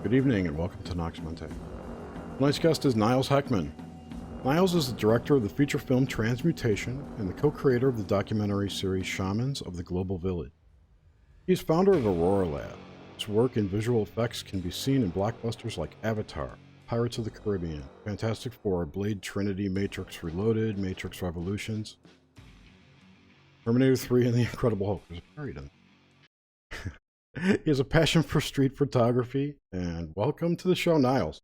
Good evening and welcome to Nox Mente. Tonight's guest is Niles Heckman. Niles is the director of the feature film Transmutation and the co-creator of the documentary series Shamans of the Global Village. He is founder of Aurora-Lab. His work in visual effects can be seen in blockbusters like Avatar, Pirates of the Caribbean, Fantastic Four, Blade Trinity, Matrix Reloaded, Matrix Revolutions, Terminator 3, and The Incredible Hulk. There's a period in there. He has a passion for street photography, and welcome to the show, Niles.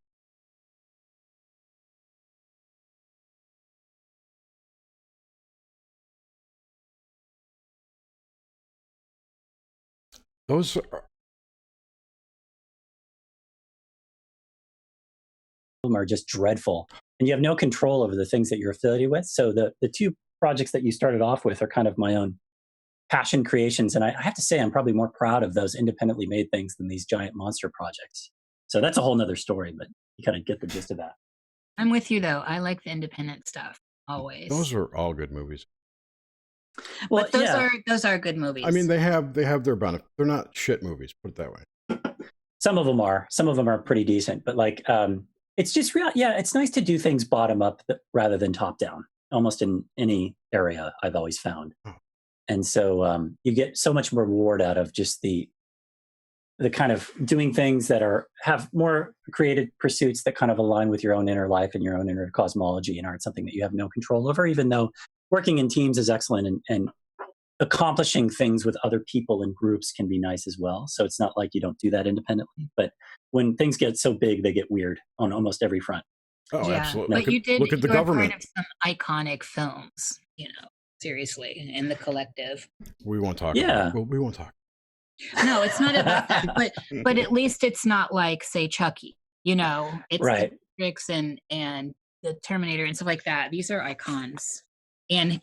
Those are just dreadful, and you have no control over the things that you're affiliated with. So the two projects that you started off with are kind of my own passion creations, and I have to say I'm probably more proud of those independently made things than these giant monster projects. So that's a whole nother story, but you kind of get the gist of that. I'm with you though. I like the independent stuff always. those are all good movies. Well, But those are good movies. I mean, they have their benefit. They're not shit movies, put it that way. some of them are pretty decent, but like it's just real. Yeah, it's nice to do things bottom up rather than top down, almost in any area I've always found. Oh. And so you get so much more reward out of just the kind of doing things that have more creative pursuits that kind of align with your own inner life and your own inner cosmology and aren't something that you have no control over, even though working in teams is excellent and accomplishing things with other people in groups can be nice as well. So it's not like you don't do that independently, but when things get so big, they get weird on almost every front. Oh, yeah, absolutely. But Look at the government. Part of some iconic films, seriously, in the collective. We won't talk. Yeah. We won't talk. No, it's not about that. But at least it's not like, say, Chucky. It's right. the Matrix and the Terminator and stuff like that. These are icons, and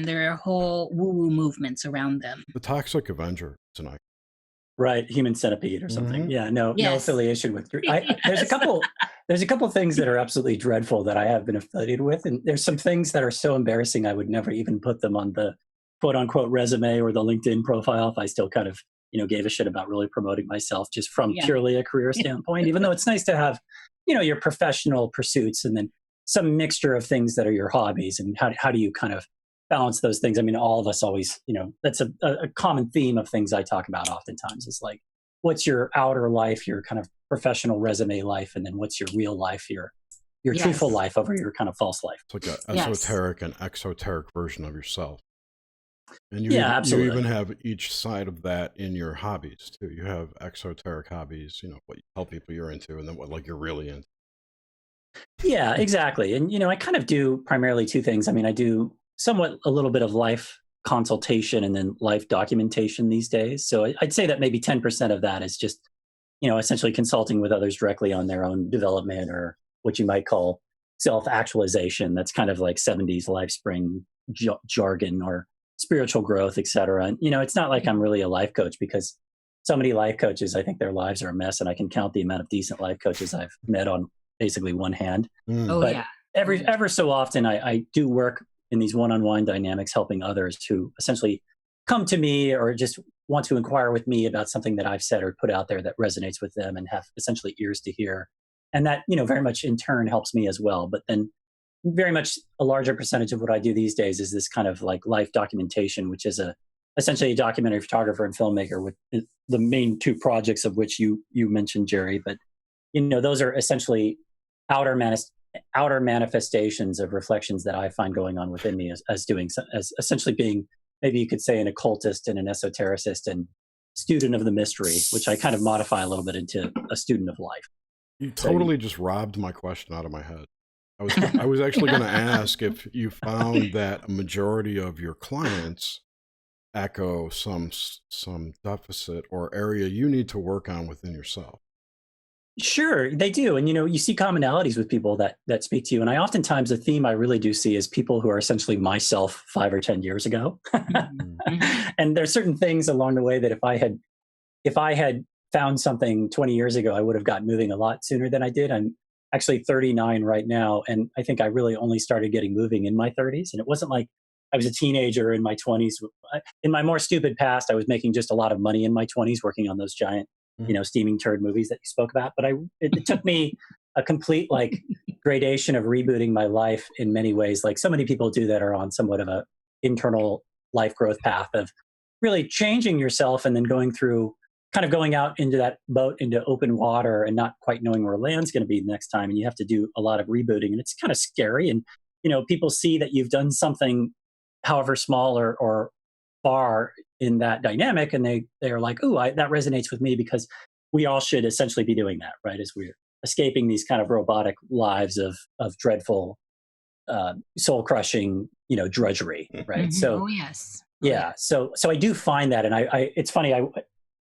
there are whole woo-woo movements around them. The Toxic Avenger tonight. Right, Human Centipede or something. Mm-hmm. Yeah, no affiliation with. Yes. There's a couple things that are absolutely dreadful that I have been affiliated with, and there's some things that are so embarrassing I would never even put them on the quote unquote resume or the LinkedIn profile if I still kind of gave a shit about really promoting myself just from purely a career standpoint. Even though it's nice to have your professional pursuits and then some mixture of things that are your hobbies, and how do you kind of balance those things? I mean, all of us always, that's a common theme of things I talk about oftentimes is like, what's your outer life, your kind of professional resume life, and then what's your real life, your truthful life over your kind of false life. It's like an esoteric and exoteric version of yourself. And absolutely. You even have each side of that in your hobbies too. You have exoteric hobbies, what you tell people you're into, and then what you're really into. Yeah, exactly. And I kind of do primarily two things. I mean, I do somewhat a little bit of life consultation and then life documentation these days. So I'd say that maybe 10% of that is just, essentially consulting with others directly on their own development, or what you might call self-actualization. That's kind of like 70s LifeSpring jargon, or spiritual growth, et cetera. And, it's not like I'm really a life coach, because so many life coaches, I think their lives are a mess, and I can count the amount of decent life coaches I've met on basically one hand. Oh, but yeah. Ever so often, I do work in these one-on-one dynamics, helping others who essentially come to me or just want to inquire with me about something that I've said or put out there that resonates with them and have essentially ears to hear. And that, very much in turn helps me as well. But then very much a larger percentage of what I do these days is this kind of like life documentation, which is essentially a documentary photographer and filmmaker, with the main two projects of which you mentioned, Jerry. But, those are essentially outer manifestations of reflections that I find going on within me as essentially being, maybe you could say, an occultist and an esotericist and student of the mystery, which I kind of modify a little bit into a student of life. You totally just robbed my question out of my head. I was actually going to ask if you found that a majority of your clients echo some deficit or area you need to work on within yourself. Sure, they do. And, you see commonalities with people that speak to you. And oftentimes the theme I really do see is people who are essentially myself 5 or 10 years ago. And there's certain things along the way that if I had found something 20 years ago, I would have gotten moving a lot sooner than I did. I'm actually 39 right now. And I think I really only started getting moving in my 30s. And it wasn't like I was a teenager in my 20s. In my more stupid past, I was making just a lot of money in my 20s working on those giant steaming turd movies that you spoke about. But it took me a complete like gradation of rebooting my life in many ways. Like so many people do that are on somewhat of a internal life growth path of really changing yourself and then going out into that boat into open water and not quite knowing where land's going to be the next time. And you have to do a lot of rebooting, and it's kind of scary. And, people see that you've done something, however small or far in that dynamic. And they're like, "Ooh, that resonates with me," because we all should essentially be doing that, right? As we're escaping these kind of robotic lives of dreadful, soul crushing, drudgery. Right. So, oh yes. Yeah. So I do find that. And it's funny.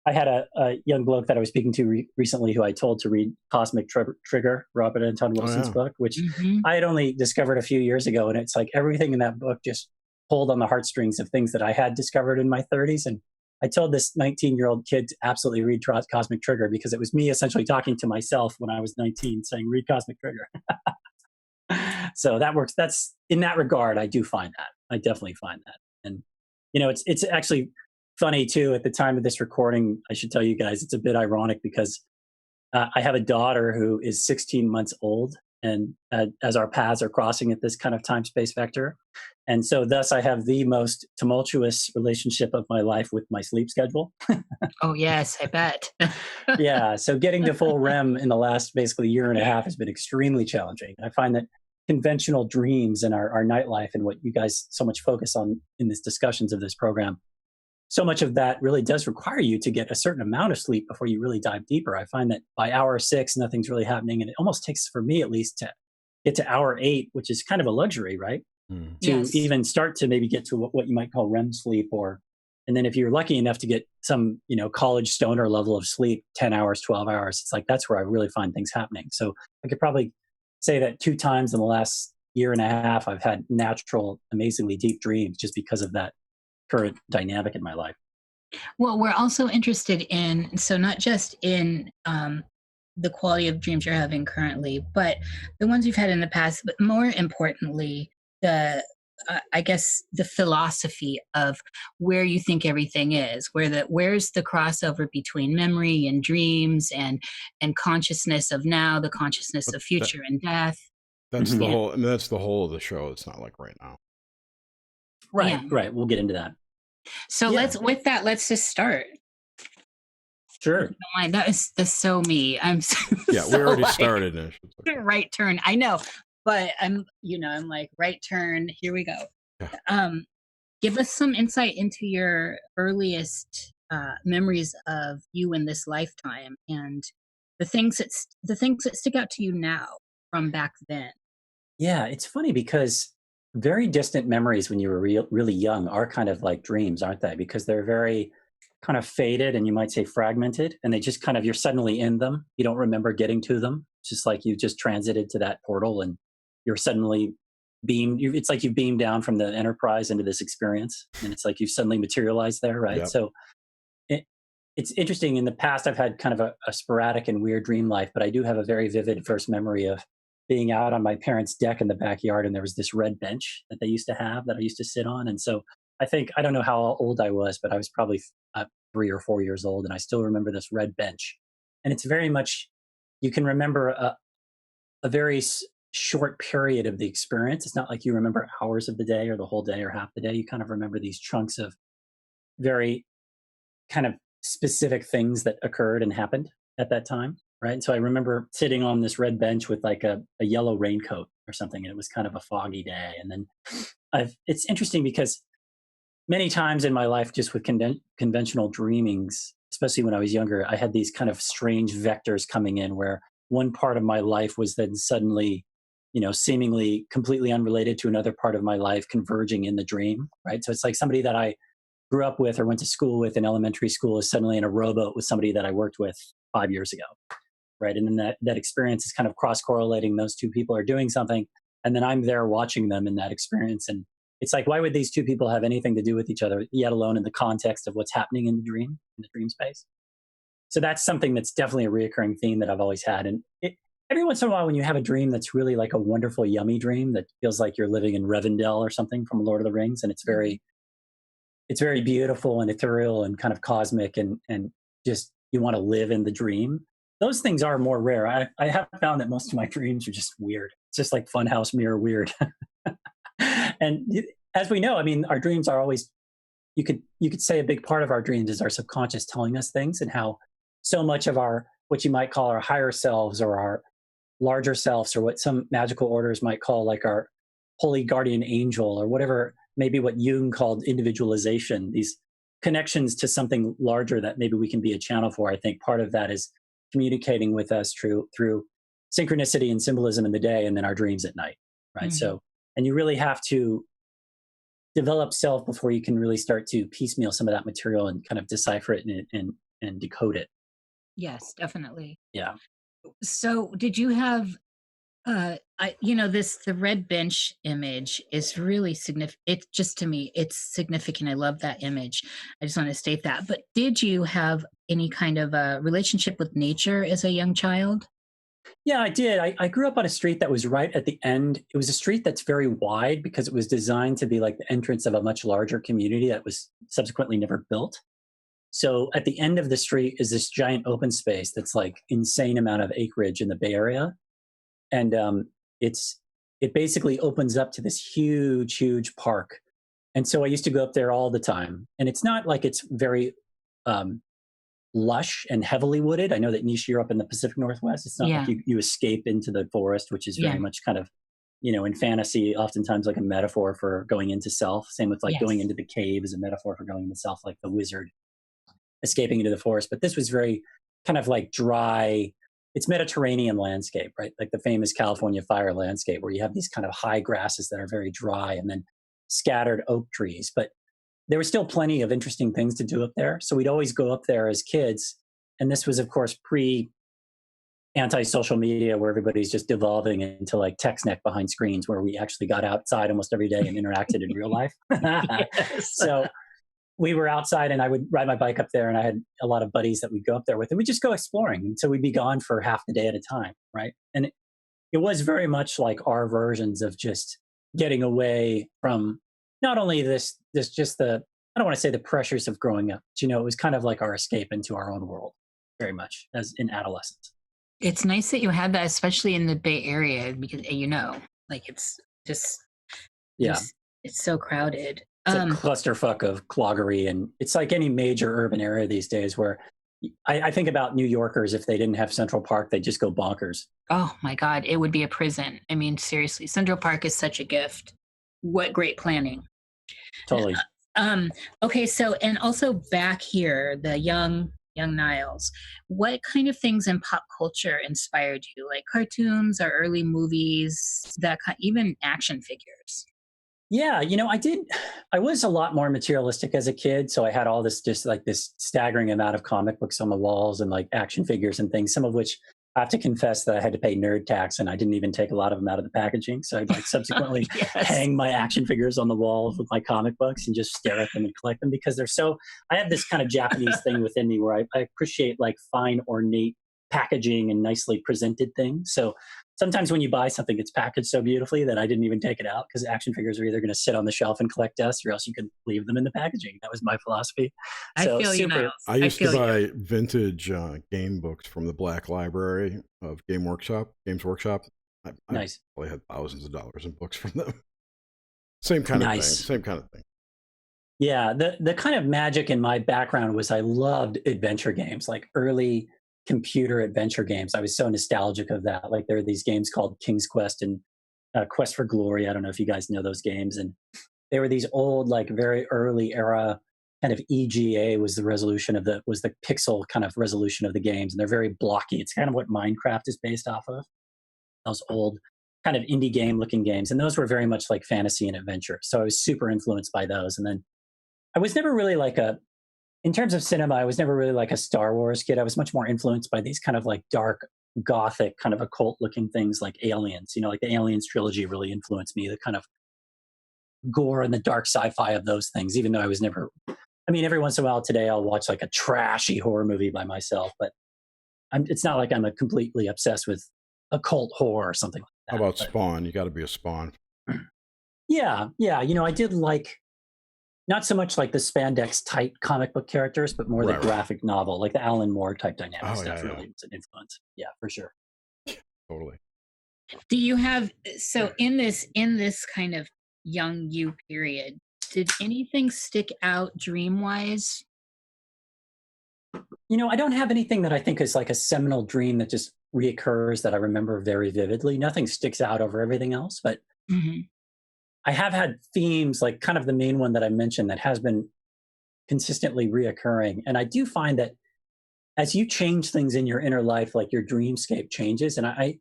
I had a young bloke that I was speaking to recently who I told to read Cosmic Trigger, Robert Anton Wilson's book, which I had only discovered a few years ago. And it's like everything in that book just pulled on the heartstrings of things that I had discovered in my 30s. And I told this 19-year-old kid to absolutely read Cosmic Trigger because it was me essentially talking to myself when I was 19 saying, read Cosmic Trigger. So that works. That's in that regard, I do find that. I definitely find that. And, it's actually funny too, at the time of this recording, I should tell you guys, it's a bit ironic because I have a daughter who is 16 months old, and as our paths are crossing at this kind of time-space vector. And so thus I have the most tumultuous relationship of my life with my sleep schedule. Oh, yes, I bet. Yeah. So getting to full REM in the last basically year and a half has been extremely challenging. I find that conventional dreams and our nightlife and what you guys so much focus on in these discussions of this program, so much of that really does require you to get a certain amount of sleep before you really dive deeper. I find that by hour 6, nothing's really happening. And it almost takes, for me at least, to get to hour 8, which is kind of a luxury, right? To even start to maybe get to what you might call REM sleep, and then if you're lucky enough to get some, college stoner level of sleep, 10 hours, 12 hours, it's like, that's where I really find things happening. So I could probably say that 2 times in the last year and a half, I've had natural, amazingly deep dreams just because of that current dynamic in my life. Well, we're also interested in, so not just in the quality of dreams you're having currently, but the ones you've had in the past, but more importantly, I guess the philosophy of where you think everything is, where's the crossover between memory and dreams and consciousness of now, the consciousness of future and death. That's the whole. I mean, that's the whole of the show. It's not like right now. Right. Yeah. Right. We'll get into that. So let's just start. Sure. That's so me. I'm we already started. Right turn. I know. But I'm like, right turn, here we go. Yeah. Give us some insight into your earliest memories of you in this lifetime and the things that stick out to you now from back then. Yeah, it's funny because very distant memories when you were really young are kind of like dreams, aren't they? Because they're very kind of faded and you might say fragmented, and they just kind of, you're suddenly in them. You don't remember getting to them. It's just like you just transited to that portal and you're suddenly it's like you've beamed down from the Enterprise into this experience, and it's like you've suddenly materialized there, right? Yep. So it's interesting. In the past, I've had kind of a sporadic and weird dream life, but I do have a very vivid first memory of being out on my parents' deck in the backyard, and there was this red bench that they used to have that I used to sit on. And so I don't know how old I was, but I was probably 3 or 4 years old, and I still remember this red bench. And it's very much, you can remember a very short period of the experience. It's not like you remember hours of the day or the whole day or half the day. You kind of remember these chunks of very kind of specific things that occurred and happened at that time, right? And so I remember sitting on this red bench with like a yellow raincoat or something, and it was kind of a foggy day. And then it's interesting because many times in my life, just with conventional dreamings, especially when I was younger, I had these kind of strange vectors coming in where one part of my life was then suddenly, seemingly completely unrelated to another part of my life converging in the dream, right? So it's like somebody that I grew up with or went to school with in elementary school is suddenly in a rowboat with somebody that I worked with 5 years ago, right? And then that experience is kind of cross-correlating. Those two people are doing something, and then I'm there watching them in that experience. And it's like, why would these two people have anything to do with each other, yet alone in the context of what's happening in the dream space? So that's something that's definitely a reoccurring theme that I've always had. And every once in a while, when you have a dream that's really like a wonderful, yummy dream that feels like you're living in Rivendell or something from Lord of the Rings, and it's very beautiful and ethereal and kind of cosmic and just you want to live in the dream. Those things are more rare. I have found that most of my dreams are just weird. It's just like funhouse mirror weird. And as we know, I mean, our dreams are always, you could say a big part of our dreams is our subconscious telling us things, and how so much of our, what you might call our higher selves or our larger selves, or what some magical orders might call like our holy guardian angel, or whatever, maybe what Jung called individualization, these connections to something larger that maybe we can be a channel for. I think part of that is communicating with us through synchronicity and symbolism in the day, and then our dreams at night, right? Mm-hmm. So, and you really have to develop self before you can really start to piecemeal some of that material and kind of decipher it and decode it. Yes, definitely. Yeah. So did you have the red bench image is really significant. It's just, to me, it's significant. I love that image. I just want to state that. But did you have any kind of a relationship with nature as a young child? Yeah, I did. I grew up on a street that was right at the end. It was a street that's very wide because it was designed to be like the entrance of a much larger community that was subsequently never built. So at the end of the street is this giant open space that's like insane amount of acreage in the Bay Area. And it basically opens up to this huge park. And so I used to go up there all the time. And it's not like it's very lush and heavily wooded. I know that Nish, you're up in the Pacific Northwest. It's not like you escape into the forest, which is very much kind of, in fantasy, oftentimes like a metaphor for going into self. Same with like going into the cave is a metaphor for going into self, like the wizard escaping into the forest. But this was very kind of like dry. It's Mediterranean landscape, right? Like the famous California fire landscape, where you have these kind of high grasses that are very dry and then scattered oak trees. But there was still plenty of interesting things to do up there. So we'd always go up there as kids. And this was, of course, anti-social media, where everybody's just devolving into like text neck behind screens, where we actually got outside almost every day and interacted in real life. So we were outside, and I would ride my bike up there, and I had a lot of buddies that we'd go up there with, and we'd just go exploring. And so we'd be gone for half the day at a time, right? And it was very much like our versions of just getting away from not only this just the, I don't want to say the pressures of growing up, but, it was kind of like our escape into our own world, very much as in adolescence. It's nice that you had that, especially in the Bay Area, because like it's just it's so crowded. It's a clusterfuck of cloggery, and it's like any major urban area these days, where I think about New Yorkers, if they didn't have Central Park, they'd just go bonkers. Oh my God, it would be a prison. I mean, seriously, Central Park is such a gift. What great planning. Totally. Okay, so, and also back here, the young Niles, what kind of things in pop culture inspired you? Like cartoons or early movies, even action figures? Yeah, I was a lot more materialistic as a kid. So I had all this, just like this staggering amount of comic books on the walls and like action figures and things, some of which I have to confess that I had to pay nerd tax, and I didn't even take a lot of them out of the packaging. So I'd like subsequently hang my action figures on the walls with my comic books and just stare at them and collect them, because I have this kind of Japanese thing within me where I appreciate like fine, ornate packaging and nicely presented things. So sometimes when you buy something, it's packaged so beautifully that I didn't even take it out, because action figures are either going to sit on the shelf and collect dust, or else you can leave them in the packaging. That was my philosophy. I feel you, Niles. I used to buy vintage game books from the Black Library of Games Workshop. I Nice. probably had thousands of dollars in books from them. Same kind of thing. Yeah, the kind of magic in my background was I loved adventure games, like early computer adventure games. I was so nostalgic of that. Like there are these games called King's Quest and Quest for Glory. I don't know if you guys know those games. And they were these old, like very early era kind of EGA was the pixel kind of resolution of the games. And they're very blocky. It's kind of what Minecraft is based off of. Those old kind of indie game looking games. And those were very much like fantasy and adventure. So I was super influenced by those. And then I was never really in terms of cinema, I was never really like a Star Wars kid. I was much more influenced by these kind of like dark, gothic, kind of occult looking things like Aliens. Like the Aliens trilogy really influenced me, the kind of gore and the dark sci-fi of those things, even though I was never, every once in a while today I'll watch like a trashy horror movie by myself, but it's not like I'm completely obsessed with occult horror or something like that. How about Spawn? You got to be a Spawn. Yeah. I did like not so much like the spandex tight comic book characters, but more the graphic novel, like the Alan Moore type dynamic stuff really was an influence. Yeah, for sure. Totally. Do you have, so in this kind of young you period, did anything stick out dream-wise? You know, I don't have anything that I think is like a seminal dream that just reoccurs that I remember very vividly. Nothing sticks out over everything else, but I have had themes, like kind of the main one that I mentioned that has been consistently reoccurring. And I do find that as you change things in your inner life, like your dreamscape changes. And I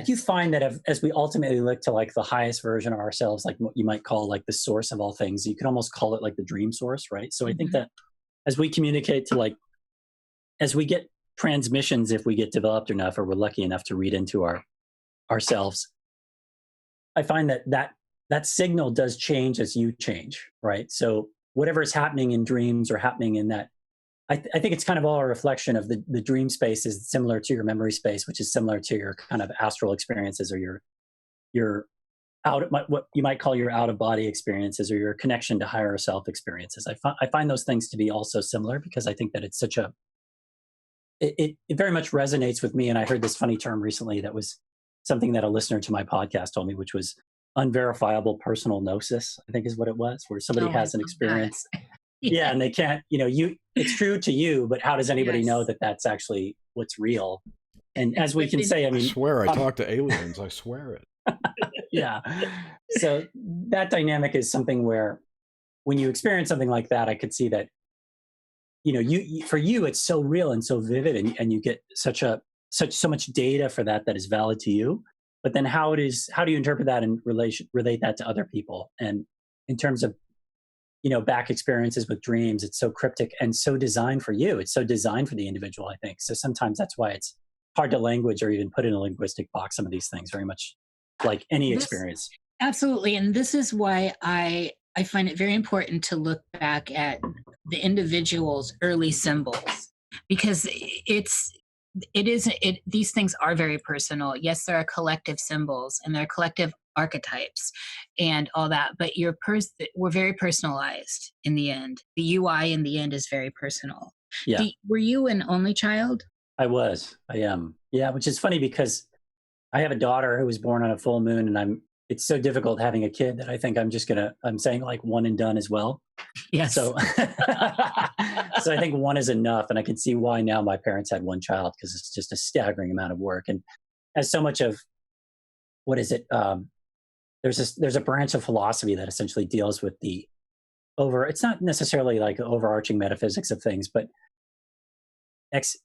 do find that as we ultimately look to like the highest version of ourselves, like what you might call like the source of all things, you could almost call it like the dream source, right? So I think that as we communicate to like, as we get transmissions, if we get developed enough or we're lucky enough to read into ourselves, I find that signal does change as you change, right? So whatever is happening in dreams or happening in that, I think it's kind of all a reflection of the dream space is similar to your memory space, which is similar to your kind of astral experiences or your what you might call your out of body experiences or your connection to higher self experiences. I find those things to be also similar because I think that it's such a, it very much resonates with me. And I heard this funny term recently that was something that a listener to my podcast told me, which was unverifiable personal gnosis, I think is what it was, where somebody has an experience. Yeah. And they can't, it's true to you, but how does anybody know that that's actually what's real? And as we can say, I swear I talk to aliens. I swear it. Yeah. So that dynamic is something where when you experience something like that, I could see that, for you, it's so real and so vivid and you get so much data for that is valid to you. But then how do you interpret that and relate that to other people? And in terms of, back experiences with dreams, it's so cryptic and so designed for you. It's so designed for the individual, I think. So sometimes that's why it's hard to language or even put in a linguistic box, some of these things, very much like any experience. Absolutely. And this is why I find it very important to look back at the individual's early symbols, because these things are very personal. Yes, there are collective symbols and there are collective archetypes and all that, but we're very personalized in the end. The UI in the end is very personal. Yeah. Were you an only child? I am. Yeah, which is funny because I have a daughter who was born on a full moon, and it's so difficult having a kid that I think I'm saying like one and done as well. Yes. So I think one is enough. And I can see why now my parents had one child, because it's just a staggering amount of work. And as so much of, what is it? There's a branch of philosophy that essentially deals with it's not necessarily like overarching metaphysics of things, but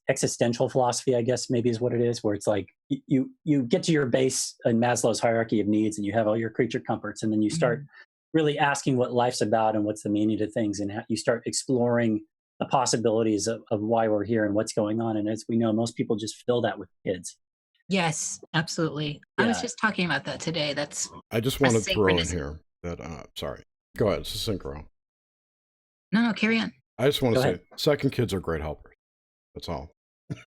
existential philosophy, I guess maybe is what it is, where it's like you get to your base in Maslow's hierarchy of needs and you have all your creature comforts, and then you start really asking what life's about and what's the meaning to things, and you start exploring the possibilities of why we're here and what's going on. And as we know, most people just fill that with kids. Yes, absolutely. Yeah. I was just talking about that today. I just want to throw in here that sorry, go ahead. It's a synchro. No, carry on. I just want to say second kids are great helpers. That's all.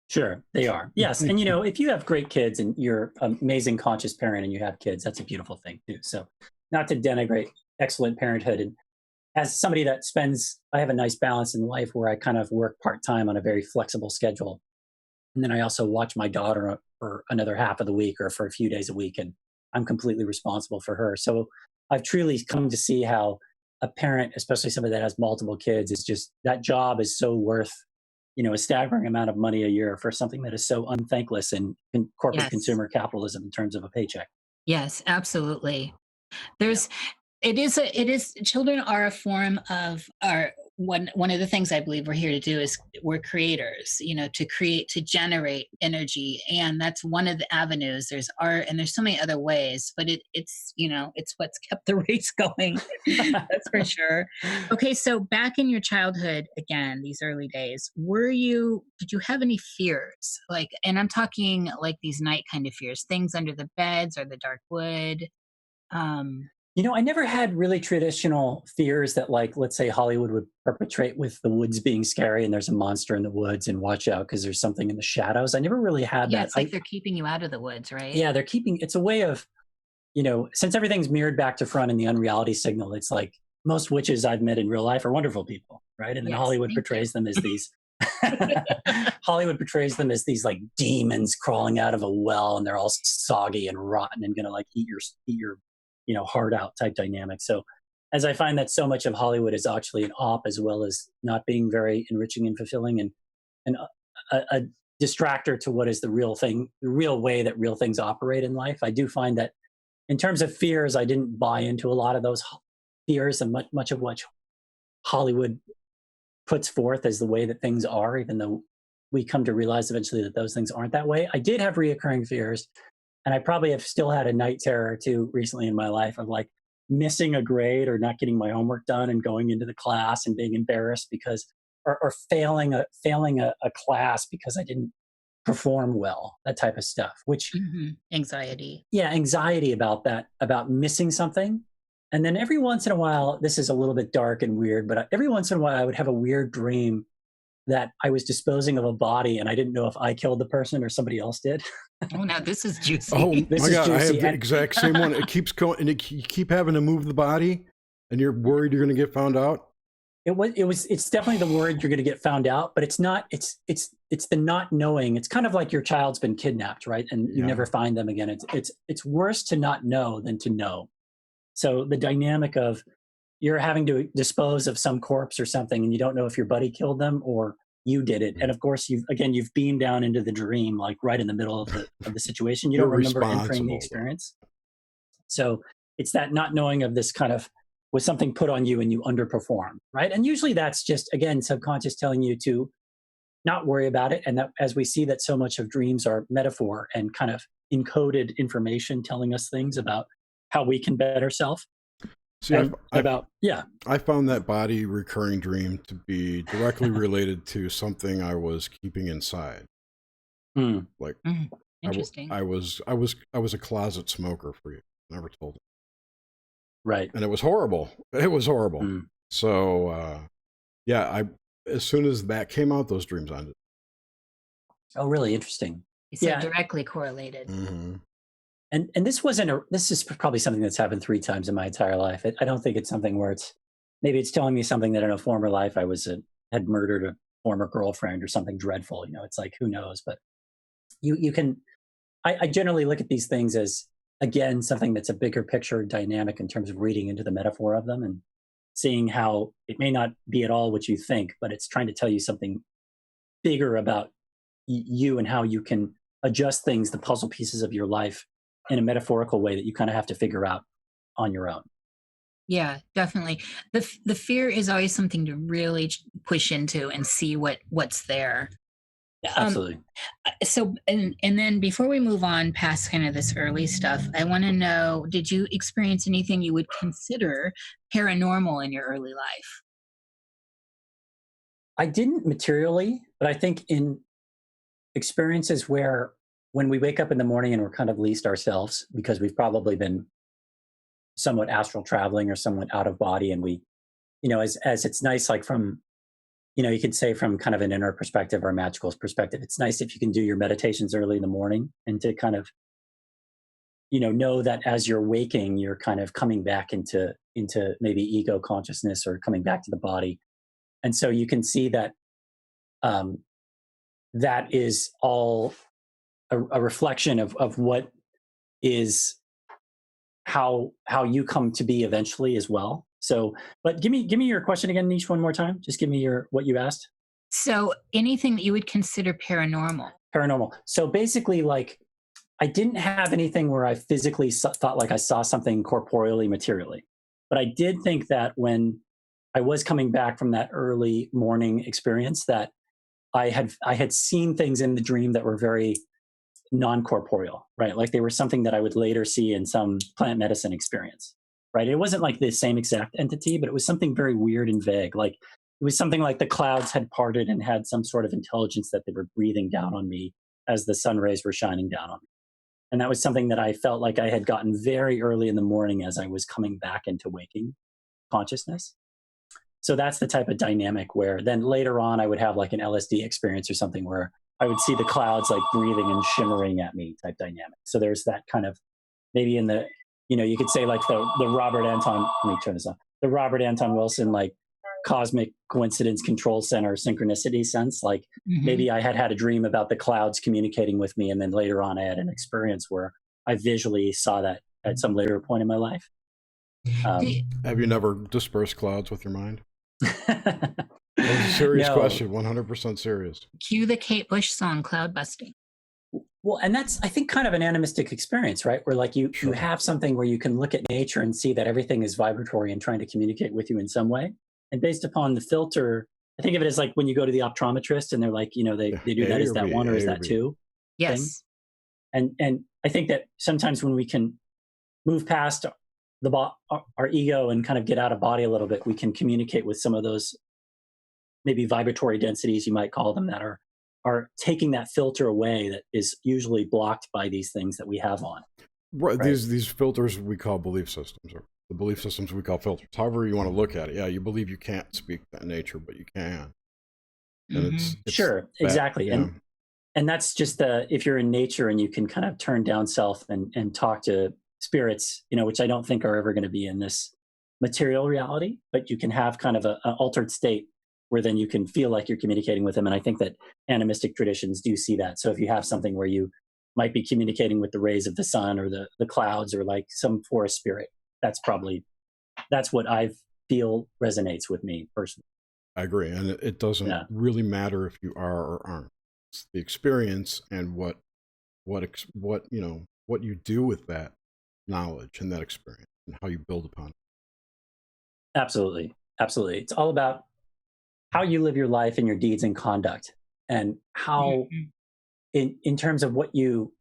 Sure, they are. Yes. And, if you have great kids and you're an amazing conscious parent and you have kids, that's a beautiful thing too. So not to denigrate excellent parenthood. And as somebody that I have a nice balance in life where I kind of work part-time on a very flexible schedule. And then I also watch my daughter for another half of the week or for a few days a week, and I'm completely responsible for her. So I've truly come to see how a parent, especially somebody that has multiple kids, is just, that job is so worth a staggering amount of money a year for something that is so unthankless in corporate consumer capitalism in terms of a paycheck. Yes, absolutely. Children are a form of one of the things I believe we're here to do is we're creators, to create, to generate energy. And that's one of the avenues. There's art and there's so many other ways, but it's what's kept the race going. That's for sure. Okay. So back in your childhood, again, these early days, did you have any fears? And I'm talking like these night kind of fears, things under the beds or the dark wood. I never had really traditional fears that, like, let's say Hollywood would perpetrate with the woods being scary and there's a monster in the woods and watch out because there's something in the shadows. I never really had that. Yeah, it's like they're keeping you out of the woods, right? Yeah, it's a way of, since everything's mirrored back to front in the unreality signal, it's like most witches I've met in real life are wonderful people, right? And then Yes, Hollywood thank you. portrays them as these Hollywood portrays them as these like demons crawling out of a well, and they're all soggy and rotten and gonna like eat your heart out type dynamic. So as I find that so much of Hollywood is actually an op as well as not being very enriching and fulfilling, and a distractor to what is the real thing, the real way that real things operate in life. I do find that in terms of fears, I didn't buy into a lot of those fears and much of what Hollywood puts forth as the way that things are, even though we come to realize eventually that those things aren't that way. I did have reoccurring fears, and I probably have still had a night terror or two recently in my life of like missing a grade or not getting my homework done and going into the class and being embarrassed because or failing a class because I didn't perform well, that type of stuff, which Anxiety. Yeah, anxiety about that, about missing something. And then every once in a while, this is a little bit dark and weird, but every once in a while I would have a weird dream that I was disposing of a body and I didn't know if I killed the person or somebody else did. Oh, now this is juicy. Oh This my is God, I have juicy. the exact same one. It keeps going, and you keep having to move the body, and you're worried you're going to get found out. It's definitely the word you're going to get found out, but it's not, it's the not knowing. It's kind of like your child's been kidnapped, right? And you never find them again. It's worse to not know than to know. So the dynamic of you're having to dispose of some corpse or something, and you don't know if your buddy killed them or you did it. And of course, you've beamed down into the dream, like right in the middle of the situation. You don't remember entering the experience. So it's that not knowing of this kind of, was something put on you and you underperformed, right? And usually that's just, again, subconscious telling you to not worry about it. And that, as we see that so much of dreams are metaphor and kind of encoded information telling us things about how we can better self. See, I found that body recurring dream to be directly related to something I was keeping inside. Like, interesting. I was a closet smoker for you. Never told it. Right. And it was horrible. It was horrible. So, as soon as that came out, those dreams ended. Oh, really interesting. So directly correlated. And this is probably something that's happened 3 times in my entire life. I don't think it's something where maybe it's telling me something that in a former life I had murdered a former girlfriend or something dreadful. It's like, who knows? But I generally look at these things as, again, something that's a bigger picture dynamic in terms of reading into the metaphor of them and seeing how it may not be at all what you think, but it's trying to tell you something bigger about you and how you can adjust things, the puzzle pieces of your life in a metaphorical way that you kind of have to figure out on your own. Yeah, definitely. The fear is always something to really push into and see what's there. Yeah, absolutely. So, and then before we move on past kind of this early stuff, I want to know, did you experience anything you would consider paranormal in your early life? I didn't materially, but I think in experiences where when we wake up in the morning and we're kind of least ourselves because we've probably been somewhat astral traveling or somewhat out of body, and we, as it's nice, like from, you could say from kind of an inner perspective or a magical perspective, it's nice if you can do your meditations early in the morning and to kind of, know that as you're waking, you're kind of coming back into maybe ego consciousness or coming back to the body. And so you can see that that is all a reflection of what is how you come to be eventually as well. So, but give me your question again, Nish, one more time. Just give me what you asked. So anything that you would consider paranormal. Paranormal. So basically, like, I didn't have anything where I physically thought like I saw something corporeally, materially. But I did think that when I was coming back from that early morning experience, that I had seen things in the dream that were very non-corporeal, right? Like they were something that I would later see in some plant medicine experience. Right? It wasn't like the same exact entity, but it was something very weird and vague. Like it was something like the clouds had parted and had some sort of intelligence that they were breathing down on me as the sun rays were shining down on me. And that was something that I felt like I had gotten very early in the morning as I was coming back into waking consciousness. So that's the type of dynamic where then later on I would have like an LSD experience or something where I would see the clouds like breathing and shimmering at me type dynamic. So there's that kind of maybe in the, you could say like the Robert Anton, let me turn this on, the Robert Anton Wilson, like cosmic coincidence control center synchronicity sense. Like maybe I had a dream about the clouds communicating with me. And then later on, I had an experience where I visually saw that at some later point in my life. Have you never dispersed clouds with your mind? That was a serious question, 100% serious. Cue the Kate Bush song, Cloud Busting. Well, and that's, I think, kind of an animistic experience, right? Where like you have something where you can look at nature and see that everything is vibratory and trying to communicate with you in some way. And based upon the filter, I think of it as like when you go to the optometrist and they're like, you know, they do that, is that one or is that two? Yes. Thing. And I think that sometimes when we can move past our ego and kind of get out of body a little bit, we can communicate with some of those maybe vibratory densities, you might call them, that are taking that filter away that is usually blocked by these things that we have on. Right. These filters we call belief systems, or the belief systems we call filters. However you want to look at it. Yeah, you believe you can't speak that nature, but you can. And it's sure, exactly. Yeah. And that's just if you're in nature and you can kind of turn down self and talk to spirits, you know, which I don't think are ever going to be in this material reality, but you can have kind of an altered state where then you can feel like you're communicating with them. And I think that animistic traditions do see that. So if you have something where you might be communicating with the rays of the sun or the clouds or like some forest spirit, that's what I feel resonates with me personally. I agree. And it doesn't really matter if you are or aren't. It's the experience and what you do with that knowledge and that experience and how you build upon it. Absolutely. Absolutely. It's all about how you live your life and your deeds and conduct, and how in terms of what you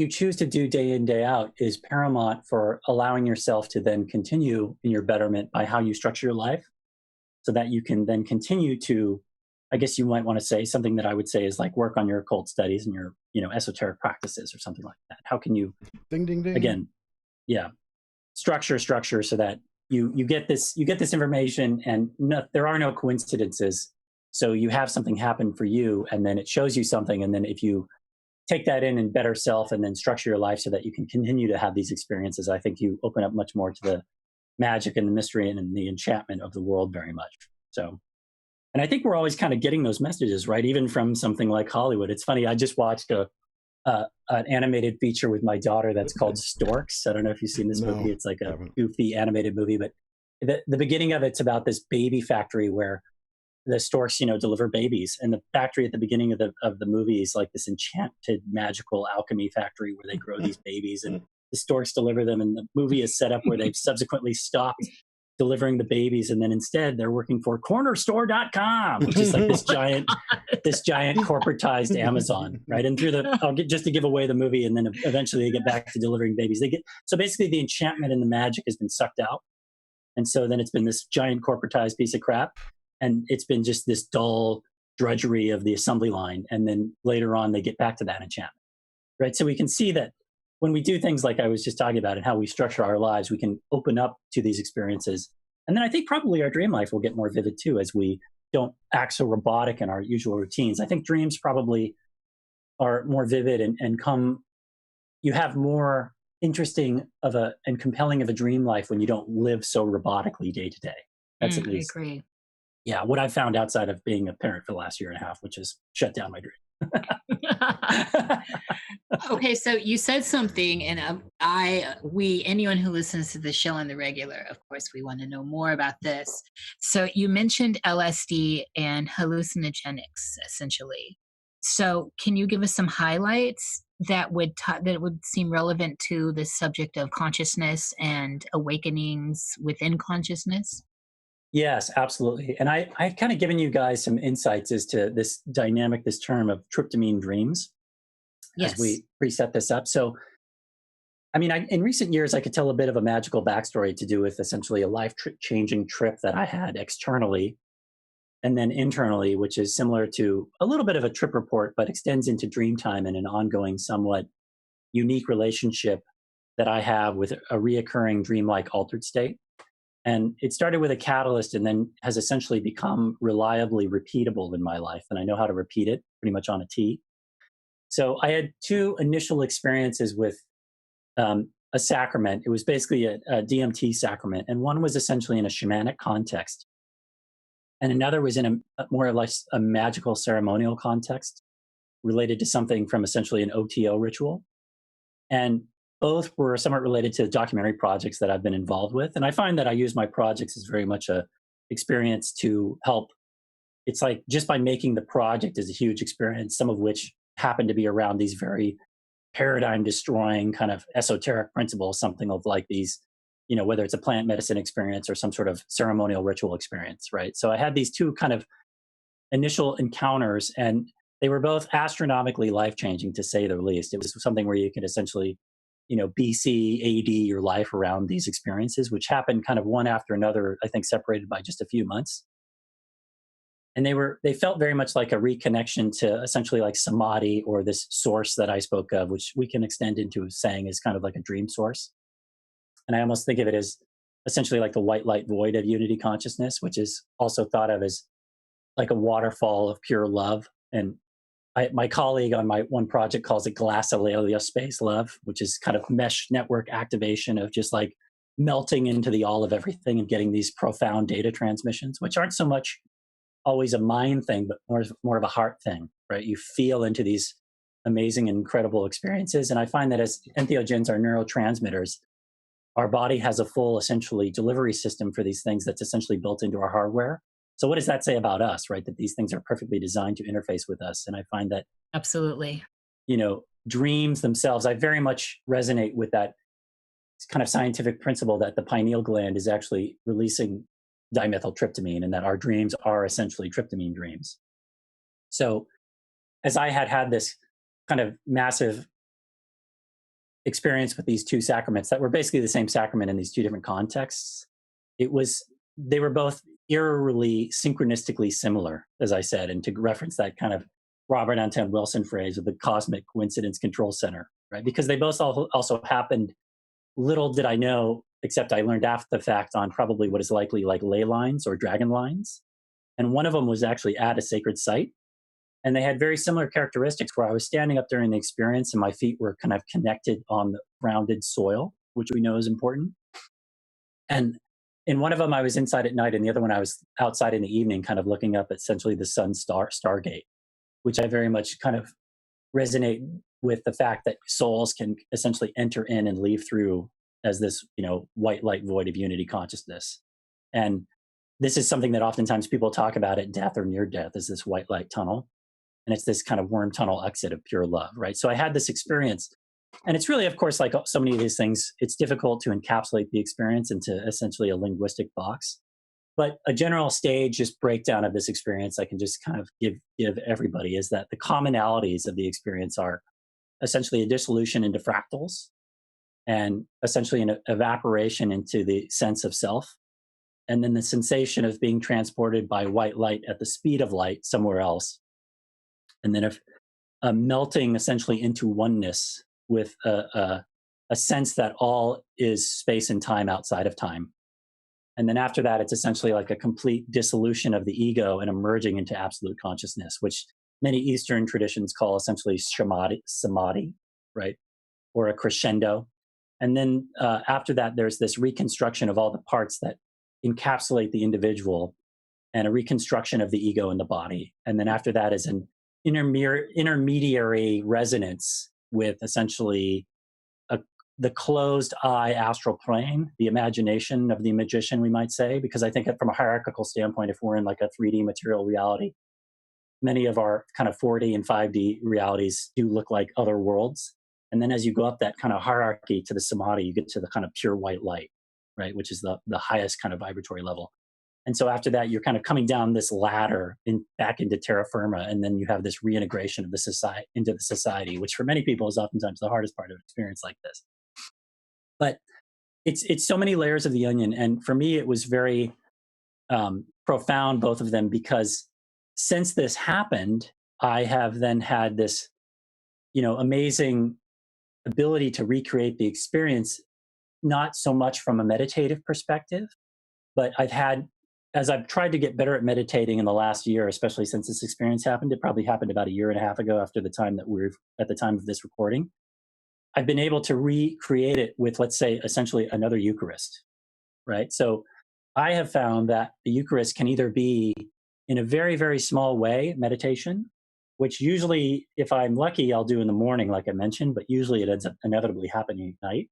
choose to do day in, day out is paramount for allowing yourself to then continue in your betterment by how you structure your life, so that you can then continue to, I guess you might want to say something that I would say is like work on your occult studies and your, esoteric practices or something like that. How can you, ding, ding, ding. Again, structure so that you get this information, and there are no coincidences. So you have something happen for you, and then it shows you something. And then if you take that in and better self and then structure your life so that you can continue to have these experiences, I think you open up much more to the magic and the mystery and the enchantment of the world very much. So, and I think we're always kind of getting those messages, right? Even from something like Hollywood. It's funny. I just watched an animated feature with my daughter that's called Storks. I don't know if you've seen this movie. It's like a goofy animated movie, but the beginning of it's about this baby factory where the storks, deliver babies. And the factory at the beginning of the movie is like this enchanted magical alchemy factory where they grow these babies and the storks deliver them. And the movie is set up where they've subsequently stopped delivering the babies, and then instead they're working for cornerstore.com, which is like this giant corporatized Amazon, right? And just to give away the movie, and then eventually they get back to delivering babies. So basically the enchantment and the magic has been sucked out, and so then it's been this giant corporatized piece of crap, and it's been just this dull drudgery of the assembly line, and then later on they get back to that enchantment, right? So we can see that when we do things like I was just talking about and how we structure our lives, we can open up to these experiences. And then I think probably our dream life will get more vivid too, as we don't act so robotic in our usual routines. I think dreams probably are more vivid and you have more interesting and compelling of a dream life when you don't live so robotically day to day. That's at least, I agree. Yeah, what I've found outside of being a parent for the last year and a half, which has shut down my dream. Okay, so you said something, and anyone who listens to the show on the regular, of course, we want to know more about this. So you mentioned LSD and hallucinogenics, essentially. So can you give us some highlights that would seem relevant to the subject of consciousness and awakenings within consciousness? Yes, absolutely. And I've kind of given you guys some insights as to this dynamic, this term of tryptamine dreams, as we preset this up. So, I mean, in recent years, I could tell a bit of a magical backstory to do with essentially a life-changing trip that I had externally and then internally, which is similar to a little bit of a trip report, but extends into dream time and an ongoing, somewhat unique relationship that I have with a reoccurring dreamlike altered state. And it started with a catalyst and then has essentially become reliably repeatable in my life. And I know how to repeat it pretty much on a T. So I had two initial experiences with a sacrament. It was basically a DMT sacrament, and one was essentially in a shamanic context, and another was in a more or less a magical ceremonial context related to something from essentially an OTO ritual. And both were somewhat related to documentary projects that I've been involved with. And I find that I use my projects as very much a experience to help. It's like just by making the project is a huge experience, some of which happen to be around these very paradigm destroying kind of esoteric principles, something of like these, whether it's a plant medicine experience or some sort of ceremonial ritual experience, right? So I had these two kind of initial encounters, and they were both astronomically life-changing, to say the least. It was something where you could essentially, BC, AD your life around these experiences, which happened kind of one after another, I think separated by just a few months. And they felt very much like a reconnection to essentially like samadhi, or this source that I spoke of, which we can extend into saying is kind of like a dream source. And I almost think of it as essentially like the white light void of unity consciousness, which is also thought of as like a waterfall of pure love. And my colleague on my one project calls it glossolalia space love, which is kind of mesh network activation of just like melting into the all of everything and getting these profound data transmissions, which aren't so much always a mind thing, but more of a heart thing, right? You feel into these amazing and incredible experiences. And I find that as entheogens are neurotransmitters, our body has a full essentially delivery system for these things that's essentially built into our hardware. So what does that say about us, right? That these things are perfectly designed to interface with us. And I find that absolutely, dreams themselves, I very much resonate with that kind of scientific principle that the pineal gland is actually releasing dimethyltryptamine, and that our dreams are essentially tryptamine dreams. So as I had this kind of massive experience with these two sacraments that were basically the same sacrament in these two different contexts, they were both eerily synchronistically similar, as I said, and to reference that kind of Robert Anton Wilson phrase of the cosmic coincidence control center, right? Because they both also happened, little did I know, except I learned after the fact, on probably what is likely like ley lines or dragon lines. And one of them was actually at a sacred site. And they had very similar characteristics, where I was standing up during the experience and my feet were kind of connected on the grounded soil, which we know is important. And in one of them, I was inside at night, and the other one, I was outside in the evening, kind of looking up at essentially the sun stargate, which I very much kind of resonate with the fact that souls can essentially enter in and leave through as this, white light void of unity consciousness. And this is something that oftentimes people talk about at death or near death, is this white light tunnel. And it's this kind of worm tunnel exit of pure love, right? So I had this experience. And it's really, of course, like so many of these things, it's difficult to encapsulate the experience into essentially a linguistic box. But a general stage just breakdown of this experience I can just kind of give everybody is that the commonalities of the experience are essentially a dissolution into fractals, and essentially an evaporation into the sense of self, and then the sensation of being transported by white light at the speed of light somewhere else, and then a melting essentially into oneness with a sense that all is space and time outside of time. And then after that, it's essentially like a complete dissolution of the ego and emerging into absolute consciousness, which many Eastern traditions call essentially samadhi, right? Or a crescendo. And then after that, there's this reconstruction of all the parts that encapsulate the individual, and a reconstruction of the ego in the body. And then after that is an intermediary resonance with essentially the closed eye astral plane, the imagination of the magician, we might say, because I think from a hierarchical standpoint, if we're in like a 3D material reality, many of our kind of 4D and 5D realities do look like other worlds. And then as you go up that kind of hierarchy to the samadhi, you get to the kind of pure white light, right? Which is the highest kind of vibratory level. And so after that, you're kind of coming down this ladder back into terra firma, and then you have this reintegration of the society into the society, which for many people is oftentimes the hardest part of an experience like this. But it's so many layers of the onion, and for me, it was very profound, both of them, because since this happened, I have then had this, amazing ability to recreate the experience, not so much from a meditative perspective, but as I've tried to get better at meditating in the last year, especially since this experience happened. It probably happened about a year and a half ago, at the time of this recording. I've been able to recreate it with, let's say, essentially another Eucharist, right? So I have found that the Eucharist can either be in a very, very small way, meditation, which usually, if I'm lucky, I'll do in the morning, like I mentioned, but usually it ends up inevitably happening at night.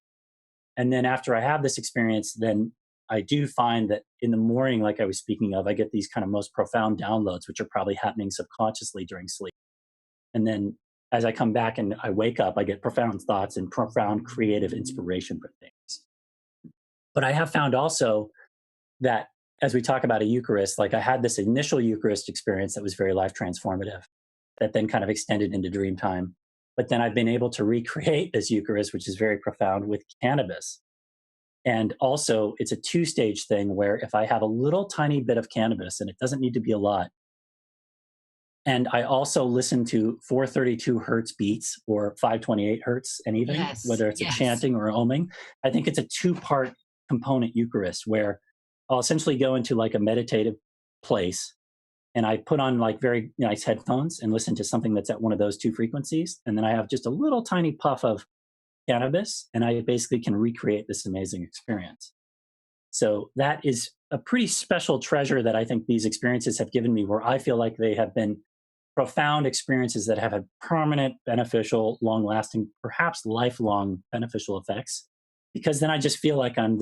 And then after I have this experience, then I do find that in the morning, like I was speaking of, I get these kind of most profound downloads, which are probably happening subconsciously during sleep. And then as I come back and I wake up, I get profound thoughts and profound creative inspiration for things. But I have found also that as we talk about a Eucharist, like I had this initial Eucharist experience that was very life transformative, that then kind of extended into dream time. But then I've been able to recreate this Eucharist, which is very profound, with cannabis. And also, it's a two-stage thing where if I have a little tiny bit of cannabis, and it doesn't need to be a lot, and I also listen to 432 hertz beats or 528 hertz, anything, Yes, whether it's a yes. chanting or oming. I think it's a two-part component Eucharist where I'll essentially go into like a meditative place and I put on like very nice headphones and listen to something that's at one of those two frequencies. And then I have just a little tiny puff of cannabis and I basically can recreate this amazing experience. So that is a pretty special treasure that I think these experiences have given me, where I feel like they have been profound experiences that have had permanent, beneficial, long-lasting, perhaps lifelong beneficial effects. Because then I just feel like I'm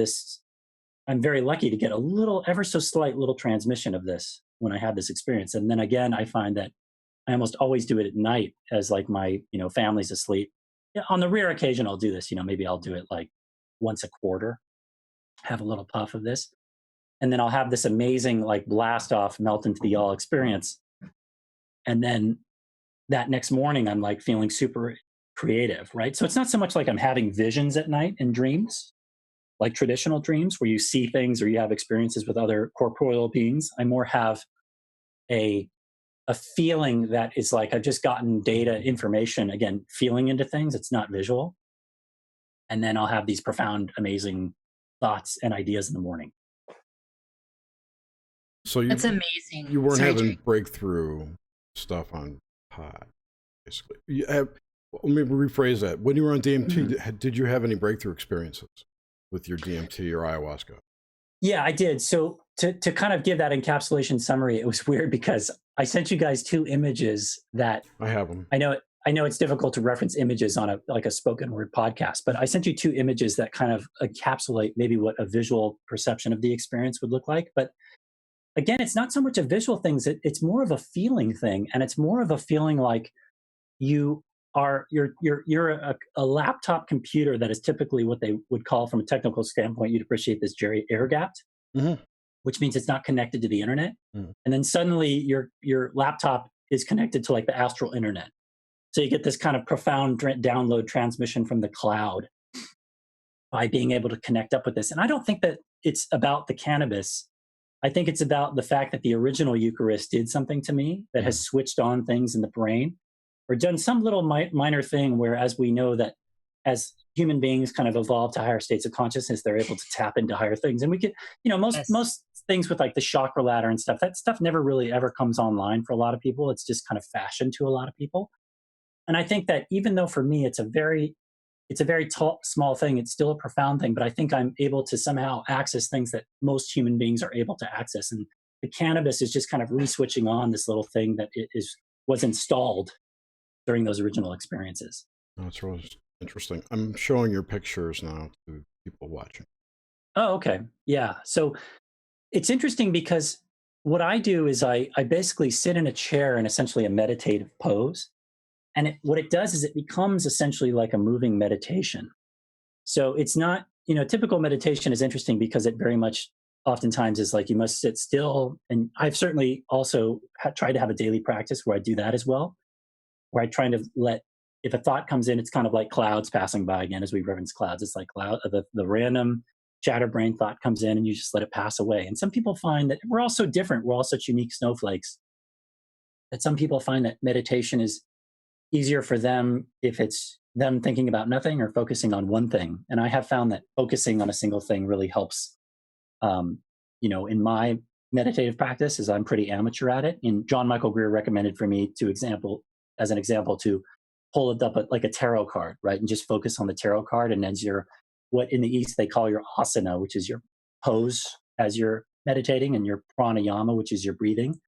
very lucky to get a little, ever so slight little transmission of this when I have this experience. And then again, I find that I almost always do it at night as like my, family's asleep. Yeah, on the rare occasion I'll do this, maybe I'll do it like once a quarter, have a little puff of this. And then I'll have this amazing like blast off, melt into the all experience. And then that next morning, I'm like feeling super creative, right? So it's not so much like I'm having visions at night and dreams, like traditional dreams where you see things or you have experiences with other corporeal beings. I more have a feeling that is like I've just gotten data, information, again, feeling into things. It's not visual. And then I'll have these profound, amazing thoughts and ideas in the morning. So That's amazing. You weren't Sorry, having Jerry. breakthrough stuff on pod, basically. Let me rephrase that. When you were on DMT, did you have any breakthrough experiences with your DMT or ayahuasca? Yeah, I did. So to kind of give that encapsulation summary, it was weird because I sent you guys two images that I have them. I know it's difficult to reference images on a spoken word podcast, but I sent you two images that kind of encapsulate maybe what a visual perception of the experience would look like. But again, it's not so much a visual thing; it's more of a feeling thing, and it's more of a feeling like you're a laptop computer that is typically what they would call, from a technical standpoint, you'd appreciate this, Jerry, air gapped, which means it's not connected to the internet. And then suddenly your laptop is connected to like the astral internet. So you get this kind of profound download transmission from the cloud by being able to connect up with this. And I don't think that it's about the cannabis. I think it's about the fact that the original Eucharist did something to me that has switched on things in the brain, or done some little minor thing where, as we know, that as human beings kind of evolve to higher states of consciousness, they're able to tap into higher things. And we could, most things with like the chakra ladder and stuff, that stuff never really ever comes online for a lot of people. It's just kind of fashioned to a lot of people. And I think that even though for me it's a very small thing, it's still a profound thing, but I think I'm able to somehow access things that most human beings are able to access. And the cannabis is just kind of re-switching on this little thing that was installed during those original experiences. That's really interesting. I'm showing your pictures now to people watching. Oh, okay. Yeah. So it's interesting because what I do is I basically sit in a chair in essentially a meditative pose. And what it does is it becomes essentially like a moving meditation. So it's not, typical meditation is interesting because it very much oftentimes is like you must sit still. And I've certainly also tried to have a daily practice where I do that as well, where I try to if a thought comes in, it's kind of like clouds passing by again, as we reference clouds. It's like the random chatterbrain thought comes in and you just let it pass away. And some people find that we're all so different. We're all such unique snowflakes that some people find that meditation is easier for them if it's them thinking about nothing or focusing on one thing. And I have found that focusing on a single thing really helps. In my meditative practice, as I'm pretty amateur at it. And John Michael Greer recommended for me as an example to pull it up like a tarot card, right? And just focus on the tarot card. And as your, what in the East they call your asana, which is your pose as you're meditating, and your pranayama, which is your breathing.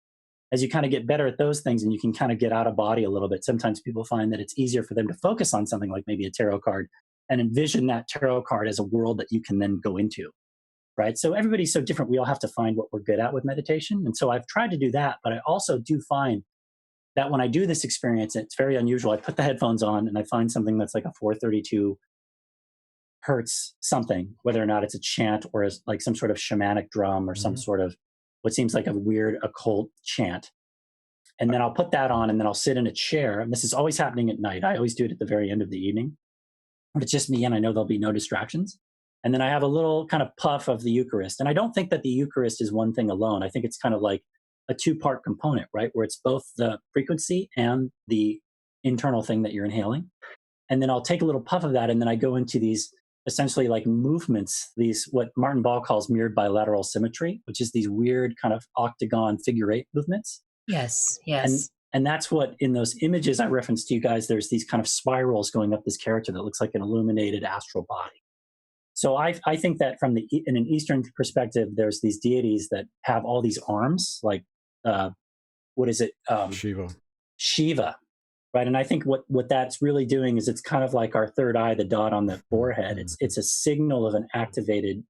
As you kind of get better at those things and you can kind of get out of body a little bit, sometimes people find that it's easier for them to focus on something like maybe a tarot card and envision that tarot card as a world that you can then go into, right? So everybody's so different. We all have to find what we're good at with meditation. And so I've tried to do that, but I also do find that when I do this experience, it's very unusual. I put the headphones on and I find something that's like a 432 hertz something, whether or not it's a chant or like some sort of shamanic drum or some sort of what seems like a weird occult chant. And then I'll put that on and then I'll sit in a chair. And this is always happening at night. I always do it at the very end of the evening. But it's just me and I know there'll be no distractions. And then I have a little kind of puff of the Eucharist. And I don't think that the Eucharist is one thing alone. I think it's kind of like a two-part component, right? Where it's both the frequency and the internal thing that you're inhaling. And then I'll take a little puff of that and then I go into these essentially like movements, these what Martin Ball calls mirrored bilateral symmetry, which is these weird kind of octagon figure eight movements. Yes, yes. And that's what in those images I referenced to you guys, there's these kind of spirals going up this character that looks like an illuminated astral body. So I think that from in an Eastern perspective, there's these deities that have all these arms, like what is it? Shiva. Right. And I think what that's really doing is it's kind of like our third eye, the dot on the forehead. It's a signal of an activated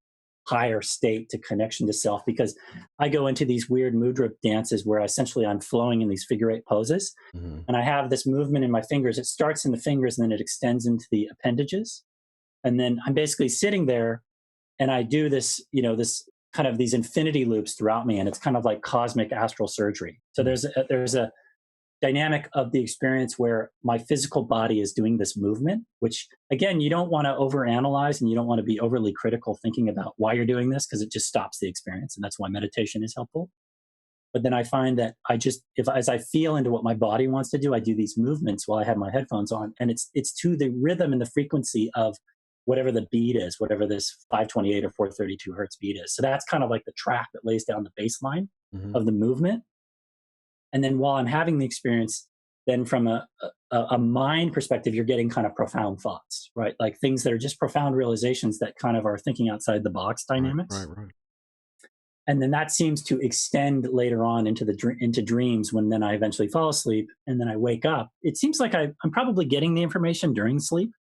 higher state to connection to self, because I go into these weird mudra dances where essentially I'm flowing in these figure eight poses. And I have this movement in my fingers. It starts in the fingers and then it extends into the appendages. And then I'm basically sitting there and I do this, this kind of these infinity loops throughout me. And it's kind of like cosmic astral surgery. So there's a dynamic of the experience where my physical body is doing this movement, which again, you don't want to overanalyze and you don't want to be overly critical thinking about why you're doing this, because it just stops the experience. And that's why meditation is helpful. But then I find that as I feel into what my body wants to do, I do these movements while I have my headphones on, and it's to the rhythm and the frequency of whatever the beat is, whatever this 528 or 432 hertz beat is. So that's kind of like the track that lays down the baseline of the movement. And then while I'm having the experience, then from a mind perspective, you're getting kind of profound thoughts, right? Like things that are just profound realizations that kind of are thinking outside the box dynamics. Right. And then that seems to extend later on into dreams when then I eventually fall asleep and then I wake up. It seems like I'm probably getting the information during sleep.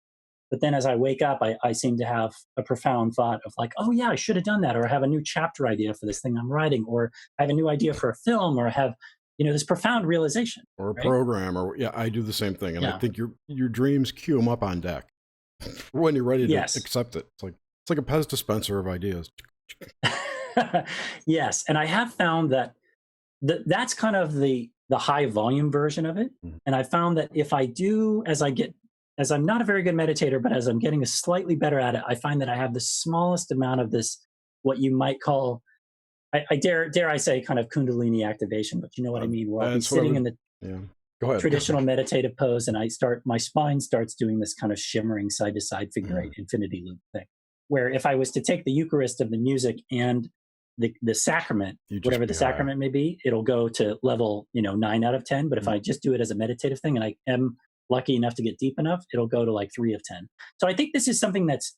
But then as I wake up, I seem to have a profound thought of like, oh yeah, I should have done that. Or I have a new chapter idea for this thing I'm writing. Or I have a new idea for a film. Or I have this profound realization. Or a program, I do the same thing. And I think your dreams cue them up on deck when you're ready to accept it. It's like a Pez dispenser of ideas. Yes. And I have found that that's kind of the high volume version of it. And I found that if I do, as I'm not a very good meditator, but as I'm getting slightly better at it, I find that I have the smallest amount of this, what you might call, I dare I say kind of Kundalini activation, but you know what I mean? Where I'll be sitting in the traditional meditative pose and my spine starts doing this kind of shimmering side to side figure eight infinity loop thing. Where if I was to take the Eucharist of the music and the sacrament, whatever the sacrament may be, it'll go to level, 9 out of 10. But if I just do it as a meditative thing and I am lucky enough to get deep enough, it'll go to like 3 of 10. So I think this is something that's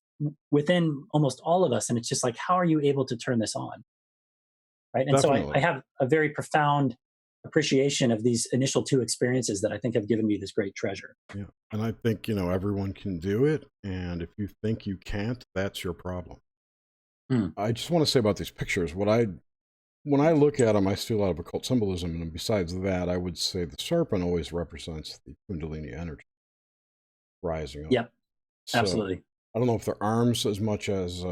within almost all of us. And it's just like, how are you able to turn this on? Right. And Definitely. so I have a very profound appreciation of these initial 2 experiences that I think have given me this great treasure. Yeah. And I think, everyone can do it. And if you think you can't, that's your problem. I just want to say about these pictures, when I look at them, I see a lot of occult symbolism. And besides that, I would say the serpent always represents the Kundalini energy rising up. Yep. So, absolutely. I don't know if they're arms as much as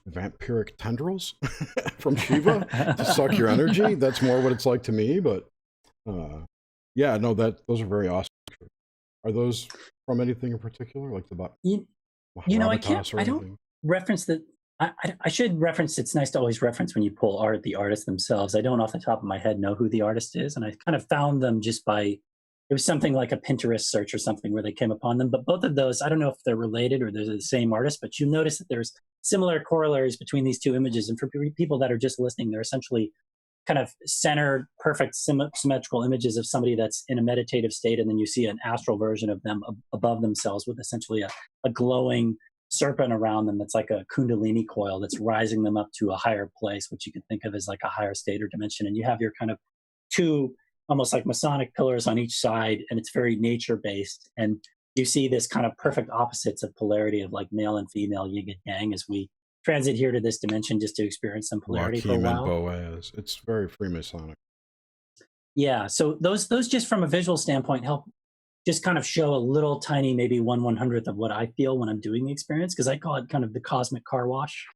vampiric tendrils from Shiva to suck your energy. That's more what it's like to me. But those are very awesome. Are those from anything in particular, like the I don't reference that. I should reference. It's nice to always reference when you pull the artists themselves. I don't off the top of my head know who the artist is, and I kind of found them just by. It was something like a Pinterest search or something where they came upon them. But both of those, I don't know if they're related or they're the same artist, but you notice that there's similar corollaries between these 2 images. And for people that are just listening, they're essentially kind of centered, perfect symmetrical images of somebody that's in a meditative state, and then you see an astral version of them above themselves with essentially a glowing serpent around them that's like a kundalini coil that's rising them up to a higher place, which you can think of as like a higher state or dimension. And you have your kind of two almost like Masonic pillars on each side, and it's very nature based. And you see this kind of perfect opposites of polarity of like male and female, yin and yang, as we transit here to this dimension just to experience some polarity for a while. And Boaz. It's very Freemasonic. Yeah, so those just from a visual standpoint help just kind of show a little tiny, maybe 1/100th of what I feel when I'm doing the experience, because I call it kind of the cosmic car wash,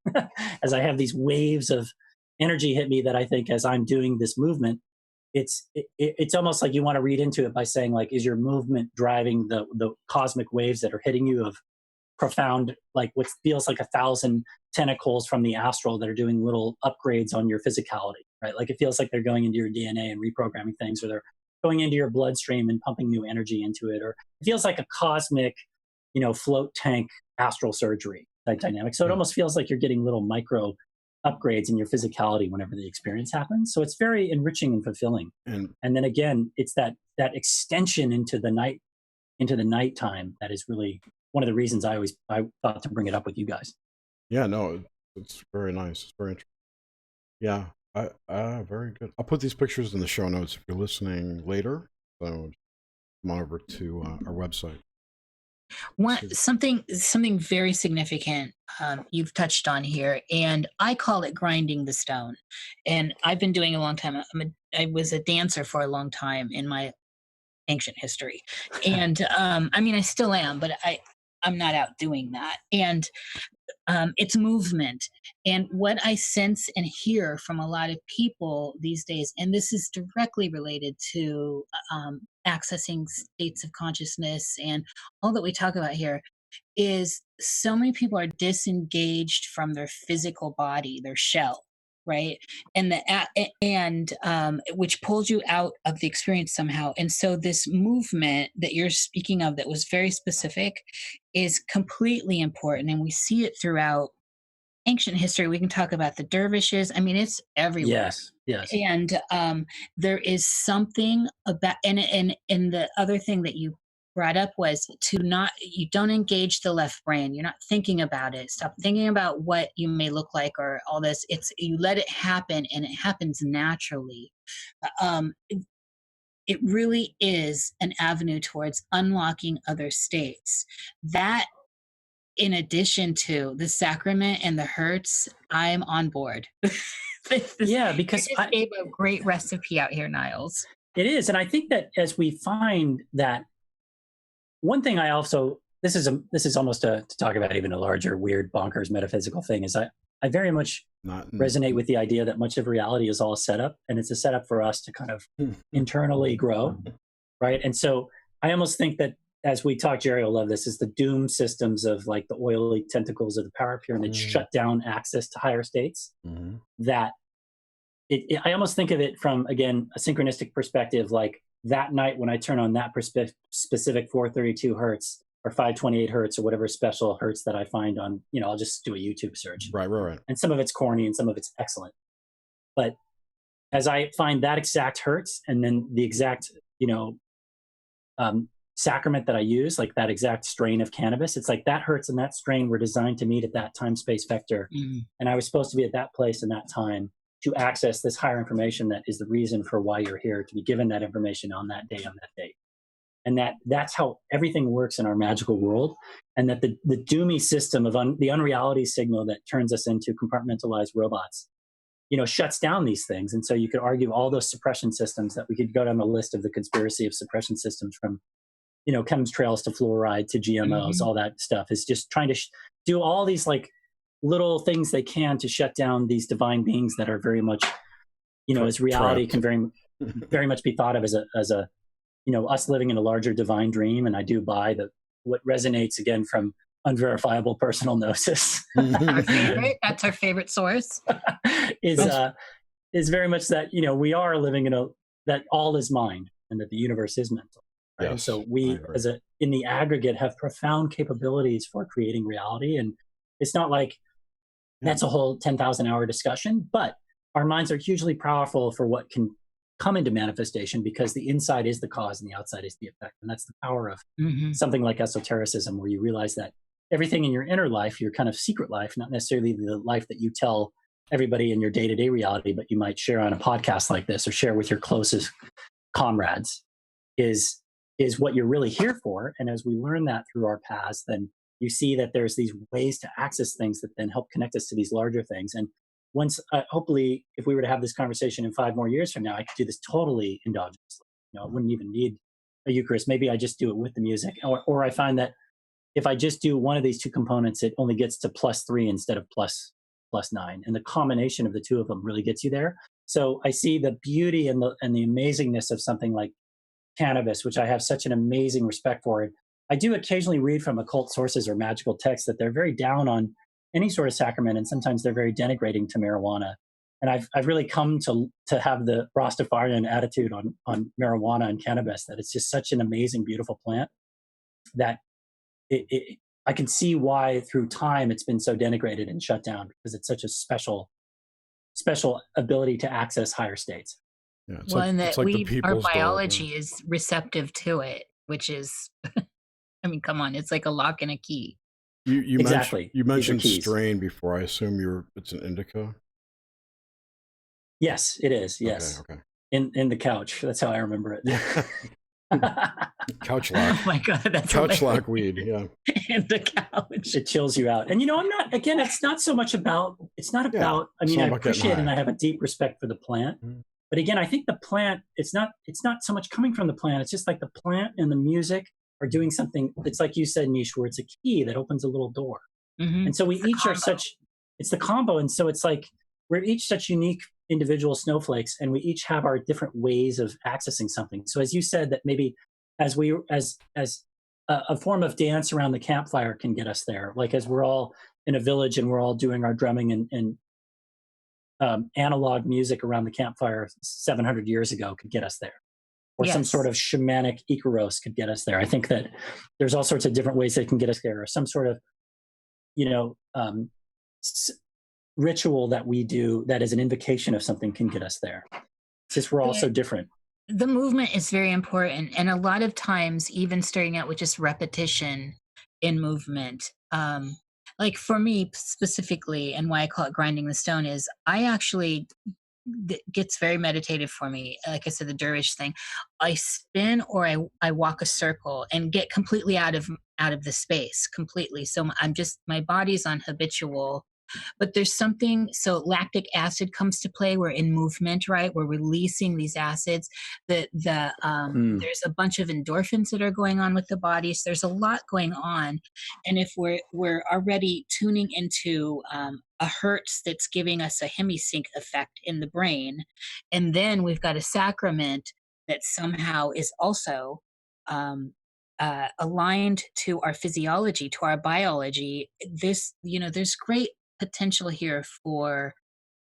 as I have these waves of energy hit me that I think as I'm doing this movement, it's almost like you want to read into it by saying like, is your movement driving the cosmic waves that are hitting you of profound, like what feels like 1,000 tentacles from the astral that are doing little upgrades on your physicality, right? Like it feels like they're going into your DNA and reprogramming things, or they're going into your bloodstream and pumping new energy into it, or it feels like a cosmic, float tank astral surgery type dynamic. So it almost feels like you're getting little micro upgrades in your physicality whenever the experience happens. So it's very enriching and fulfilling. And then again, it's that extension into the nighttime that is really one of the reasons I thought to bring it up with you guys. Yeah, no, it's very nice. It's very interesting. Yeah, very good. I'll put these pictures in the show notes if you're listening later. So come on over to our website. Something very significant you've touched on here, and I call it grinding the stone. And I've been doing a long time. I was a dancer for a long time in my ancient history, and I still am, but I'm not out doing that. And it's movement. And what I sense and hear from a lot of people these days, and this is directly related to accessing states of consciousness and all that we talk about here, is so many people are disengaged from their physical body, their shell, right? And which pulls you out of the experience somehow. And so this movement that you're speaking of that was very specific is completely important. And we see it throughout ancient history. We can talk about the dervishes. It's everywhere. Yes. And there is something about, and the other thing that you brought up was you don't engage the left brain. You're not thinking about it. Stop thinking about what you may look like or all this. You let it happen, and it happens naturally. It really is an avenue towards unlocking other states. That, in addition to the sacrament and the hertz, I'm on board. Because I gave a great recipe out here, Niles. It is, and I think that as we find that, one thing I also, this is almost to talk about even a larger, weird, bonkers metaphysical thing, is I very much resonate with the idea that much of reality is all set up, and it's a setup for us to kind of internally grow, right? And so I almost think that, as we talk, Jerry will love this, is the doom systems of like the oily tentacles of the power pyramid shut down access to higher states. That I almost think of it from, again, a synchronistic perspective, like that night when I turn on that specific 432 hertz or 528 hertz or whatever special hertz that I find on, I'll just do a YouTube search. Right. And some of it's corny and some of it's excellent. But as I find that exact hertz and then the exact, sacrament that I use, like that exact strain of cannabis, it's like that hertz and that strain were designed to meet at that time space vector. And I was supposed to be at that place and that time to access this higher information that is the reason for why you're here, to be given that information on that day, on that date. And that's how everything works in our magical world. And that the doomy system of the unreality signal that turns us into compartmentalized robots, shuts down these things. And so you could argue all those suppression systems that we could go down the list of the conspiracy of suppression systems from, chemtrails to fluoride to GMOs, all that stuff is just trying to do all these like little things they can to shut down these divine beings that are very much, as reality can very much be thought of as a us living in a larger divine dream. And I do buy what resonates again from unverifiable personal gnosis. Our favorite, that's our favorite source. is very much that, we are living that all is mind and that the universe is mental. Right? Yes, so we, in the aggregate, have profound capabilities for creating reality. And it's not like that's a whole 10,000 hour discussion, but our minds are hugely powerful for what can come into manifestation, because the inside is the cause and the outside is the effect. And that's the power of something like esotericism, where you realize that everything in your inner life, your kind of secret life, not necessarily the life that you tell everybody in your day-to-day reality, but you might share on a podcast like this or share with your closest comrades, is what you're really here for. And as we learn that through our paths, then you see that there's these ways to access things that then help connect us to these larger things. And once, hopefully, if we were to have this conversation in 5 more years from now, I could do this totally endogenously. I wouldn't even need a Eucharist. Maybe I just do it with the music. Or I find that if I just do one of these 2 components, it only gets to +3 instead of plus 9. And the combination of the 2 of them really gets you there. So I see the beauty and the amazingness of something like cannabis, which I have such an amazing respect for. I do occasionally read from occult sources or magical texts that they're very down on any sort of sacrament, and sometimes they're very denigrating to marijuana. And I've really come to have the Rastafarian attitude on marijuana and cannabis, that it's just such an amazing, beautiful plant that I can see why through time it's been so denigrated and shut down, because it's such a special ability to access higher states. Yeah, and that like our biology is receptive to it, which is, I mean, come on, it's like a lock and a key. You exactly. mentioned strain before. I assume it's an indica. Yes, it is. Yes. Okay. In the couch. That's how I remember it. Couch lock. Oh my God, that's couch lock weed. Yeah. In the couch. It chills you out. And I'm not. Again, it's not so much about. It's not about. I mean, I appreciate and I have a deep respect for the plant. But again, I think the plant. It's not so much coming from the plant. It's just like the plant and the music are doing something. It's like you said, Nish, where it's a key that opens a little door. And so we each are such. It's the combo, and so it's like we're each such unique individual snowflakes, and we each have our different ways of accessing something. So as you said, that maybe as a form of dance around the campfire can get us there, like as we're all in a village and we're all doing our drumming and analog music around the campfire 700 years ago could get us there, or some sort of shamanic Eucharist could get us there. I think that there's all sorts of different ways that can get us there, or some sort of ritual that we do that is an invocation of something can get us there. It's just we're all so different. The movement is very important, and a lot of times, even starting out with just repetition in movement, like for me specifically, and why I call it grinding the stone is I actually, it gets very meditative for me. Like I said, the dervish thing, I spin or I walk a circle and get completely out of the space completely. So my body's on habitual. But there's something, so lactic acid comes to play. We're in movement, right? We're releasing these acids. There's a bunch of endorphins that are going on with the body. So there's a lot going on. And if we're already tuning into a hertz that's giving us a hemisync effect in the brain, and then we've got a sacrament that somehow is also aligned to our physiology, to our biology, there's great potential here for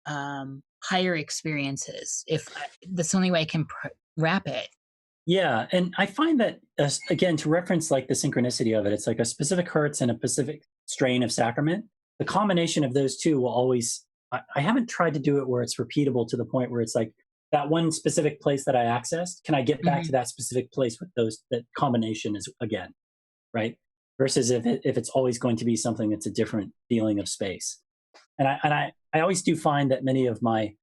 higher experiences. That's the only way I can wrap it. Yeah, and I find that again, to reference like the synchronicity of it, it's like a specific hertz and a specific strain of sacrament. The combination of those two will always. I haven't tried to do it where it's repeatable to the point where it's like that one specific place that I accessed. Can I get back to that specific place with that combination is again, right? Versus if it's always going to be something that's a different feeling of space. And I always do find that many of my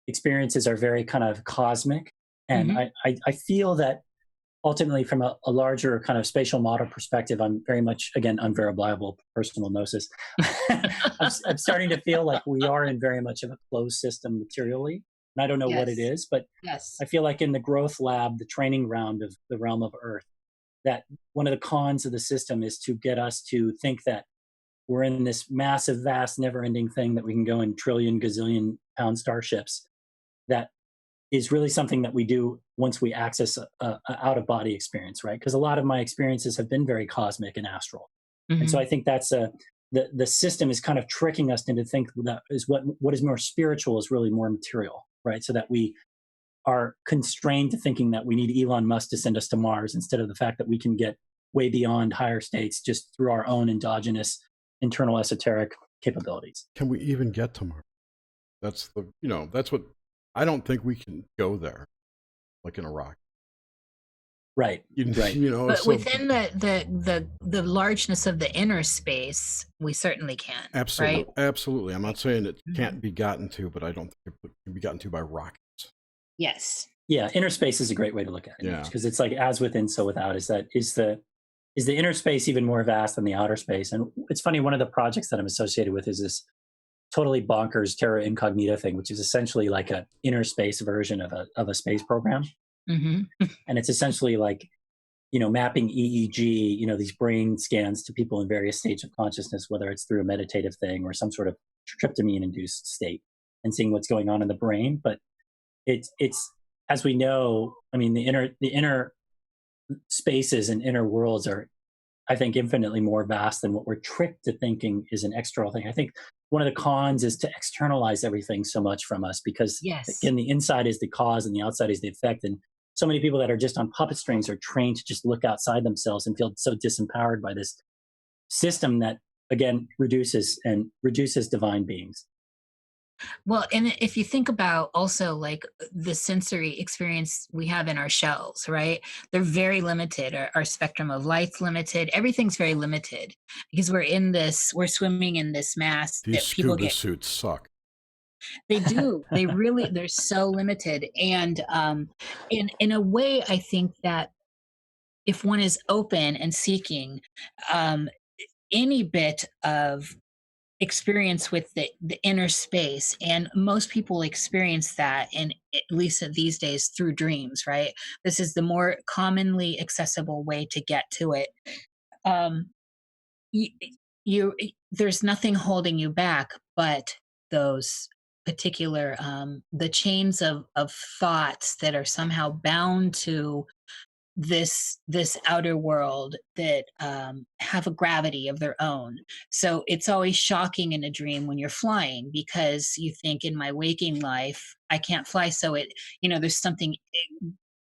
experiences are very kind of cosmic. And I feel that ultimately from a larger kind of spatial model perspective, I'm very much, again, unverifiable personal gnosis. I'm starting to feel like we are in very much of a closed system materially. And I don't know what it is, but I feel like in the growth lab, the training ground of the realm of Earth, that one of the cons of the system is to get us to think that we're in this massive, vast, never-ending thing that we can go in trillion, gazillion pound starships. That is really something that we do once we access a out-of-body experience, right? Because a lot of my experiences have been very cosmic and astral. And so I think that's the system is kind of tricking us into think that is what is more spiritual is really more material, right? So that we are constrained to thinking that we need Elon Musk to send us to Mars instead of the fact that we can get way beyond higher states just through our own endogenous internal esoteric capabilities. Can we even get to Mars? That's the, that's what, I don't think we can go there like in a rock. Right. Right. But so within the largeness of the inner space, we certainly can. absolutely, right? absolutely. I'm not saying it can't be gotten to, but I don't think it can be gotten to by rockets. Yes. Yeah, inner space is a great way to look at it. Yeah. Because it's like as within, so without. Is the inner space even more vast than the outer space? And it's funny, one of the projects that I'm associated with is this totally bonkers terra incognita thing, which is essentially like an inner space version of a space program. Mm-hmm. And it's essentially like, mapping EEG, these brain scans to people in various states of consciousness, whether it's through a meditative thing or some sort of tryptamine induced state, and seeing what's going on in the brain. But it's as we know, I mean, the inner spaces and inner worlds are, I think, infinitely more vast than what we're tricked to thinking is an external thing. I think one of the cons is to externalize everything so much from us, because again, the inside is the cause and the outside is the effect. And so many people that are just on puppet strings are trained to just look outside themselves and feel so disempowered by this system that, again, reduces divine beings. Well, and if you think about also like the sensory experience we have in our shells, right? They're very limited. Our spectrum of light's limited. Everything's very limited because we're swimming in this mass These that people scuba suits suck. They do. They're so limited. And in a way, I think that if one is open and seeking any bit of experience with the inner space, and most people experience that, in at least these days, through dreams, right? This is the more commonly accessible way to get to it. There's nothing holding you back but those particular the chains of thoughts that are somehow bound to this outer world that have a gravity of their own. So it's always shocking in a dream when you're flying, because you think, in my waking life I can't fly, so there's something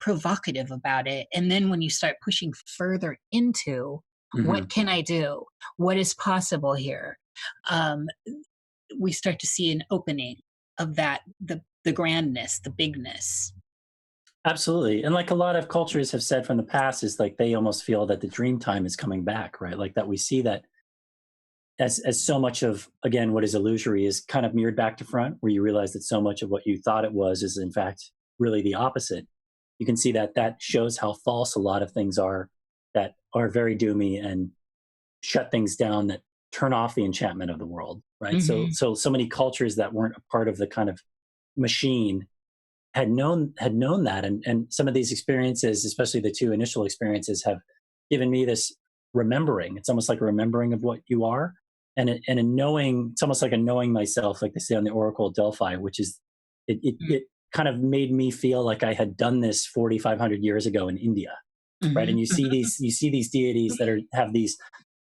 provocative about it. And then when you start pushing further into what can I do, what is possible here, we start to see an opening of that, the grandness, the bigness. Absolutely. And like a lot of cultures have said from the past, is like they almost feel that the dream time is coming back, right? Like that we see that as so much of, again, what is illusory is kind of mirrored back to front, where you realize that so much of what you thought it was is in fact really the opposite. You can see that shows how false a lot of things are that are very doomy and shut things down, that turn off the enchantment of the world, right? Mm-hmm. So many cultures that weren't a part of the kind of machine had known that, and some of these experiences, especially the two initial experiences, have given me this remembering. It's almost like a remembering of what you are, and a knowing. It's almost like a knowing myself, like they say on the Oracle of Delphi, which is it kind of made me feel like I had done this 4,500 years ago in India, right? And you see these deities that have these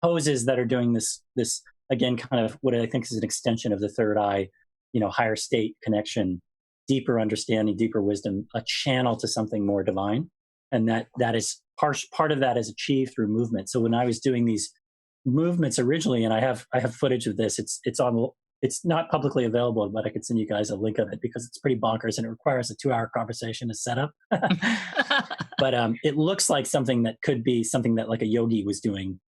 poses that are doing this again, kind of what I think is an extension of the third eye, higher state connection, deeper understanding, deeper wisdom, a channel to something more divine. And that is part of that is achieved through movement. So when I was doing these movements originally, and I have footage of this, it's not publicly available, but I could send you guys a link of it because it's pretty bonkers and it requires a 2-hour conversation to set up. But it looks like something that could be something that like a yogi was doing,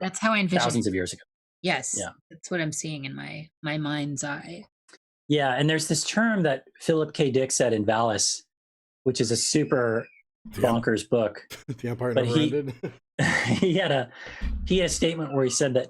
that's how I envision thousands of years ago. Yes. Yeah. That's what I'm seeing in my mind's eye. Yeah. And there's this term that Philip K. Dick said in Valis, which is a super bonkers book. The Empire Never Ended. He had a statement where he said that,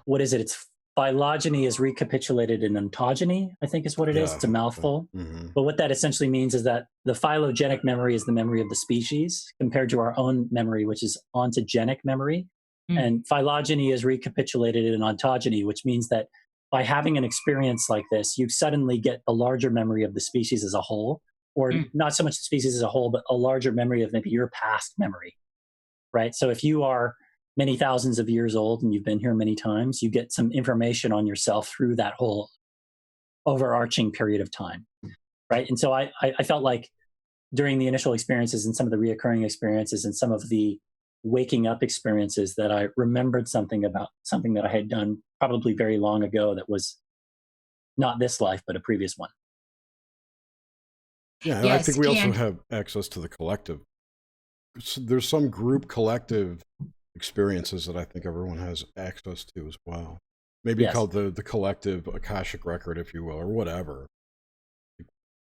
what is it? It's phylogeny is recapitulated in ontogeny, I think is what it is. It's a mouthful. Mm-hmm. But what that essentially means is that the phylogenetic memory is the memory of the species compared to our own memory, which is ontogenic memory. Mm. And phylogeny is recapitulated in ontogeny, which means that by having an experience like this, you suddenly get a larger memory of the species as a whole, or not so much the species as a whole, but a larger memory of maybe your past memory, right? So if you are many thousands of years old and you've been here many times, you get some information on yourself through that whole overarching period of time, right? And so I felt like during the initial experiences and some of the reoccurring experiences and some of the waking up experiences that I remembered something about something that I had done probably very long ago that was not this life, but a previous one. Yeah, and I think we also have access to the collective. So there's some group collective experiences that I think everyone has access to as well. Maybe called the collective Akashic record, if you will, or whatever.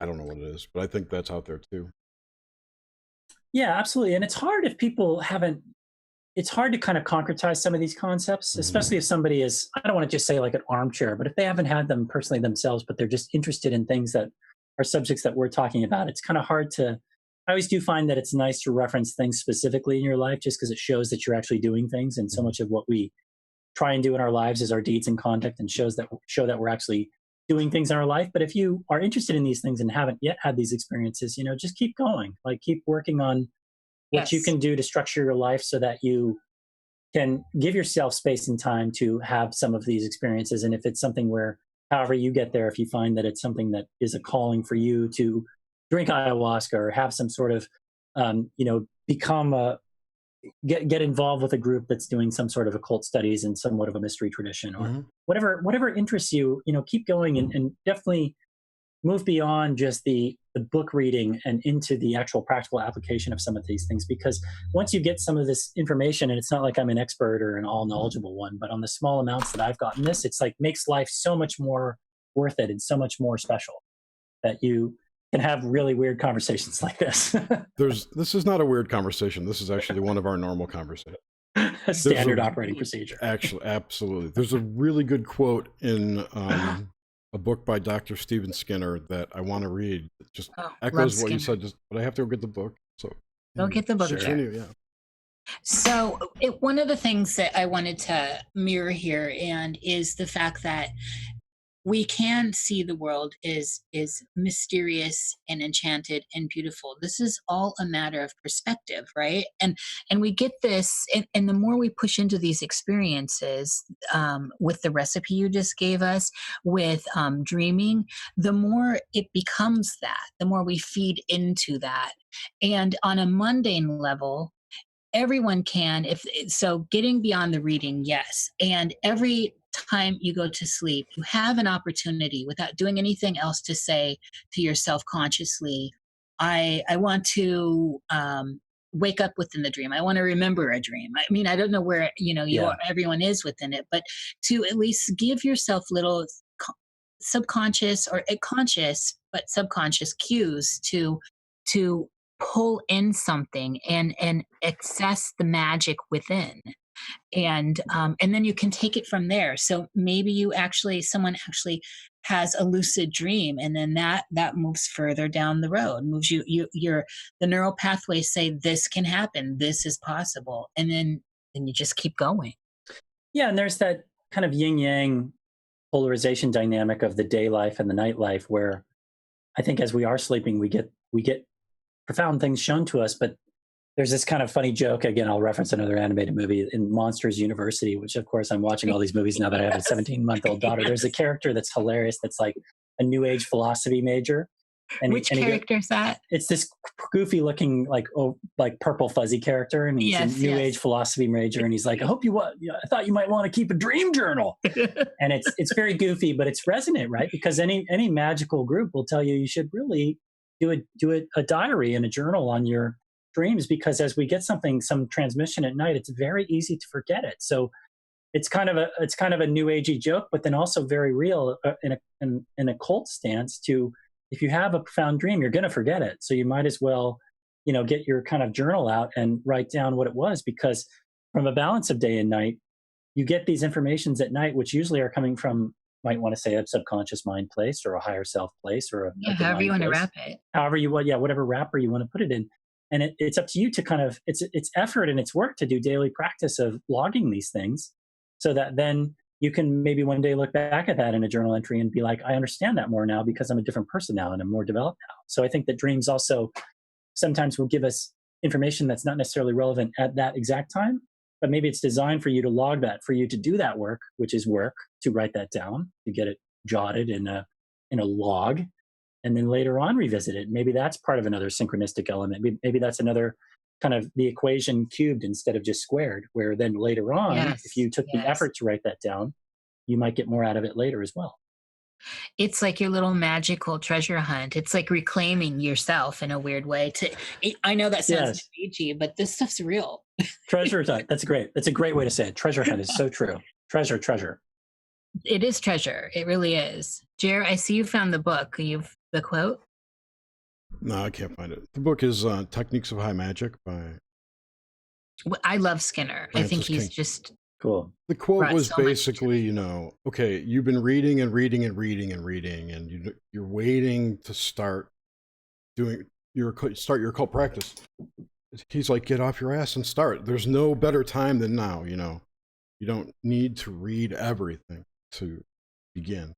I don't know what it is, but I think that's out there too. Yeah, absolutely. And it's hard if people haven't, it's hard to kind of concretize some of these concepts, especially if somebody is, I don't want to just say like an armchair, but if they haven't had them personally themselves, but they're just interested in things that are subjects that we're talking about. It's kind of hard to, I always do find that it's nice to reference things specifically in your life just because it shows that you're actually doing things. And so much of what we try and do in our lives is our deeds and conduct, and show that we're actually doing things in our life. But if you are interested in these things and haven't yet had these experiences, just keep going, like keep working on what you can do to structure your life so that you can give yourself space and time to have some of these experiences. And if it's something where, however you get there, if you find that it's something that is a calling for you to drink ayahuasca or have some sort of, get involved with a group that's doing some sort of occult studies and somewhat of a mystery tradition, or whatever interests you, keep going and definitely move beyond just the book reading and into the actual practical application of some of these things. Because once you get some of this information, and it's not like I'm an expert or an all knowledgeable one, but on the small amounts that I've gotten this, it's like makes life so much more worth it and so much more special that you can have really weird conversations like this. This is not a weird conversation. This is actually one of our normal conversations. Standard operating procedure. Actually, absolutely. There's a really good quote in a book by Dr. Stephen Skinner that I want to read. It just echoes what you said, but I have to go get the book. So go get the book. Yeah. So one of the things that I wanted to mirror here and is the fact that we can see the world is mysterious and enchanted and beautiful. This is all a matter of perspective, right? And we get this, and the more we push into these experiences, with the recipe you just gave us, with dreaming, the more it becomes that, the more we feed into that. And on a mundane level, everyone can, so getting beyond the reading, yes. And every time you go to sleep, you have an opportunity without doing anything else to say to yourself consciously, I want to wake up within the dream. I want to remember a dream. I mean, I don't know where, everyone is within it, but to at least give yourself little subconscious or conscious, but subconscious cues to pull in something and access the magic within. And then you can take it from there. So maybe someone actually has a lucid dream, and then that moves further down the road, moves the neural pathways say this can happen, this is possible, and then you just keep going. Yeah, and there's that kind of yin yang polarization dynamic of the day life and the night life, where I think as we are sleeping, we get profound things shown to us, but there's this kind of funny joke. Again, I'll reference another animated movie in Monsters University, which of course I'm watching all these movies now that I have a 17-month-old daughter. There's a character that's hilarious. That's like a new age philosophy major. Which character is that? It's this goofy looking, like purple fuzzy character. And he's a new age philosophy major. And he's like, I thought you might want to keep a dream journal. And it's very goofy, but it's resonant, right? Because any magical group will tell you should really do a diary and a journal on your dreams, because as we get some transmission at night, it's very easy to forget it. So it's kind of a new agey joke, but then also very real in a cult stance to, if you have a profound dream, you're going to forget it. So you might as well, get your kind of journal out and write down what it was, because from a balance of day and night, you get these informations at night, which usually are coming from, might want to say, a subconscious mind place or a higher self place, or however you want to wrap it. However you want, whatever wrapper you want to put it in. And it's up to you to kind of, it's effort and it's work to do daily practice of logging these things, so that then you can maybe one day look back at that in a journal entry and be like, I understand that more now because I'm a different person now and I'm more developed now. So I think that dreams also sometimes will give us information that's not necessarily relevant at that exact time, but maybe it's designed for you to log that, for you to do that work, which is work, to write that down, to get it jotted in a log, and then later on revisit it. Maybe that's part of another synchronistic element. Maybe that's another kind of the equation cubed instead of just squared, where then later on, if you took the effort to write that down, you might get more out of it later as well. It's like your little magical treasure hunt. It's like reclaiming yourself in a weird way. I know that sounds Yes. beachy, but this stuff's real. Treasure hunt. That's great. That's a great way to say it. Treasure hunt is so true. Treasure. It is treasure. It really is. Jer, I see you found the book. You've the quote. No, I can't find it. The book is Techniques of High Magic by I love Skinner. I think Francis he's King. just Cool. The quote brought was so much basically, you know, okay, you've been reading and reading and reading and reading, and you're waiting to start doing your occult practice. He's like, get off your ass and start. There's no better time than now, you know. You don't need to read everything to begin.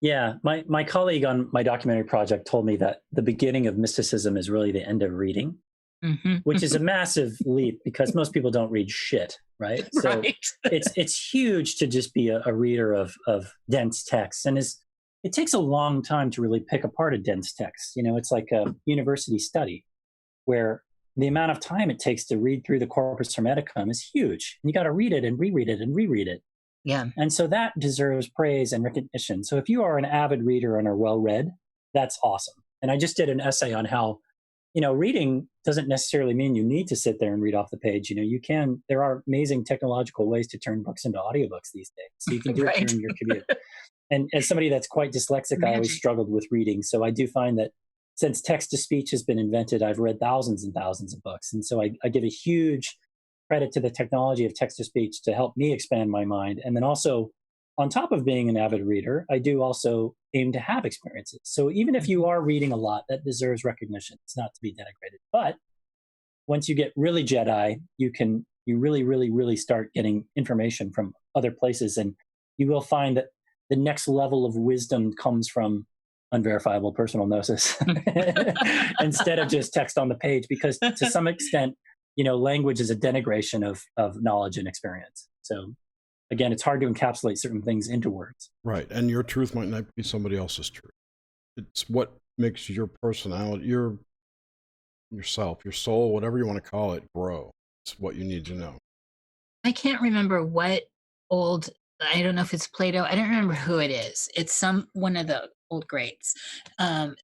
Yeah, my colleague on my documentary project told me that the beginning of mysticism is really the end of reading, which is a massive leap because most people don't read shit, right? So right. it's huge to just be a reader of dense text, and it takes a long time to really pick apart a dense text. You know, it's like a university study where the amount of time it takes to read through the Corpus Hermeticum is huge. And you got to read it and reread it and reread it. Yeah. And so that deserves praise and recognition. So if you are an avid reader and are well read, that's awesome. And I just did an essay on how, you know, reading doesn't necessarily mean you need to sit there and read off the page. You know, there are amazing technological ways to turn books into audiobooks these days. So you can do it during your commute. And as somebody that's quite dyslexic, I always struggled with reading. So I do find that since text-to-speech has been invented, I've read thousands and thousands of books. And so I give a huge credit to the technology of text-to-speech to help me expand my mind. And then also, on top of being an avid reader, I do also aim to have experiences. So even if you are reading a lot, that deserves recognition. It's not to be denigrated. But once you get really Jedi, you really, really, really start getting information from other places. And you will find that the next level of wisdom comes from unverifiable personal gnosis instead of just text on the page, because to some extent, you know, language is a denigration of knowledge and experience. So again, it's hard to encapsulate certain things into words. Right. And your truth might not be somebody else's truth. It's what makes your personality, yourself, your soul, whatever you want to call it, grow. It's what you need to know. I can't remember what I don't know if it's Plato. I don't remember who it is. It's one of the old greats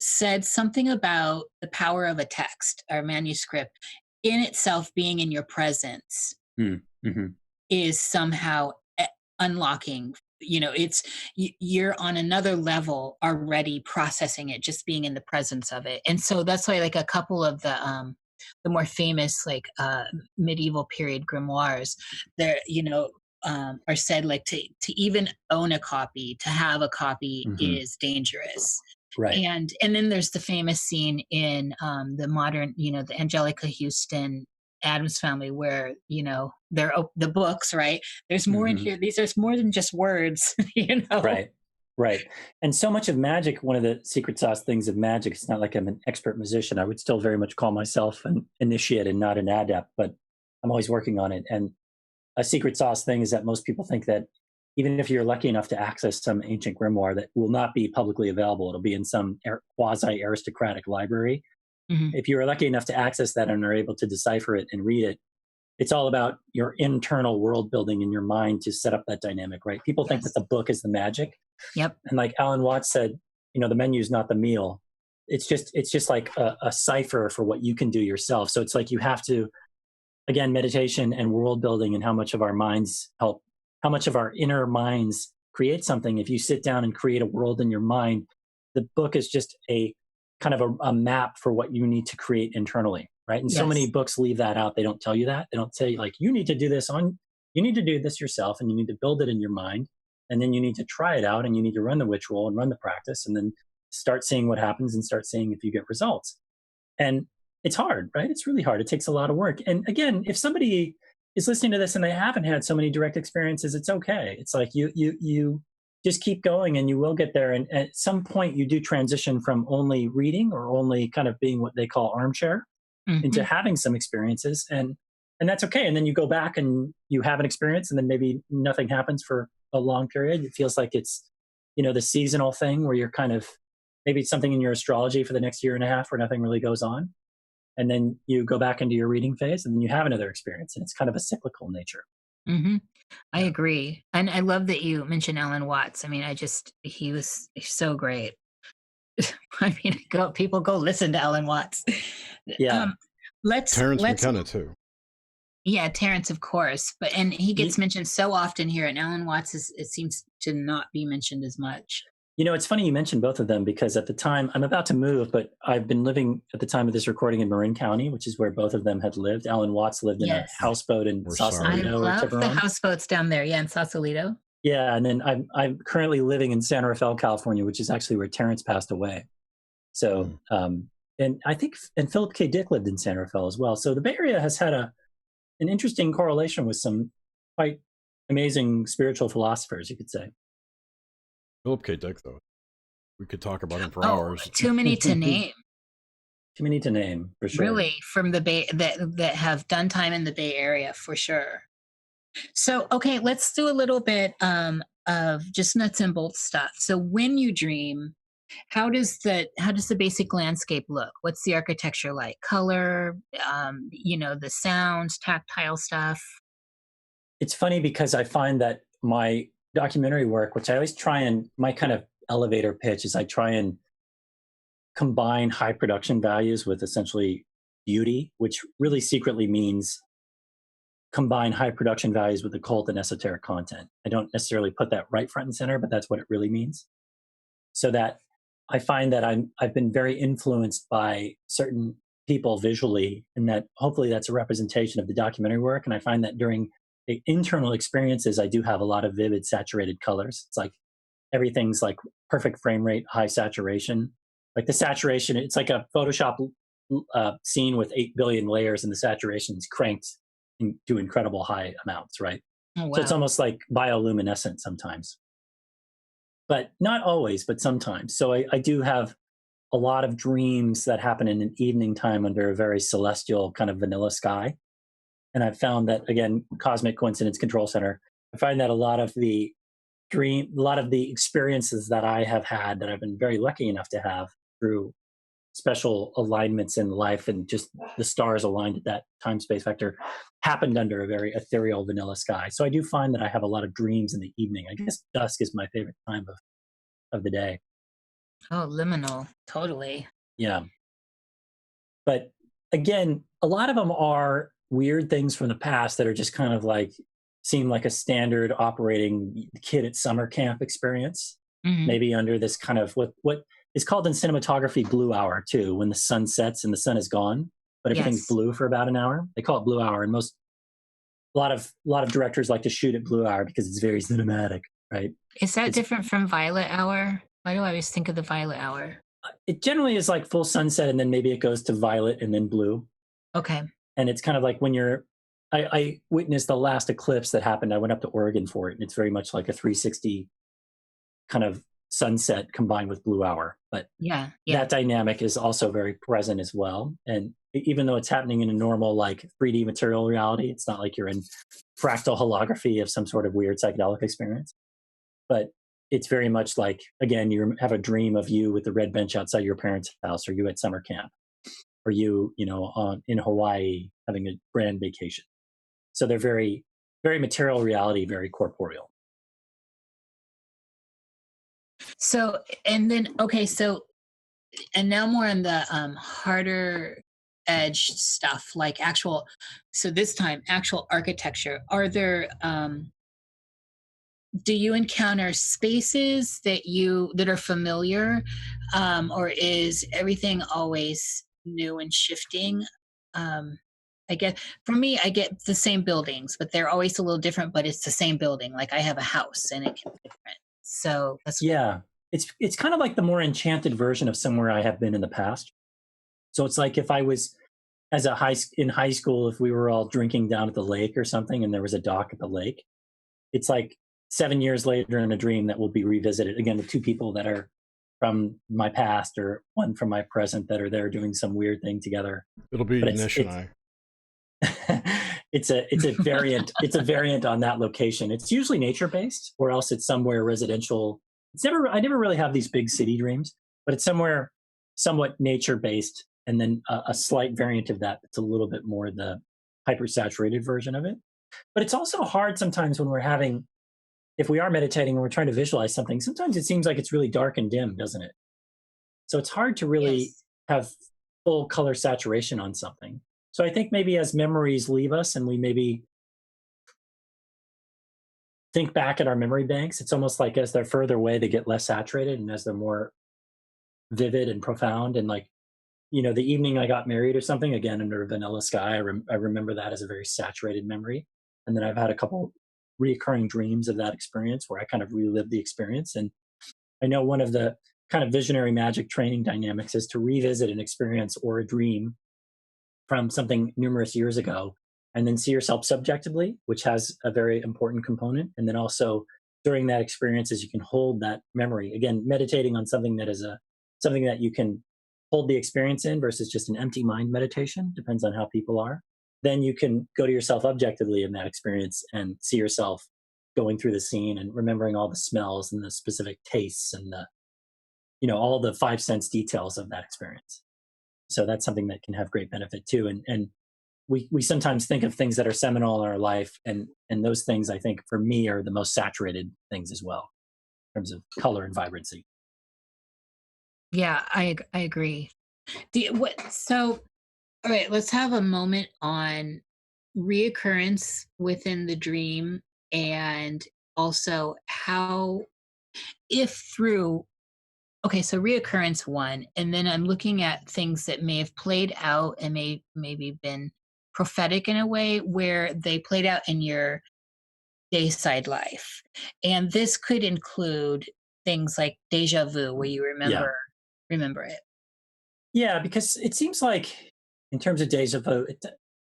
said something about the power of a text or manuscript in itself being in your presence is somehow unlocking. You know, you're on another level already processing it, just being in the presence of it. And so that's why, like, a couple of the more famous, like, medieval period grimoires, there, you know, are said, like, to even own a copy, to have a copy is dangerous. Right. And then there's the famous scene in the modern, you know, the Angelica Houston Addams Family, where, you know, they're the books, right? There's more in here. There's more than just words, you know? Right. And so much of magic, one of the secret sauce things of magic, it's not like I'm an expert musician. I would still very much call myself an initiate and not an adept, but I'm always working on it. And a secret sauce thing is that most people think that even if you're lucky enough to access some ancient grimoire that will not be publicly available, it'll be in some quasi-aristocratic library. If you're lucky enough to access that and are able to decipher it and read it, it's all about your internal world building in your mind to set up that dynamic, right? People think that the book is the magic. Yep. And like Alan Watts said, you know, the menu is not the meal. It's just like a cipher for what you can do yourself. So it's like you have to, again, meditation and world building and how much of our minds help, how much of our inner minds create something. If you sit down and create a world in your mind, the book is just a kind of a map for what you need to create internally, right? And so many books leave that out. They don't tell you that. They don't say, like, you need to do this yourself, and you need to build it in your mind, and then you need to try it out, and you need to run the witch roll and run the practice, and then start seeing what happens and start seeing if you get results. And it's hard, right? It's really hard. It takes a lot of work. And again, if somebody is listening to this and they haven't had so many direct experiences, it's okay. It's like you just keep going and you will get there. And at some point you do transition from only reading or only kind of being what they call armchair into having some experiences. And that's okay. And then you go back and you have an experience, and then maybe nothing happens for a long period. It feels like it's, you know, the seasonal thing where you're kind of, maybe it's something in your astrology for the next year and a half where nothing really goes on. And then you go back into your reading phase, and then you have another experience, and it's kind of a cyclical nature. Hmm. I Yeah. agree. And I love that you mentioned Alan Watts. I mean, he was so great. I mean, people go listen to Alan Watts. Yeah. Um, let's, Terrence let's, McKenna too. yeah, Terrence, of course. But, and he You, gets mentioned so often here, and Alan Watts it seems to not be mentioned as much. you know, it's funny you mentioned both of them because at the time I'm about to move, but I've been living at the time of this recording in Marin County, which is where both of them had lived. Alan Watts lived in a Yes. houseboat in We're I sorry. Sausalito or love the Tiburon. houseboats down there. Yeah, in Sausalito. Yeah, and then I'm currently living in San Rafael, California, which is actually where Terrence passed away. So, and I think, and Philip K. Dick lived in San Rafael as well. So the Bay Area has had an interesting correlation with some quite amazing spiritual philosophers, you could say. Philip K. Dick, though. We could talk about him for Oh, hours. too many to name. Too many to name, for sure. Really, from the Bay that have done time in the Bay Area for sure. So, okay, let's do a little bit of just nuts and bolts stuff. So, when you dream, how does the basic landscape look? What's the architecture like? Color, the sounds, tactile stuff. It's funny because I find that my documentary work, which I always try and, my kind of elevator pitch is I try and combine high production values with essentially beauty, which really secretly means combine high production values with occult and esoteric content. I don't necessarily put that right front and center, but that's what it really means. So that I find that I've been very influenced by certain people visually, and that hopefully that's a representation of the documentary work. And I find that during the internal experiences, I do have a lot of vivid, saturated colors. It's like everything's like perfect frame rate, high saturation. Like the saturation, it's like a Photoshop scene with 8 billion layers, and the saturation is cranked to incredible high amounts, right? Oh, wow. So it's almost like bioluminescent sometimes, but not always, but sometimes. So I do have a lot of dreams that happen in an evening time under a very celestial kind of vanilla sky. And I've found that, again, Cosmic Coincidence Control Center, I find that a lot of the experiences that I have had, that I've been very lucky enough to have through special alignments in life and just the stars aligned at that time space vector, happened under a very ethereal vanilla sky. So I do find that I have a lot of dreams in the evening. I guess dusk is my favorite time of the day. Oh, liminal, totally. Yeah. But again, a lot of them are weird things from the past that are just kind of like, seem like a standard operating kid at summer camp experience. Mm-hmm. Maybe under this kind of what is called in cinematography blue hour too, when the sun sets and the sun is gone, but everything's blue for about an hour. They call it blue hour, and a lot of directors like to shoot at blue hour because it's very cinematic, right? Is that different from violet hour? Why do I always think of the violet hour? It generally is like full sunset, and then maybe it goes to violet and then blue. Okay. And it's kind of like when I witnessed the last eclipse that happened. I went up to Oregon for it, and it's very much like a 360 kind of sunset combined with blue hour. But that dynamic is also very present as well. And even though it's happening in a normal like 3D material reality, it's not like you're in fractal holography of some sort of weird psychedelic experience. But it's very much like, again, you have a dream of you with the red bench outside your parents' house, or you at summer camp, or you in Hawaii having a grand vacation. So they're very, very material reality, very corporeal. So, and then, okay, so, and now more on the harder edged stuff, like this time, actual architecture. Are there, do you encounter spaces that are familiar, or is everything always new and shifting? I guess for me, I get the same buildings, but they're always a little different, but it's the same building. Like I have a house and it can be different. So that's it's kind of like the more enchanted version of somewhere I have been in the past. So it's like if I was in high school, if we were all drinking down at the lake or something, and there was a dock at the lake, it's like 7 years later in a dream that will be revisited again with two people that are from my past or one from my present that are there doing some weird thing together. It'll be Nish and I. It's a variant. It's a variant on that location. It's usually nature based, or else it's somewhere residential. I never really have these big city dreams, but it's somewhere somewhat nature based, and then a slight variant of that that's a little bit more the hypersaturated version of it. But it's also hard sometimes when we're having, if we are meditating and we're trying to visualize something, sometimes it seems like it's really dark and dim, doesn't it? So it's hard to really Yes. have full color saturation on something. So I think maybe as memories leave us and we maybe think back at our memory banks, it's almost like as they're further away, they get less saturated, and as they're more vivid and profound. And like, the evening I got married or something, again, under a vanilla sky, I remember that as a very saturated memory. And then I've had a couple reoccurring dreams of that experience where I kind of relived the experience. And I know one of the kind of visionary magic training dynamics is to revisit an experience or a dream from something numerous years ago and then see yourself subjectively, which has a very important component. And then also during that experience, as you can hold that memory, again, meditating on something that is something that you can hold the experience in versus just an empty mind meditation, depends on how people are. Then you can go to yourself objectively in that experience and see yourself going through the scene and remembering all the smells and the specific tastes and all the five sense details of that experience. So that's something that can have great benefit too. And we sometimes think of things that are seminal in our life, and those things, I think, for me, are the most saturated things as well in terms of color and vibrancy. Yeah, I agree. So, all right, let's have a moment on reoccurrence within the dream, and also how, if through, okay, so reoccurrence one, and then I'm looking at things that may have played out and maybe been prophetic in a way where they played out in your dayside life. And this could include things like deja vu, where you Yeah. remember it. Yeah, because it seems like in terms of deja vu,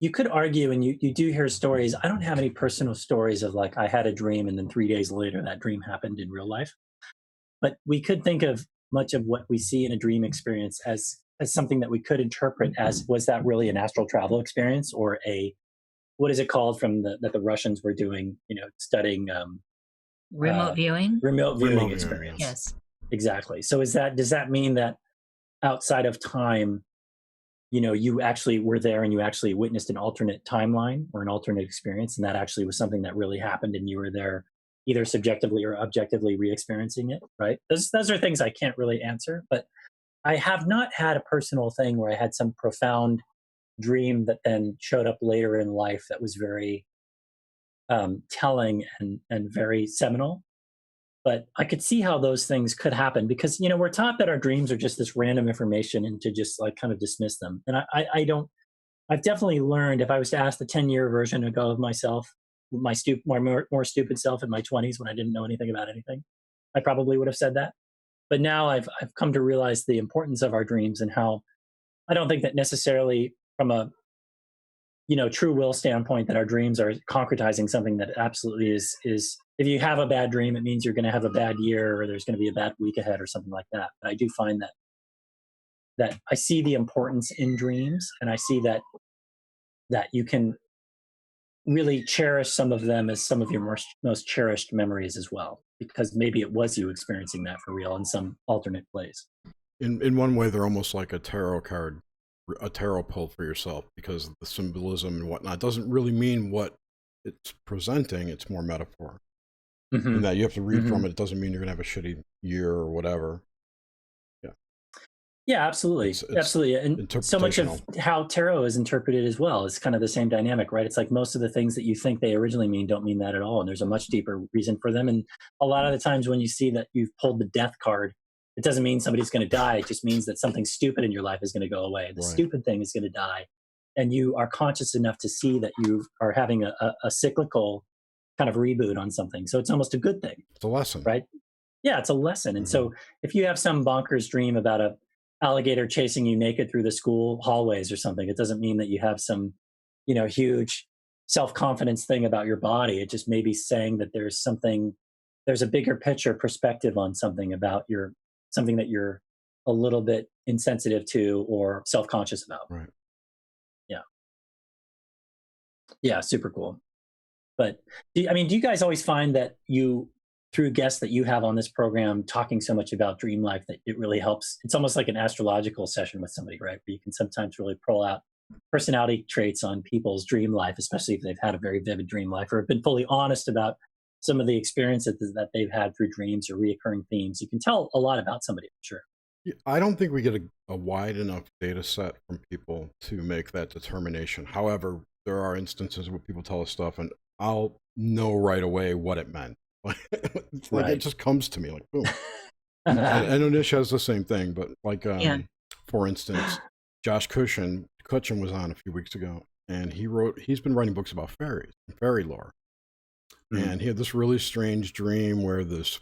you could argue, and you do hear stories. I don't have any personal stories of like I had a dream and then 3 days later that dream happened in real life. But we could think of much of what we see in a dream experience as something that we could interpret as, was that really an astral travel experience, or a, what is it called from that the Russians were doing, studying Remote viewing? remote viewing Remote viewing, experience. Yes. Exactly. So does that mean that outside of time, you actually were there and you actually witnessed an alternate timeline or an alternate experience, and that actually was something that really happened and you were there either subjectively or objectively re-experiencing it, right? Those are things I can't really answer, but I have not had a personal thing where I had some profound dream that then showed up later in life that was very telling and very seminal. But I could see how those things could happen because, we're taught that our dreams are just this random information and to just like kind of dismiss them. And I don't, I've definitely learned, if I was to ask the 10-year version ago of myself, my more stupid self in my 20s when I didn't know anything about anything, I probably would have said that. But now I've come to realize the importance of our dreams and how I don't think that necessarily from a true will standpoint that our dreams are concretizing something that absolutely is if you have a bad dream, it means you're going to have a bad year or there's going to be a bad week ahead or something like that. But I do find that I see the importance in dreams, and I see that you can really cherish some of them as some of your most cherished memories as well, because maybe it was you experiencing that for real in some alternate place. In one way, they're almost like a tarot card, a tarot pull for yourself, because the symbolism and whatnot doesn't really mean what it's presenting. It's more metaphor. Mm-hmm. And that you have to read Mm-hmm. from it. It doesn't mean you're going to have a shitty year or whatever. Yeah, absolutely. It's Absolutely. And so much of how tarot is interpreted as well is kind of the same dynamic, right? It's like most of the things that you think they originally mean don't mean that at all. And there's a much deeper reason for them. And a lot of the times when you see that you've pulled the death card, it doesn't mean somebody's going to die. It just means that something stupid in your life is going to go away. The stupid thing is going to die. And you are conscious enough to see that you are having a cyclical kind of reboot on something. So it's almost a good thing. It's a lesson. Right? Yeah, it's a lesson. And so if you have some bonkers dream about a alligator chasing you naked through the school hallways or something, it doesn't mean that you have some, huge self-confidence thing about your body. It just may be saying that there's a bigger picture perspective on something about something that you're a little bit insensitive to or self-conscious about. Right. Yeah. Yeah, super cool. But do you guys always find that through guests that you have on this program talking so much about dream life that it really helps? It's almost like an astrological session with somebody, right? Where you can sometimes really pull out personality traits on people's dream life, especially if they've had a very vivid dream life or have been fully honest about some of the experiences that they've had through dreams or reoccurring themes. You can tell a lot about somebody, for sure. Yeah, I don't think we get a wide enough data set from people to make that determination. However, there are instances where people tell us stuff and I'll know right away what it meant. It's like Right. it just comes to me like boom. I know Nish has the same thing, but like for instance, Josh Cutchin was on a few weeks ago, and he's been writing books about fairies and fairy lore. And he had this really strange dream where this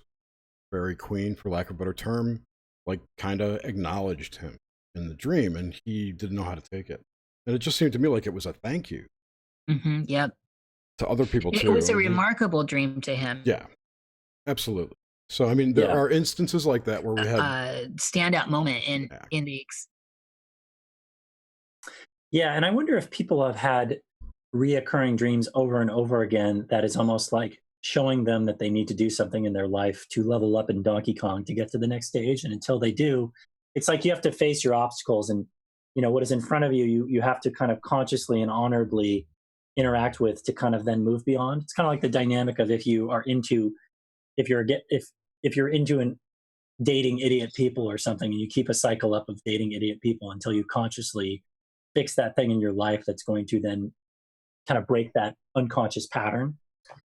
fairy queen, for lack of a better term, like kind of acknowledged him in the dream, and he didn't know how to take it. And it just seemed to me like it was a thank you. Yep. To other people too. It was a remarkable dream to him. Yeah, absolutely. So I mean, there are instances like that where we had a standout moment in the. Yeah, and I wonder if people have had reoccurring dreams over and over again that is almost like showing them that they need to do something in their life to level up in Donkey Kong to get to the next stage. And until they do, it's like you have to face your obstacles, and what is in front of you have to kind of consciously and honorably interact with to kind of then move beyond. It's kind of like the dynamic of if you're into dating idiot people or something, and you keep a cycle up of dating idiot people until you consciously fix that thing in your life that's going to then kind of break that unconscious pattern.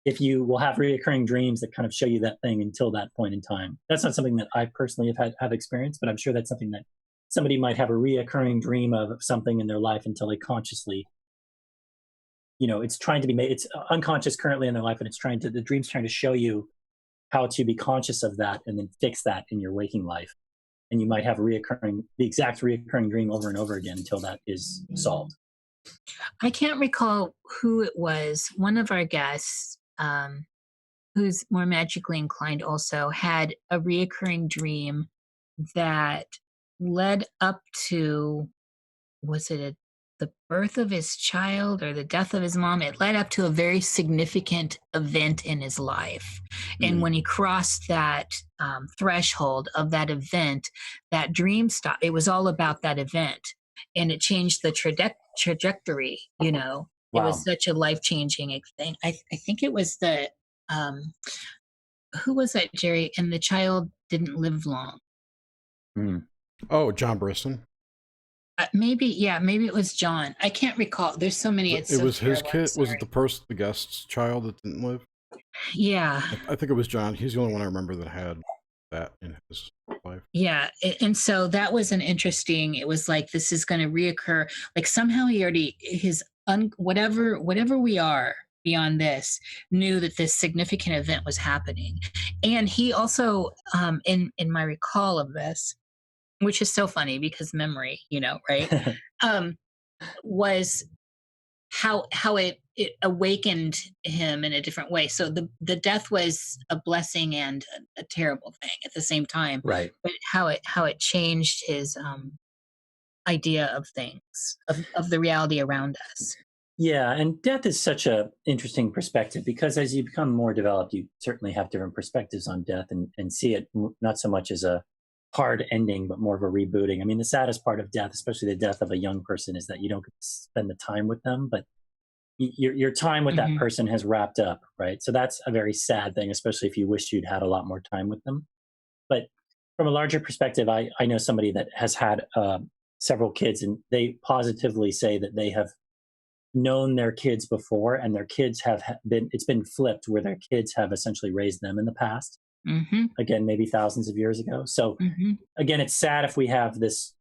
If you will have reoccurring dreams that kind of show you that thing until that point in time. That's not something that I personally have experienced, but I'm sure that's something that somebody might have a reoccurring dream of something in their life until they consciously, it's trying to be made, it's unconscious currently in their life, and the dream's trying to show you how to be conscious of that and then fix that in your waking life. And you might have the exact reoccurring dream over and over again until that is solved. I can't recall who it was. One of our guests, who's more magically inclined, also had a reoccurring dream that led up to, was it the birth of his child or the death of his mom? It led up to a very significant event in his life. And when he crossed that threshold of that event, that dream stopped. It was all about that event. And it changed the trajectory, Wow. It was such a life-changing thing. I think it was who was that, Jerry? And the child didn't live long. Oh, John Brisson. Maybe it was John. I can't recall. There's so many. It was his kid. Was it the guest's child that didn't live? Yeah. I think it was John. He's the only one I remember that had that in his life. Yeah. And so that was it was like, this is going to reoccur. Like somehow he already, whatever we are beyond this, knew that this significant event was happening. And he also, in my recall of this, which is so funny because memory, right? Was how it awakened him in a different way. So the death was a blessing and a terrible thing at the same time. Right. But how it changed his idea of things, of the reality around us. Yeah, and death is such a interesting perspective because as you become more developed, you certainly have different perspectives on death and see it not so much as a hard ending, but more of a rebooting. I mean, the saddest part of death, especially the death of a young person, is that you don't get to spend the time with them, but your time with that person has wrapped up, right? So that's a very sad thing, especially if you wish you'd had a lot more time with them. But from a larger perspective, I know somebody that has had several kids, and they positively say that they have known their kids before, and their kids it's been flipped where their kids have essentially raised them in the past. Again, maybe thousands of years ago. So again, it's sad if we have this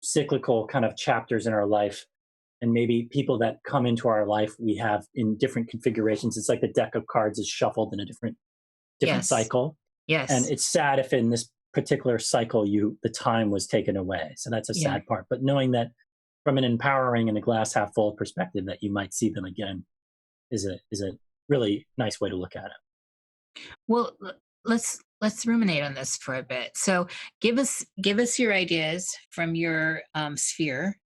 cyclical kind of chapters in our life, and maybe people that come into our life we have in different configurations. It's like the deck of cards is shuffled in a different cycle. Yes. And it's sad if in this particular cycle the time was taken away. So that's a sad part. But knowing that from an empowering and a glass half full perspective that you might see them again is a really nice way to look at it. Well, let's ruminate on this for a bit. So give us your ideas from your sphere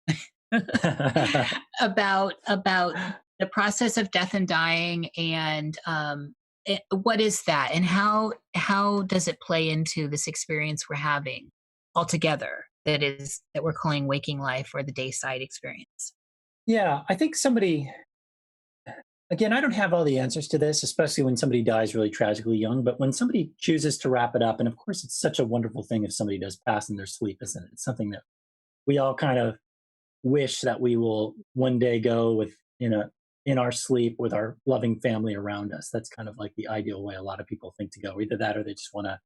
about the process of death and dying, and what is that, and how does it play into this experience we're having altogether that we're calling waking life or the dayside experience? Yeah, I think somebody, again, I don't have all the answers to this, especially when somebody dies really tragically young. But when somebody chooses to wrap it up, and of course, it's such a wonderful thing if somebody does pass in their sleep, isn't it? It's something that we all kind of wish that we will one day go with in our sleep with our loving family around us. That's kind of like the ideal way a lot of people think to go. Either that, or they just want to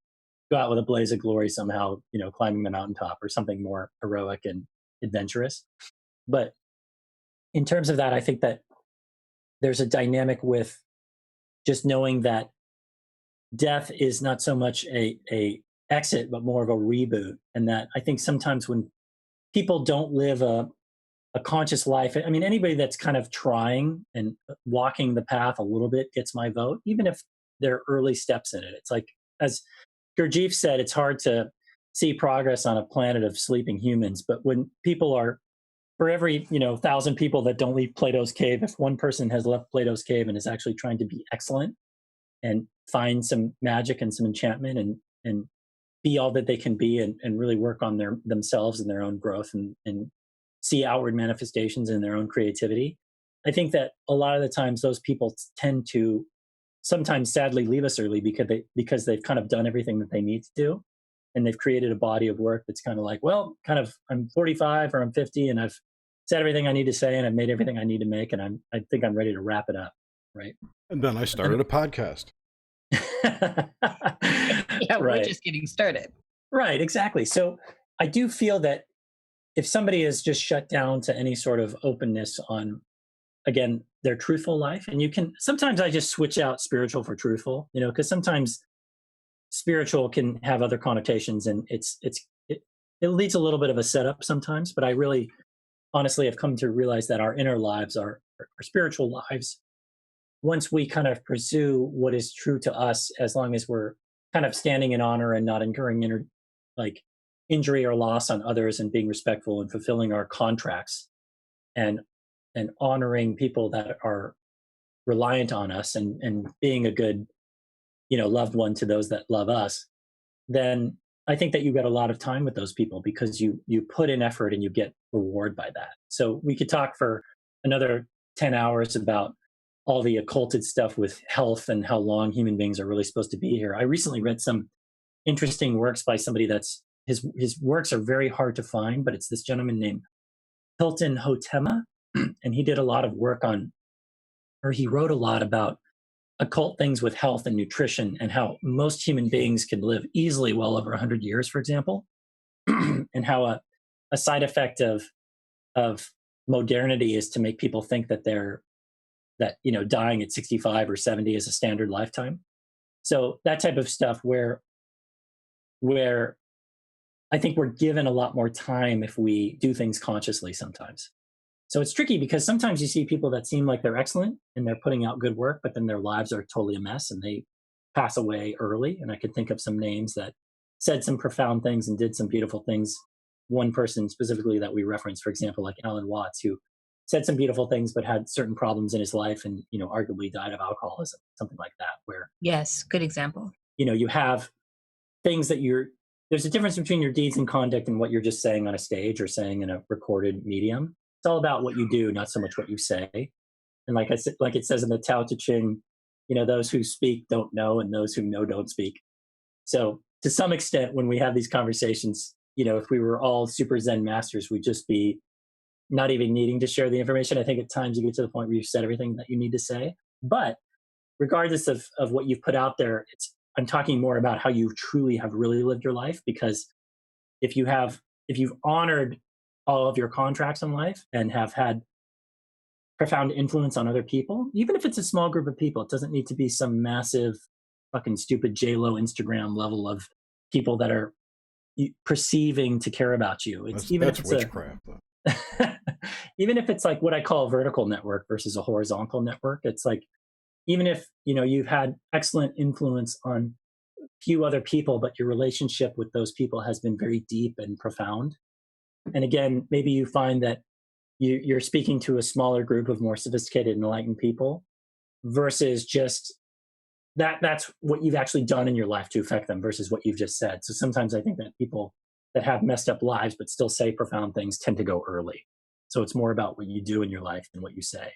go out with a blaze of glory somehow, climbing the mountaintop or something more heroic and adventurous. But in terms of that, I think that there's a dynamic with just knowing that death is not so much a exit, but more of a reboot. And that I think sometimes when people don't live a conscious life, I mean, anybody that's kind of trying and walking the path a little bit gets my vote, even if they're early steps in it. It's like, as Gurdjieff said, it's hard to see progress on a planet of sleeping humans. But when people are, for every 1,000 people that don't leave Plato's cave, if one person has left Plato's cave and is actually trying to be excellent and find some magic and some enchantment and be all that they can be, and really work on themselves and their own growth, and see outward manifestations in their own creativity, I think that a lot of the times those people tend to sometimes sadly leave us early because they've kind of done everything that they need to do, and they've created a body of work that's kind of like, well, kind of, I'm 45 or I'm 50 and I've said everything I need to say and I've made everything I need to make, and I think I'm ready to wrap it up, right? And then I started a podcast. Yeah, we're just getting started. Right, exactly. So I do feel that if somebody is just shut down to any sort of openness on, again, their truthful life, and sometimes I just switch out spiritual for truthful, because sometimes spiritual can have other connotations, and it leads a little bit of a setup sometimes. But I really, honestly, have come to realize that our inner lives, our spiritual lives, once we kind of pursue what is true to us, as long as we're kind of standing in honor and not incurring injury or loss on others, and being respectful and fulfilling our contracts, and honoring people that are reliant on us, and being a good, loved one to those that love us, then I think that you get a lot of time with those people because you put in effort and you get reward by that. So we could talk for another 10 hours about all the occulted stuff with health and how long human beings are really supposed to be here. I recently read some interesting works by somebody that's, his works are very hard to find, but it's this gentleman named Hilton Hotema, and he did a lot of work he wrote a lot about occult things with health and nutrition, and how most human beings can live easily well over 100 years, for example, and how a side effect of modernity is to make people think that dying at 65 or 70 is a standard lifetime. So that type of stuff where I think we're given a lot more time if we do things consciously sometimes. So it's tricky because sometimes you see people that seem like they're excellent and they're putting out good work, but then their lives are totally a mess and they pass away early. And I could think of some names that said some profound things and did some beautiful things. One person specifically that we referenced, for example, like Alan Watts, who said some beautiful things but had certain problems in his life and, arguably died of alcoholism, something like that, where, yes, good example. You have things that there's a difference between your deeds and conduct and what you're just saying on a stage or saying in a recorded medium. It's all about what you do, not so much what you say. And like I said, like it says in the Tao Te Ching, those who speak don't know, and those who know don't speak. So to some extent, when we have these conversations, if we were all super Zen masters, we'd just be not even needing to share the information. I think at times you get to the point where you've said everything that you need to say. But regardless of what you've put out there, I'm talking more about how you truly have really lived your life. Because if you've honored all of your contracts in life and have had profound influence on other people, even if it's a small group of people, it doesn't need to be some massive fucking stupid J-Lo Instagram level of people that are perceiving to care about you. That's witchcraft, though. Even if it's like what I call a vertical network versus a horizontal network, it's like, even if, you've had excellent influence on a few other people, but your relationship with those people has been very deep and profound. And again, maybe you find that you're speaking to a smaller group of more sophisticated, enlightened people versus just that's what you've actually done in your life to affect them versus what you've just said. So sometimes I think that people that have messed up lives but still say profound things tend to go early. So it's more about what you do in your life than what you say.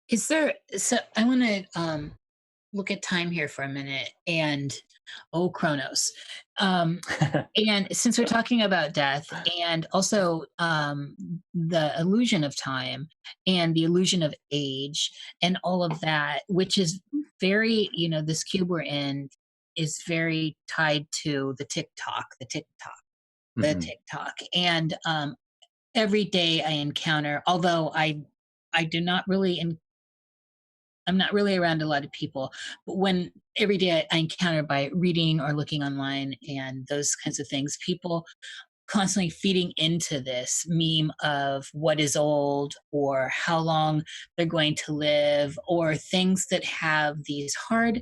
Is there, so I want to look at time here for a minute and, oh, Chronos. And since we're talking about death and also the illusion of time and the illusion of age and all of that, which is very, this cube we're in is very tied to the Mhm. TikTok. And every day I encounter, although I do not really, I'm not really around a lot of people, but when every day I encounter by reading or looking online and those kinds of things, people constantly feeding into this meme of what is old or how long they're going to live or things that have these hard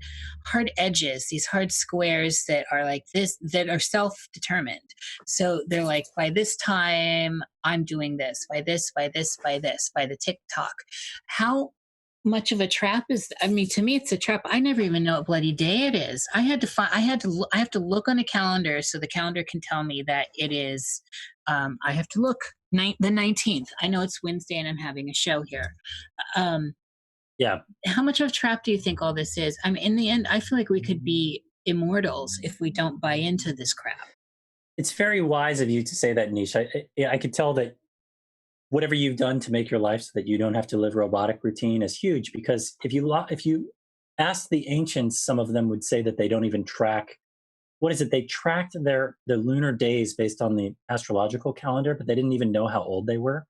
edges, these hard squares that are like this, that are self-determined. So they're like, by this time I'm doing this, by this, by the TikTok. How much of a trap is, I mean, to me it's a trap. I never even know what bloody day it is. I have to look on a calendar so the calendar can tell me that it is, I have to look the 19th. I know it's Wednesday and I'm having a show here. Yeah. How much of a trap do you think all this is? I mean, in the end, I feel like we could be immortals if we don't buy into this crap. It's very wise of you to say that, Niche. I could tell that whatever you've done to make your life so that you don't have to live robotic routine is huge, because if you ask the ancients, some of them would say that they don't even track, what is it? They tracked their lunar days based on the astrological calendar, but they didn't even know how old they were.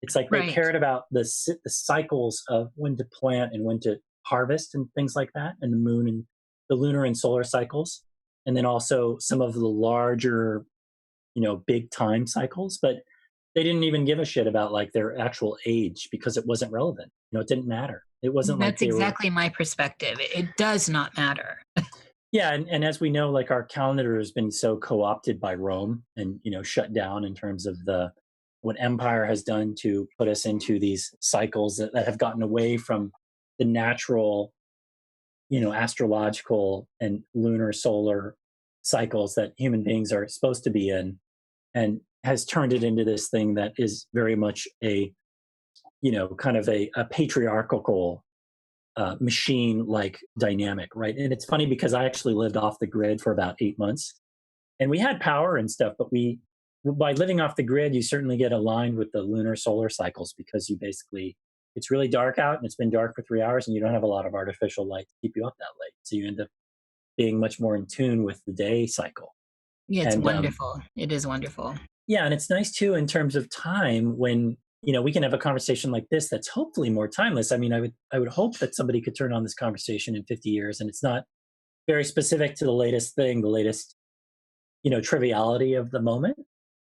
It's like they Right. cared about the cycles of when to plant and when to harvest and things like that, and the moon and the lunar and solar cycles, and then also some of the larger, big time cycles. But they didn't even give a shit about like their actual age because it wasn't relevant. It didn't matter. It wasn't like That's exactly my perspective. It does not matter. Yeah, and as we know, like our calendar has been so co-opted by Rome and shut down in terms of what empire has done to put us into these cycles that have gotten away from the natural, astrological and lunar solar cycles that human beings are supposed to be in, and has turned it into this thing that is very much a, kind of a patriarchal machine-like dynamic, right? And it's funny because I actually lived off the grid for about 8 months, and we had power and stuff, but by living off the grid, you certainly get aligned with the lunar solar cycles, because it's really dark out and it's been dark for 3 hours and you don't have a lot of artificial light to keep you up that late. So you end up being much more in tune with the day cycle. Yeah, it's And, wonderful. It is wonderful. Yeah, and it's nice too in terms of time when we can have a conversation like this that's hopefully more timeless. I mean, I would hope that somebody could turn on this conversation in 50 years and it's not very specific to the latest thing, the latest triviality of the moment,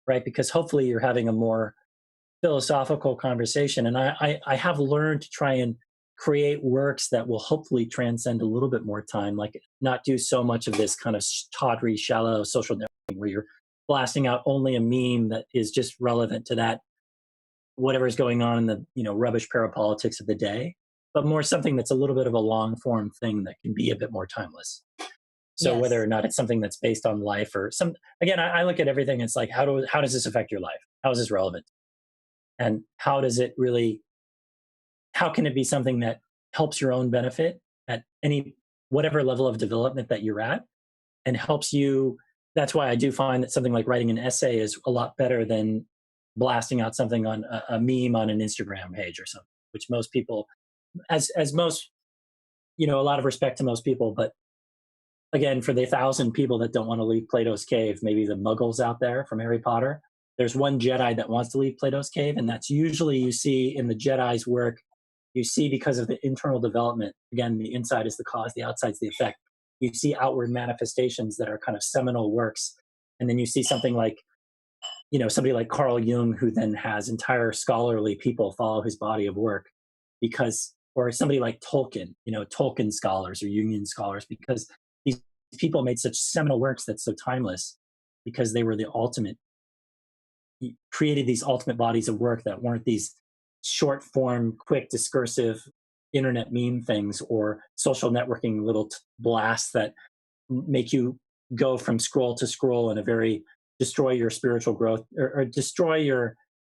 right? Because hopefully you're having a more philosophical conversation, and I have learned to try and create works that will hopefully transcend a little bit more time, like not do so much of this kind of tawdry, shallow social networking where you're blasting out only a meme that is just relevant to that whatever's going on in the rubbish parapolitics of the day, but more something that's a little bit of a long form thing that can be a bit more timeless. So Yes. whether or not it's something that's based on life or again, I look at everything. It's like, how does this affect your life? How is this relevant? And how can it be something that helps your own benefit at whatever level of development that you're at, and helps you? That's why I do find that something like writing an essay is a lot better than blasting out something on a meme on an Instagram page or something, which most people, as most, a lot of respect to most people, but again, for the 1,000 people that don't want to leave Plato's cave, maybe the muggles out there from Harry Potter, there's one Jedi that wants to leave Plato's cave, and that's usually, you see in the Jedi's work, you see, because of the internal development, again, the inside is the cause, the outside's the effect. You see outward manifestations that are kind of seminal works, and then you see something like, somebody like Carl Jung, who then has entire scholarly people follow his body of work, or somebody like Tolkien, Tolkien scholars or Jungian scholars, because these people made such seminal works that's so timeless, because they were the ultimate, created these ultimate bodies of work that weren't these short form, quick, discursive internet meme things or social networking little blasts that make you go from scroll to scroll in a very destroy your spiritual growth or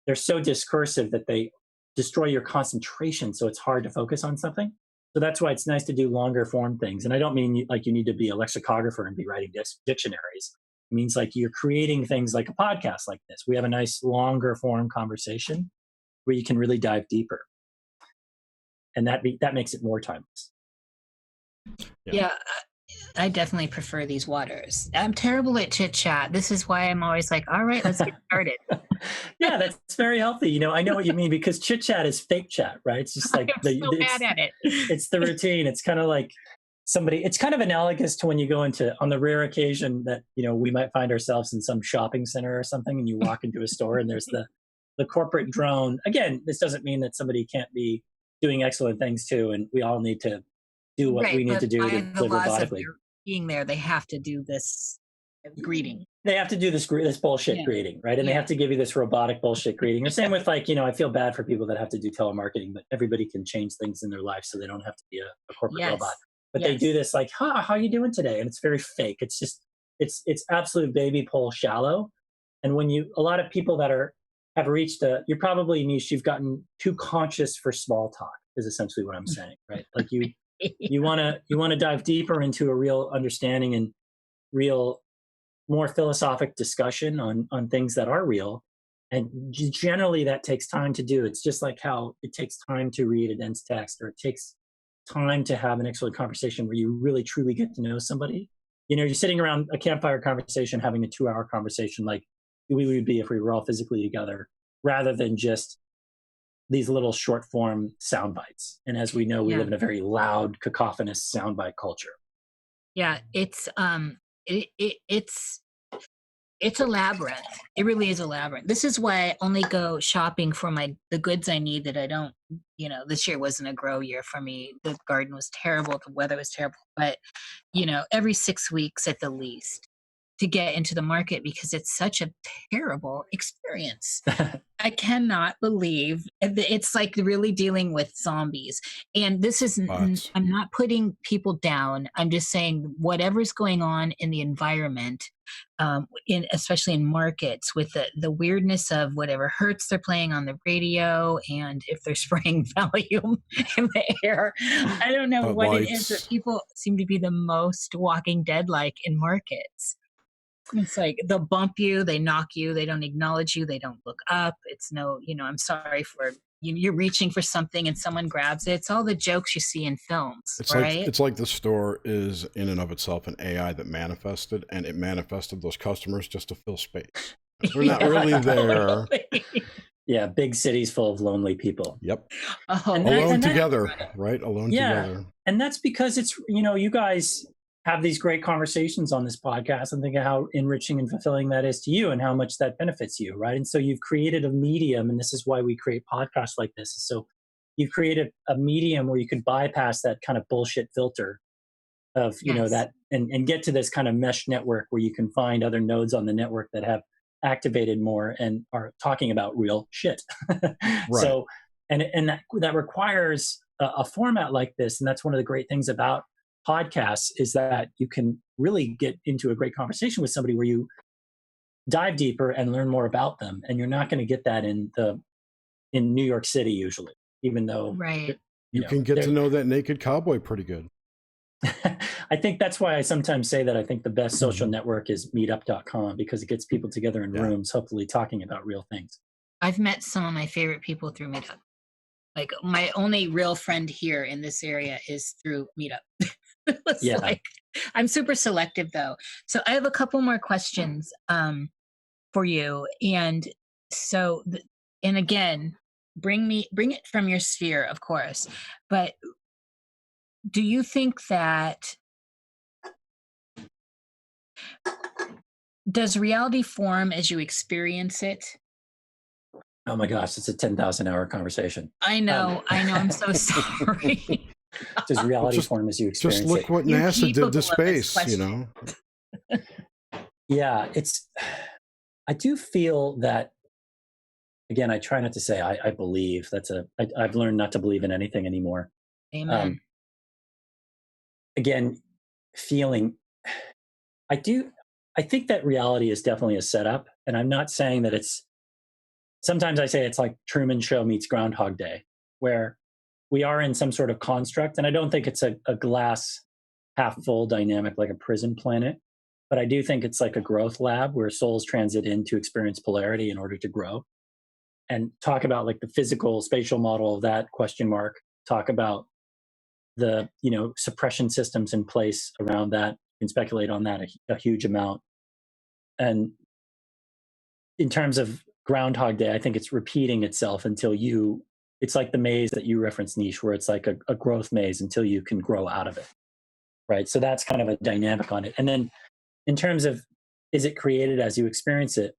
they're so discursive that they destroy your concentration. So it's hard to focus on something. So that's why it's nice to do longer form things. And I don't mean like you need to be a lexicographer and be writing dictionaries. It means like you're creating things like a podcast like this. We have a nice longer form conversation where you can really dive deeper. And that makes it more timeless. Yeah, I definitely prefer these waters. I'm terrible at chit chat. This is why I'm always like, all right, let's get started. Yeah, that's very healthy. You know, I know what you mean, because chit chat is fake chat, right? It's just like I'm so bad at it. It's the routine. It's kind of like it's kind of analogous to when you go into, on the rare occasion that, you know, we might find ourselves in some shopping center or something, and you walk into a store and there's the corporate drone. Again, this doesn't mean that somebody can't be doing excellent things too, and we all need to do what we need to do to live robotically. Being there, they have to do this greeting. They have to do this bullshit greeting, right? And they have to give you this robotic bullshit greeting. The same with, like, you know, I feel bad for people that have to do telemarketing, but everybody can change things in their life so they don't have to be a corporate robot. But they do this like, how you doing today? And it's very fake. It's just, it's absolute baby pole shallow. And when a lot of people that have reached you're probably niche, you've gotten too conscious for small talk is essentially what I'm saying, right? Like you want to dive deeper into a real understanding and real, more philosophic discussion on things that are real. And generally that takes time to do. It's just like how it takes time to read a dense text, or it takes time to have an excellent conversation where you really truly get to know somebody. You know, you're sitting around a campfire conversation, having a 2-hour conversation like we would be if we were all physically together, rather than just these little short form sound bites. And as we know, we live in a very loud, cacophonous soundbite culture. Yeah, it's it's a labyrinth. It really is a labyrinth. This is why I only go shopping for the goods I need that I don't, you know, this year wasn't a grow year for me. The garden was terrible. The weather was terrible. But, you know, every 6 weeks at the least to get into the market, because it's such a terrible experience. I cannot believe it's like really dealing with zombies. And this is, I'm not putting people down. I'm just saying whatever's going on in the environment, especially in markets, with the weirdness of whatever hertz they're playing on the radio, and if they're spraying Valium in the air. I don't know what it is, but people seem to be the most Walking Dead-like in markets. It's like they'll bump you, they knock you, they don't acknowledge you, they don't look up. It's no, you know, I'm sorry for you're reaching for something and someone grabs it. It's all the jokes you see in films, right? It's like the store is in and of itself an AI that manifested, and it manifested those customers just to fill space. They're not really there. Yeah, big cities full of lonely people. Yep. Alone together, right? Alone together. And that's because it's, you know, you guys have these great conversations on this podcast, and think of how enriching and fulfilling that is to you and how much that benefits you, right? And so you've created a medium, and this is why we create podcasts like this. So you've created a medium where you could bypass that kind of bullshit filter of, you know, that and get to this kind of mesh network where you can find other nodes on the network that have activated more and are talking about real shit. Right. So, and that requires a format like this. And that's one of the great things about podcasts, is that you can really get into a great conversation with somebody where you dive deeper and learn more about them. And you're not going to get that in New York City usually, even though you can get to know that naked cowboy pretty good. I think that's why I sometimes say that I think the best social network is meetup.com, because it gets people together in rooms, hopefully talking about real things. I've met some of my favorite people through Meetup. Like my only real friend here in this area is through Meetup. Like, I'm super selective though. So I have a couple more questions for you. And so, and again, bring it from your sphere, of course. But do you think that, does reality form as you experience it? Oh my gosh, it's a 10,000-hour conversation. I know. I'm so sorry. Does reality form as you experience it? Just look what NASA did to space, you know? Yeah, I do feel that, again, I try not to say I believe. I've learned not to believe in anything anymore. Amen. Again, feeling, I do I think that reality is definitely a setup, and I'm not saying that it's. Sometimes I say it's like Truman Show meets Groundhog Day, where we are in some sort of construct, and I don't think it's a glass half full dynamic like a prison planet, but I do think it's like a growth lab where souls transit in to experience polarity in order to grow, and talk about like the physical spatial model of that question mark. Talk about the suppression systems in place around that. You can speculate on that a huge amount. And in terms of Groundhog Day, I think it's repeating itself until it's like the maze that you referenced, Niche, where it's like a growth maze until you can grow out of it. Right. So that's kind of a dynamic on it. And then in terms of, is it created as you experience it?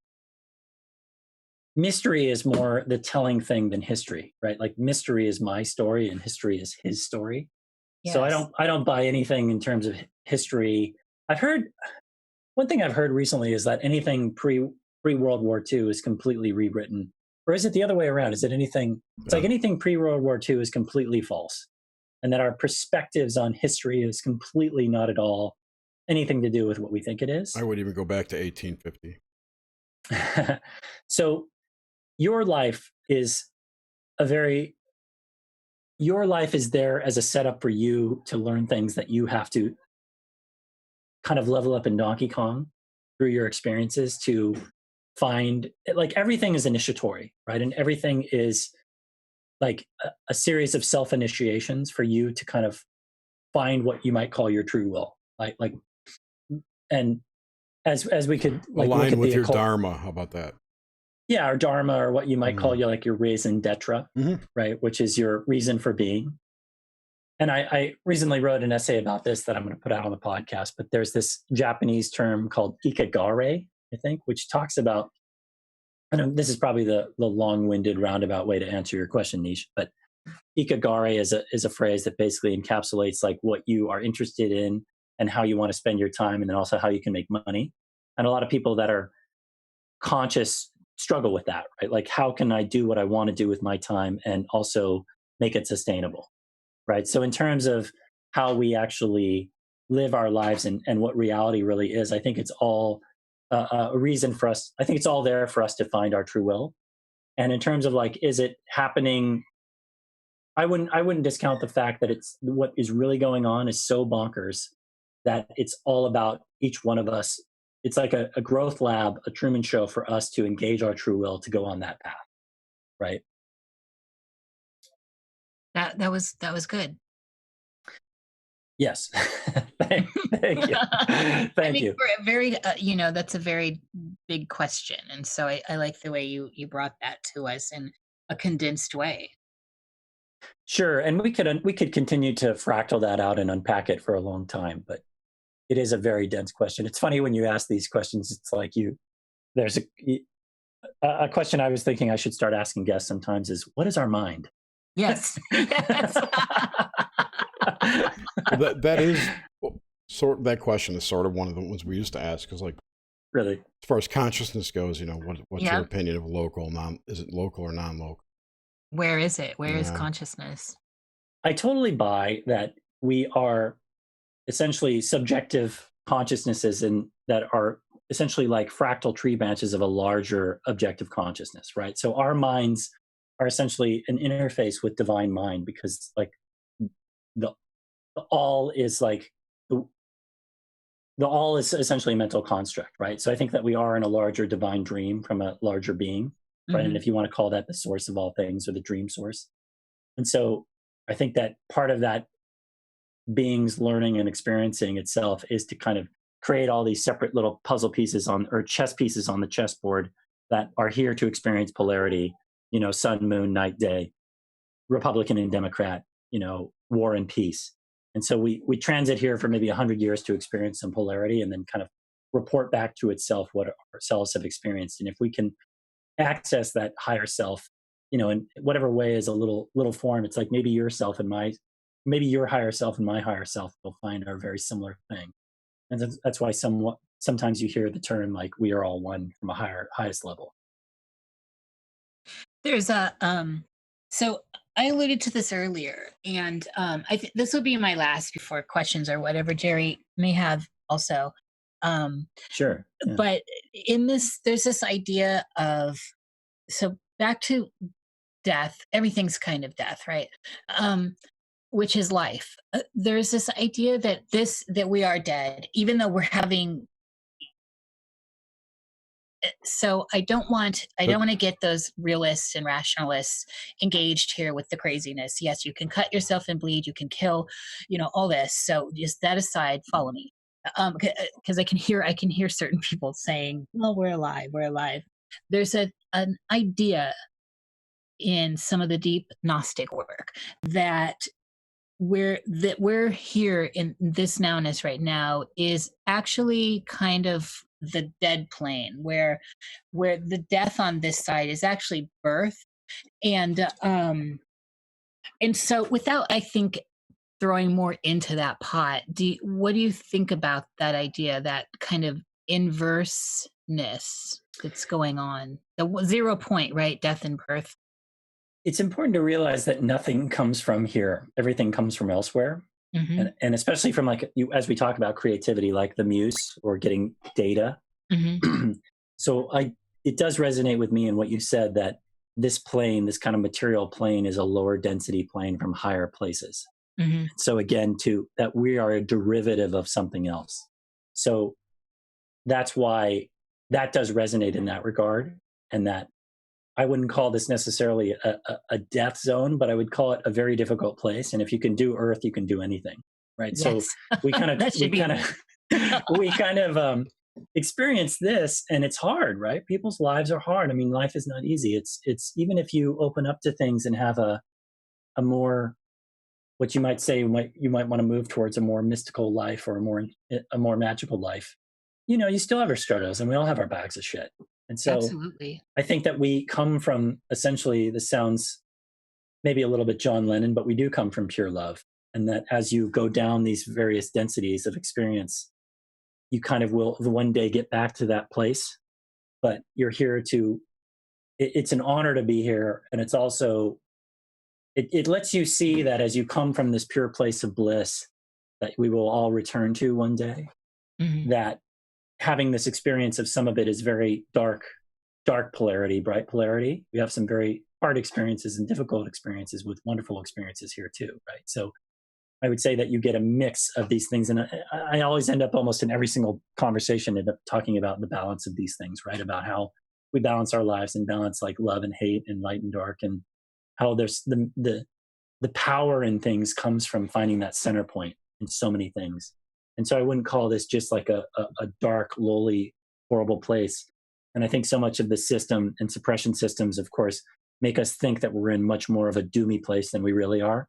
Mystery is more the telling thing than history, right? Like mystery is my story and history is his story. Yes. So I don't buy anything in terms of history. One thing I've heard recently is that anything pre-World War II is completely rewritten. Or is it the other way around? Is it anything? It's like anything pre-World War II is completely false. And that our perspectives on history is completely not at all anything to do with what we think it is. I would even go back to 1850. So your life is there as a setup for you to learn things that you have to kind of level up in Donkey Kong through your experiences to find, like, everything is initiatory, right? And everything is like a series of self-initiations for you to kind of find what you might call your true will. Like, and as we could like align with your dharma. How about that? Yeah, or dharma, or what you might call your raison d'etre, right? Which is your reason for being. And I recently wrote an essay about this that I'm going to put out on the podcast, but there's this Japanese term called ikigare, I think, which talks about, and this is probably the long-winded roundabout way to answer your question, Niche, but ikigare is a phrase that basically encapsulates like what you are interested in and how you want to spend your time, and then also how you can make money. And a lot of people that are conscious struggle with that, right? Like, how can I do what I want to do with my time and also make it sustainable, right? So in terms of how we actually live our lives and what reality really is, I think it's all a reason for us. I think it's all there for us to find our true will. And in terms of like, is it happening? I wouldn't discount the fact that it's what is really going on is so bonkers that it's all about each one of us. It's like a growth lab, a Truman Show for us to engage our true will to go on that path, right? That was good. Yes, thank you, thank you. For a very, that's a very big question, and so I like the way you brought that to us in a condensed way. Sure, and we could continue to fractal that out and unpack it for a long time, but it is a very dense question. It's funny when you ask these questions. It's like there's a question I was thinking I should start asking guests sometimes is, what is our mind? Yes. that is that question is sort of one of the ones we used to ask, because like, really, as far as consciousness goes, what's your opinion of is it local or non-local? Where is it? Where is consciousness? I totally buy that we are essentially subjective consciousnesses that are essentially like fractal tree branches of a larger objective consciousness, right? So our minds are essentially an interface with divine mind, because like the all is like the all is essentially a mental construct, right? So I think that we are in a larger divine dream from a larger being, right? And if you want to call that the source of all things or the dream source. And so I think that part of that being's learning and experiencing itself is to kind of create all these separate little puzzle pieces or chess pieces on the chessboard that are here to experience polarity, sun, moon, night, day, Republican and Democrat, war and peace. And so we transit here for maybe 100 years to experience some polarity and then kind of report back to itself what ourselves have experienced. And if we can access that higher self, in whatever way is a little form, it's like maybe yourself and maybe your higher self and my higher self will find our very similar thing. And that's why sometimes you hear the term like, we are all one from a highest level. There's so I alluded to this earlier, and I think this will be my last before questions or whatever Jerry may have also. Sure. Yeah. But in this, there's this idea of, so back to death, everything's kind of death, right? Which is life. There's this idea that we are dead, even though we're having. So I don't want to get those realists and rationalists engaged here with the craziness. Yes, you can cut yourself and bleed, you can kill, all this. So just that aside, follow me, because I can hear certain people saying, "Well, we're alive." There's an idea in some of the deep Gnostic work that we're here in this nowness right now is actually kind of the dead plane, where the death on this side is actually birth. And so without, I think, throwing more into that pot, what do you think about that idea, that kind of inverseness that's going on, the 0 point, right? Death and birth. It's important to realize that nothing comes from here. Everything comes from elsewhere. Mm-hmm. And especially from as we talk about creativity, like the muse or getting data. Mm-hmm. So it does resonate with me in what you said, that this plane, this kind of material plane, is a lower density plane from higher places. Mm-hmm. So again, that we are a derivative of something else. So that's why that does resonate in that regard, and that I wouldn't call this necessarily a death zone, but I would call it a very difficult place. And if you can do Earth, you can do anything, right? Yes. So we kind of experience this, and it's hard, right? People's lives are hard. I mean, life is not easy. It's even if you open up to things and have a more, what you might say, you might want to move towards a more mystical life or a more magical life. You still have our struggles, and we all have our bags of shit. And so Absolutely. I think that we come from, essentially, this sounds maybe a little bit John Lennon, but we do come from pure love. And that as you go down these various densities of experience, you kind of will one day get back to that place. But you're here it's an honor to be here. And it's also, it lets you see that as you come from this pure place of bliss that we will all return to one day, Mm-hmm. that having this experience of some of it is very dark polarity, bright polarity. We have some very hard experiences and difficult experiences with wonderful experiences here too, right? So I would say that you get a mix of these things. And I always end up almost in every single conversation talking about the balance of these things, right? About how we balance our lives and balance like love and hate and light and dark, and how there's the power in things comes from finding that center point in so many things. And so I wouldn't call this just like a dark, lowly, horrible place. And I think so much of the system and suppression systems, of course, make us think that we're in much more of a doomy place than we really are.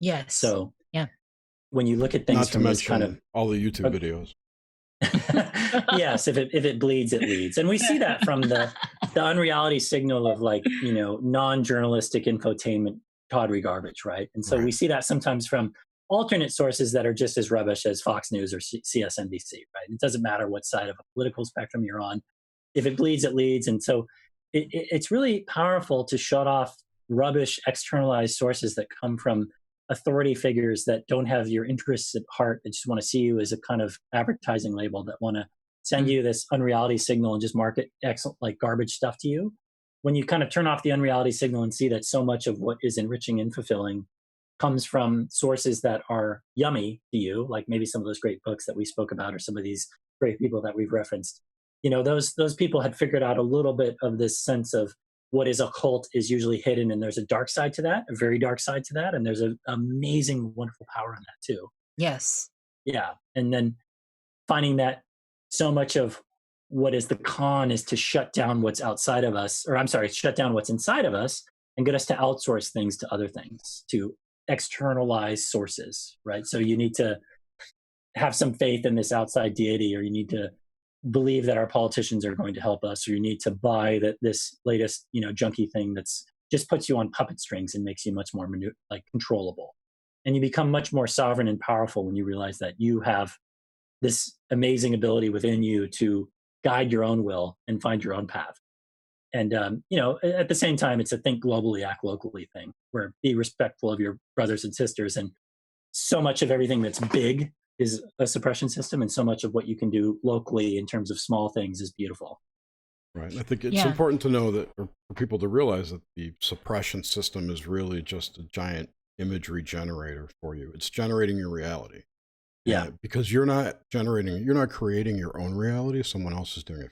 Yes. So yeah, when you look at things Not to from this mention kind of all the YouTube videos. yes, if it bleeds, it leads. And we see that from the unreality signal of non-journalistic infotainment tawdry garbage, right? And so Right. we see that sometimes from alternate sources that are just as rubbish as Fox News or CSNBC, right? It doesn't matter what side of a political spectrum you're on. If it bleeds, it leads. And so it's really powerful to shut off rubbish externalized sources that come from authority figures that don't have your interests at heart. They just want to see you as a kind of advertising label, that want to send you this unreality signal and just market excellent, like garbage stuff to you. When you kind of turn off the unreality signal and see that so much of what is enriching and fulfilling comes from sources that are yummy to you, like maybe some of those great books that we spoke about, or some of these great people that we've referenced. Those people had figured out a little bit of this sense of what is occult is usually hidden, and there's a dark side to that, a very dark side to that, and there's an amazing, wonderful power in that too. Yes. Yeah, and then finding that so much of what is the con is to shut down what's outside of us, shut down what's inside of us and get us to outsource things to other things, to externalize sources, right? So you need to have some faith in this outside deity, or you need to believe that our politicians are going to help us, or you need to buy this latest, junky thing that's just puts you on puppet strings and makes you much more controllable. And you become much more sovereign and powerful when you realize that you have this amazing ability within you to guide your own will and find your own path. And, at the same time, it's a think globally, act locally thing, where be respectful of your brothers and sisters. And so much of everything that's big is a suppression system, and so much of what you can do locally in terms of small things is beautiful. Right. And I think it's important to know that, or for people to realize that the suppression system is really just a giant imagery generator for you. It's generating your reality. Yeah. Because you're not creating your own reality. Someone else is doing it.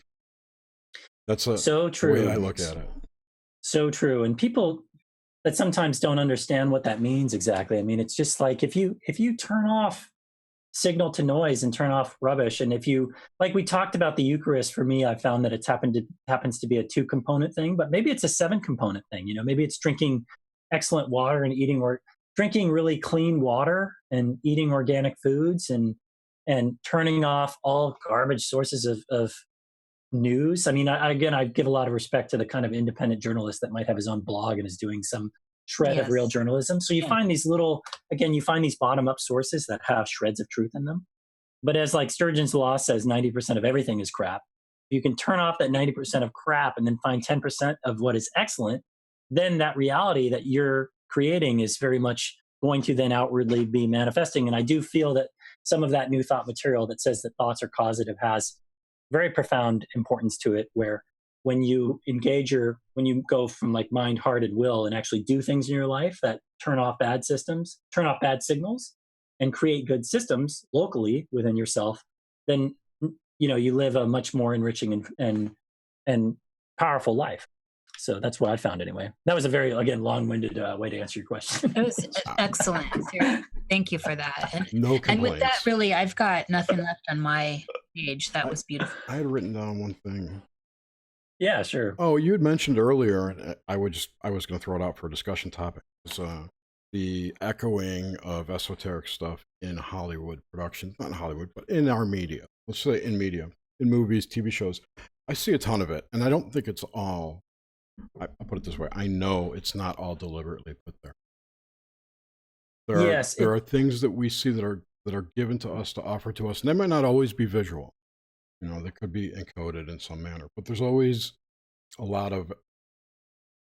That's so true. The way I look at it. So true. And people that sometimes don't understand what that means exactly. I mean, it's just like if you turn off signal to noise and turn off rubbish, and if you, like we talked about the Eucharist, for me, I found that happens to be a 2-component thing, but maybe it's a 7-component thing. You know, maybe it's drinking excellent water and drinking really clean water and eating organic foods and turning off all garbage sources of news. I mean, I give a lot of respect to the kind of independent journalist that might have his own blog and is doing some shred of real journalism. So you find these you find these bottom-up sources that have shreds of truth in them. But as like Sturgeon's law says, 90% of everything is crap. You can turn off that 90% of crap and then find 10% of what is excellent. Then that reality that you're creating is very much going to then outwardly be manifesting. And I do feel that some of that New Thought material that says that thoughts are causative has very profound importance to it, where when you when you go from like mind, heart, and will and actually do things in your life that turn off bad signals and create good systems locally within yourself, then, you know, you live a much more enriching and powerful life. So that's what I found anyway. That was a very, again, long-winded way to answer your question. It was excellent. Thank you for that. No complaints. And with that, really, I've got nothing left on my page. That was beautiful. I had written down one thing. Yeah, sure. Oh, you had mentioned earlier, and I was going to throw it out for a discussion topic. It's the echoing of esoteric stuff in Hollywood productions, not in Hollywood, but in our media. Let's say in media, in movies, TV shows. I see a ton of it, and I don't think it's all. I'll put it this way: I know it's not all deliberately put there. There are things that we see that are given to us to offer to us, and they might not always be visual. You know, they could be encoded in some manner, but there's always a lot of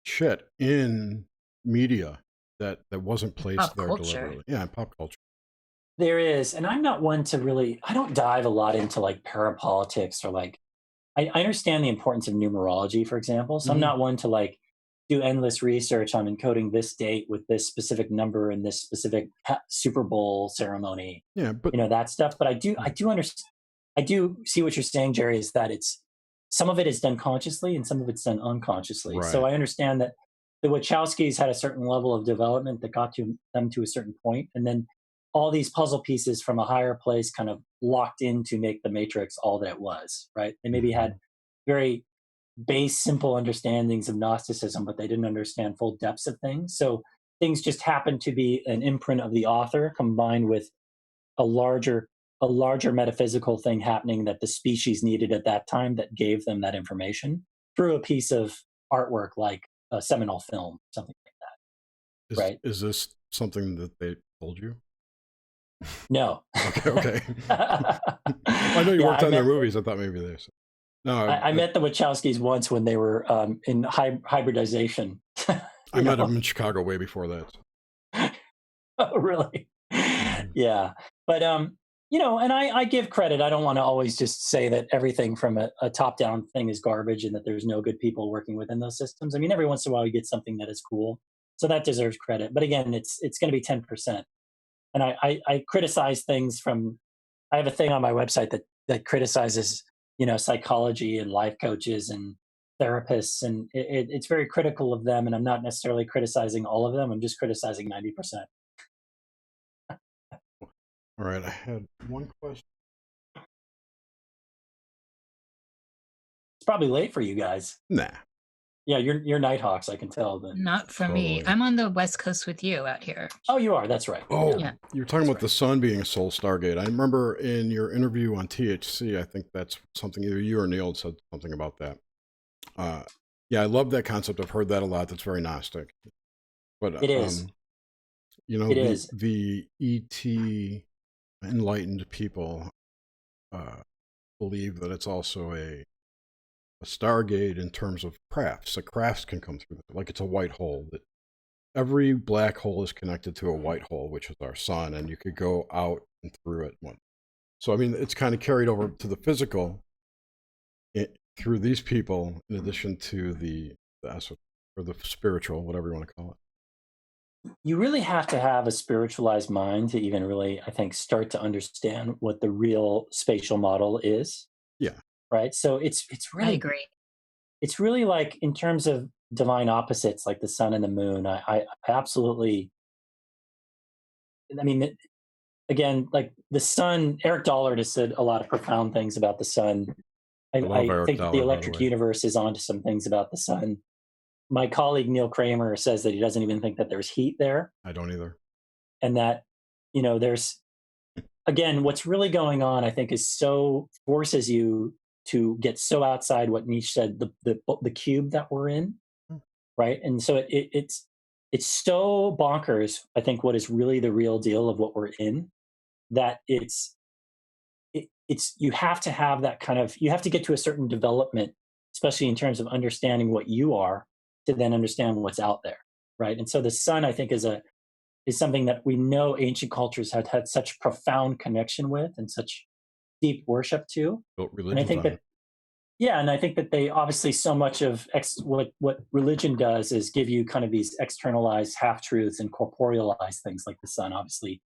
shit in media that wasn't placed there deliberately. Yeah, in pop culture. There is, and I'm not one to really, I don't dive a lot into like parapolitics or like, I understand the importance of numerology, for example. So I'm not one to like do endless research on encoding this date with this specific number in this specific Super Bowl ceremony. Yeah, but you know, that stuff. But I do understand. I do see what you're saying, Jerry, is that some of it is done consciously and some of it's done unconsciously. Right. So I understand that the Wachowskis had a certain level of development that got them to a certain point, and then all these puzzle pieces from a higher place kind of locked in to make the Matrix all that it was, right? They maybe had very base, simple understandings of Gnosticism, but they didn't understand full depths of things. So things just happened to be an imprint of the author combined with a larger metaphysical thing happening that the species needed at that time that gave them that information through a piece of artwork like a seminal film, something like that. Right? Is this something that they told you? No. Okay. I know you worked on their movies. I thought maybe they said. No, I met the Wachowskis once when they were in hybridization. I met them in Chicago way before that. Oh, really? Yeah. But, you know, and I give credit. I don't want to always just say that everything from a top-down thing is garbage and that there's no good people working within those systems. I mean, every once in a while you get something that is cool. So that deserves credit. But again, it's going to be 10%. And I criticize things I have a thing on my website that criticizes, you know, psychology and life coaches and therapists. And it's very critical of them. And I'm not necessarily criticizing all of them. I'm just criticizing 90%. All right, I had one question. It's probably late for you guys. Nah. Yeah, you're Nighthawks, I can tell. But not for me. I'm on the West Coast with you out here. Oh, you are. That's right. Oh, yeah. You're talking about the sun being a soul stargate. I remember in your interview on THC, I think that's something either you or Neil said something about that. Yeah, I love that concept. I've heard that a lot. That's very Gnostic. But it is. You know, the ET enlightened people believe that it's also a stargate in terms of crafts. So crafts can come through, like it's a white hole. That every black hole is connected to a white hole, which is our sun, and you could go out and through it. So, I mean, it's kind of carried over to the physical through these people, in addition to the or the spiritual, whatever you want to call it. You really have to have a spiritualized mind to even really, I think, start to understand what the real spatial model is. Yeah. Right. So it's really, I agree. It's really like in terms of divine opposites, like the sun and the moon. I absolutely. I mean, again, like the sun. Eric Dollard has said a lot of profound things about the sun. I think that the electric universe is onto some things about the sun. My colleague Neil Kramer says that he doesn't even think that there's heat there. I don't either. And that, there's, again, what's really going on, I think, is so forces you to get so outside what Nietzsche said, the cube that we're in, right? And so it's so bonkers, I think, what is really the real deal of what we're in, that it's you have to have that kind of, you have to get to a certain development, especially in terms of understanding what you are, to then understand what's out there, right? And so the sun, I think, is something that we know ancient cultures had such profound connection with and such deep worship to. And I think that, and I think that they obviously, so much of what religion does is give you kind of these externalized half-truths and corporealized things like the sun. Obviously,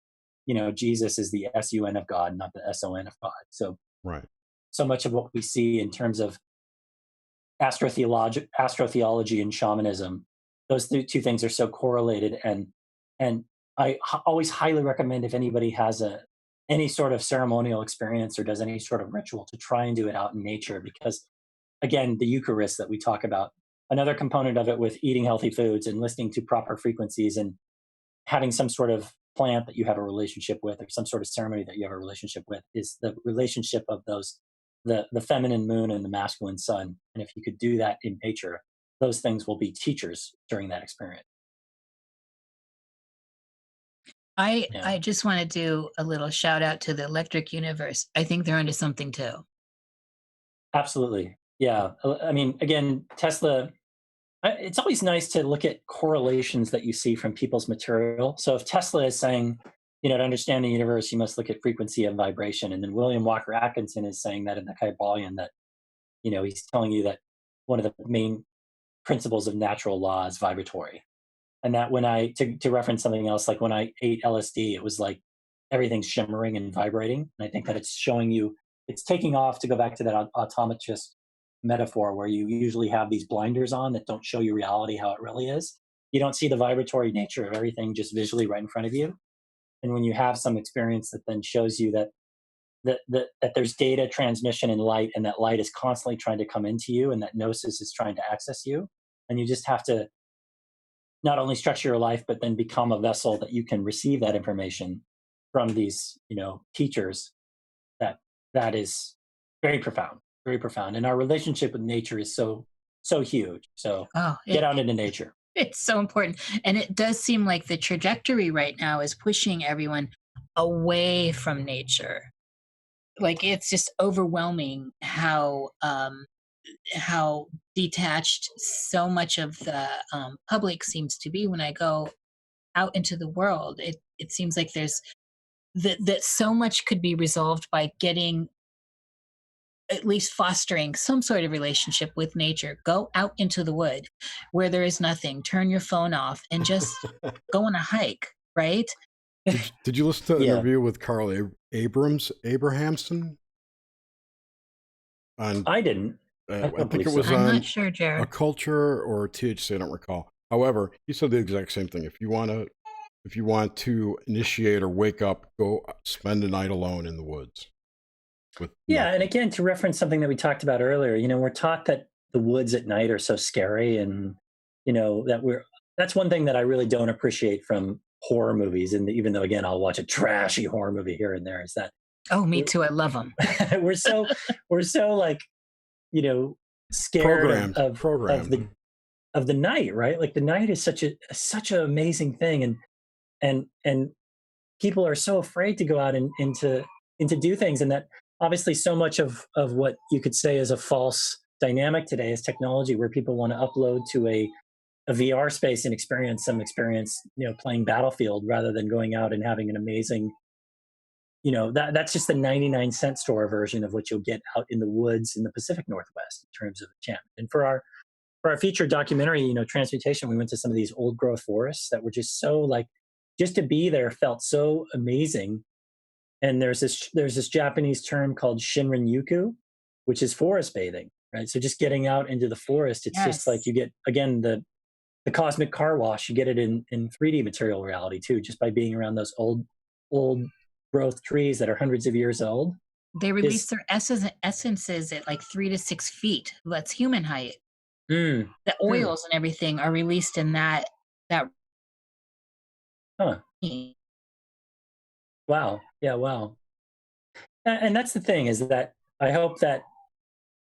Jesus is the S-U-N of God, not the S-O-N of God. So, right. So much of what we see in terms of astrotheology and shamanism, those two things are so correlated. And I always highly recommend, if anybody has any sort of ceremonial experience or does any sort of ritual, to try and do it out in nature, because, again, the Eucharist that we talk about, another component of it with eating healthy foods and listening to proper frequencies and having some sort of plant that you have a relationship with, or some sort of ceremony that you have a relationship with, is the relationship of those, the feminine moon and the masculine sun. And if you could do that in nature, those things will be teachers during that experience. I just want to do a little shout out to the electric universe. I think they're onto something too. Absolutely. Yeah. I mean, again, Tesla, it's always nice to look at correlations that you see from people's material. So if Tesla is saying, to understand the universe, you must look at frequency and vibration. And then William Walker Atkinson is saying that in the Kybalion, that, he's telling you that one of the main principles of natural law is vibratory. And that when to reference something else, like when I ate LSD, it was like everything's shimmering and vibrating. And I think that it's showing you, it's taking off, to go back to that optometrist metaphor, where you usually have these blinders on that don't show you reality how it really is. You don't see the vibratory nature of everything just visually right in front of you. And when you have some experience that then shows you that there's data transmission in light, and that light is constantly trying to come into you, and that gnosis is trying to access you, and you just have to not only structure your life, but then become a vessel that you can receive that information from these, teachers. That is very profound, very profound. And our relationship with nature is so huge. So get out into nature. It's so important. And it does seem like the trajectory right now is pushing everyone away from nature. Like, it's just overwhelming how detached so much of the public seems to be. When I go out into the world, it seems like there's that so much could be resolved by getting, at least fostering some sort of relationship with nature. Go out into the wood where there is nothing, turn your phone off, and just go on a hike, right? Did you listen to the interview with Carl Abrahamson? I didn't. I think it was I'm on not sure, Jared. A Culture or THC, I don't recall. However, he said the exact same thing. If you want to initiate or wake up, go spend a night alone in the woods. And again, to reference something that we talked about earlier, we're taught that the woods at night are so scary, and that's one thing that I really don't appreciate from horror movies. And even though, again, I'll watch a trashy horror movie here and there, is that me too. I love them. we're so like, scared of the night, right? Like, the night is such an amazing thing, and people are so afraid to go out and to do things. And that obviously so much of what you could say is a false dynamic today is technology, where people want to upload to a VR space and experience playing Battlefield, rather than going out and having an amazing that's just the 99-cent store version of what you'll get out in the woods in the Pacific Northwest in terms of enchantment. And for our featured documentary, Transmutation, we went to some of these old growth forests that were just so like, just to be there felt so amazing. And there's this Japanese term called Shinrin-yuku, which is forest bathing, right? So just getting out into the forest, it's just like you get, again, the cosmic car wash. You get it in 3D material reality too, just by being around those old growth trees that are hundreds of years old. They release their essences at like 3 to 6 feet. That's human height. The oils and everything are released in that. Huh. Wow. Yeah. Wow. And that's the thing, is that I hope that,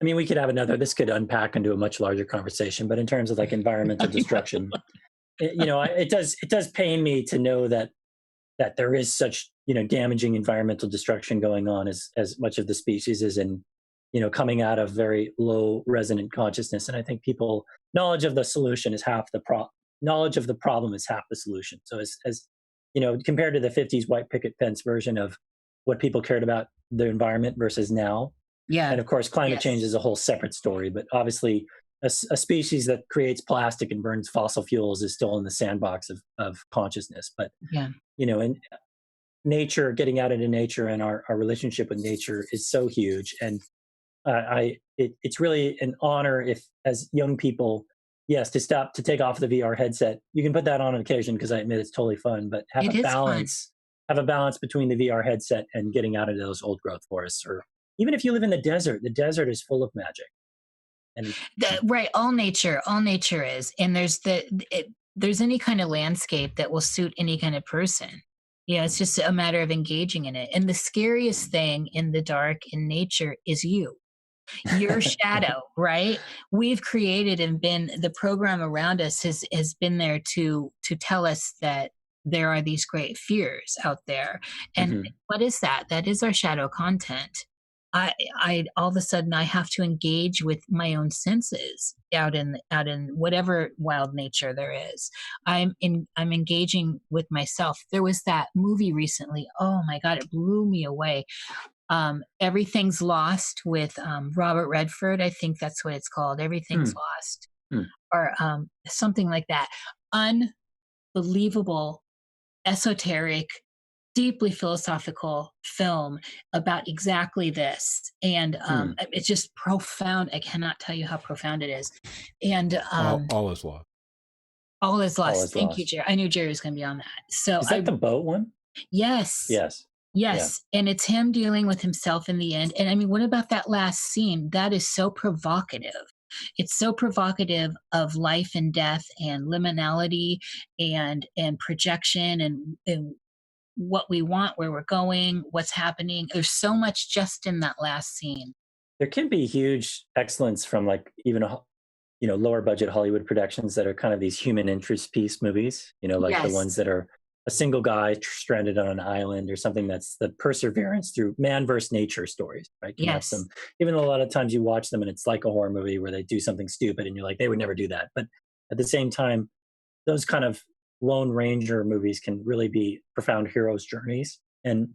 we could have this could unpack into a much larger conversation, but in terms of like environmental destruction, it does pain me to know that there is such, damaging environmental destruction going on as much of the species is in, coming out of very low resonant consciousness. And I think knowledge of the solution is half the knowledge of the problem is half the solution. So as compared to the 50s white picket fence version of what people cared about the environment versus now. Yeah. And of course, climate change is a whole separate story, but obviously a species that creates plastic and burns fossil fuels is still in the sandbox of consciousness. But, and nature, getting out into nature and our relationship with nature is so huge. And it's really an honor if, as young people, to take off the VR headset. You can put that on occasion because I admit it's totally fun, but have a balance between the VR headset and getting out into those old growth forests. Or even if you live in the desert is full of magic. And right, all nature is, and there's any kind of landscape that will suit any kind of person. It's just a matter of engaging in it. And the scariest thing in the dark in nature is your shadow, right? We've created and the program around us has been there to tell us that there are these great fears out there. And what is that? That is our shadow content. I all of a sudden I have to engage with my own senses out in whatever wild nature there is. I'm engaging with myself. There was that movie recently. Oh my God, it blew me away. Everything's Lost with Robert Redford. I think that's what it's called. Everything's Lost, or something like that. Unbelievable, esoteric, deeply philosophical film about exactly this. And it's just profound. I cannot tell you how profound it is. And all is lost. All is lost. Thank you, Jerry. I knew Jerry was going to be on that. So is that the boat one? Yes. Yeah. And it's him dealing with himself in the end. And what about that last scene? That is so provocative. It's so provocative of life and death and liminality and projection and what we want, where we're going, what's happening. There's so much just in that last scene. There can be huge excellence from like even lower budget Hollywood productions that are kind of these human interest piece movies, the ones that are a single guy stranded on an island or something. That's the perseverance through man versus nature stories, right? You have some, even though a lot of times you watch them and it's like a horror movie where they do something stupid and you're like, they would never do that. But at the same time, those kind of Lone Ranger movies can really be profound heroes' journeys. And,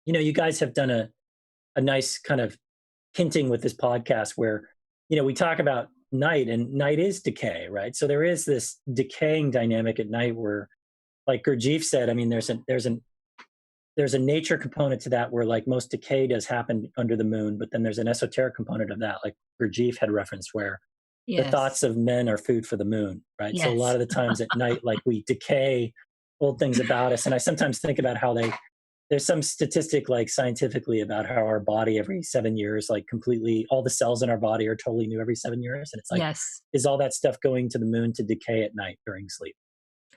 you guys have done a nice kind of hinting with this podcast where, we talk about night, and night is decay, right? So there is this decaying dynamic at night where, like Gurdjieff said, there's a nature component to that where like most decay does happen under the moon, but then there's an esoteric component of that, like Gurdjieff had referenced, where the thoughts of men are food for the moon, right? So a lot of the times at night, like we decay old things about us. And I sometimes think about how there's some statistic like scientifically about how our body every 7 years, like completely all the cells in our body are totally new every 7 years. And it's like, is all that stuff going to the moon to decay at night during sleep?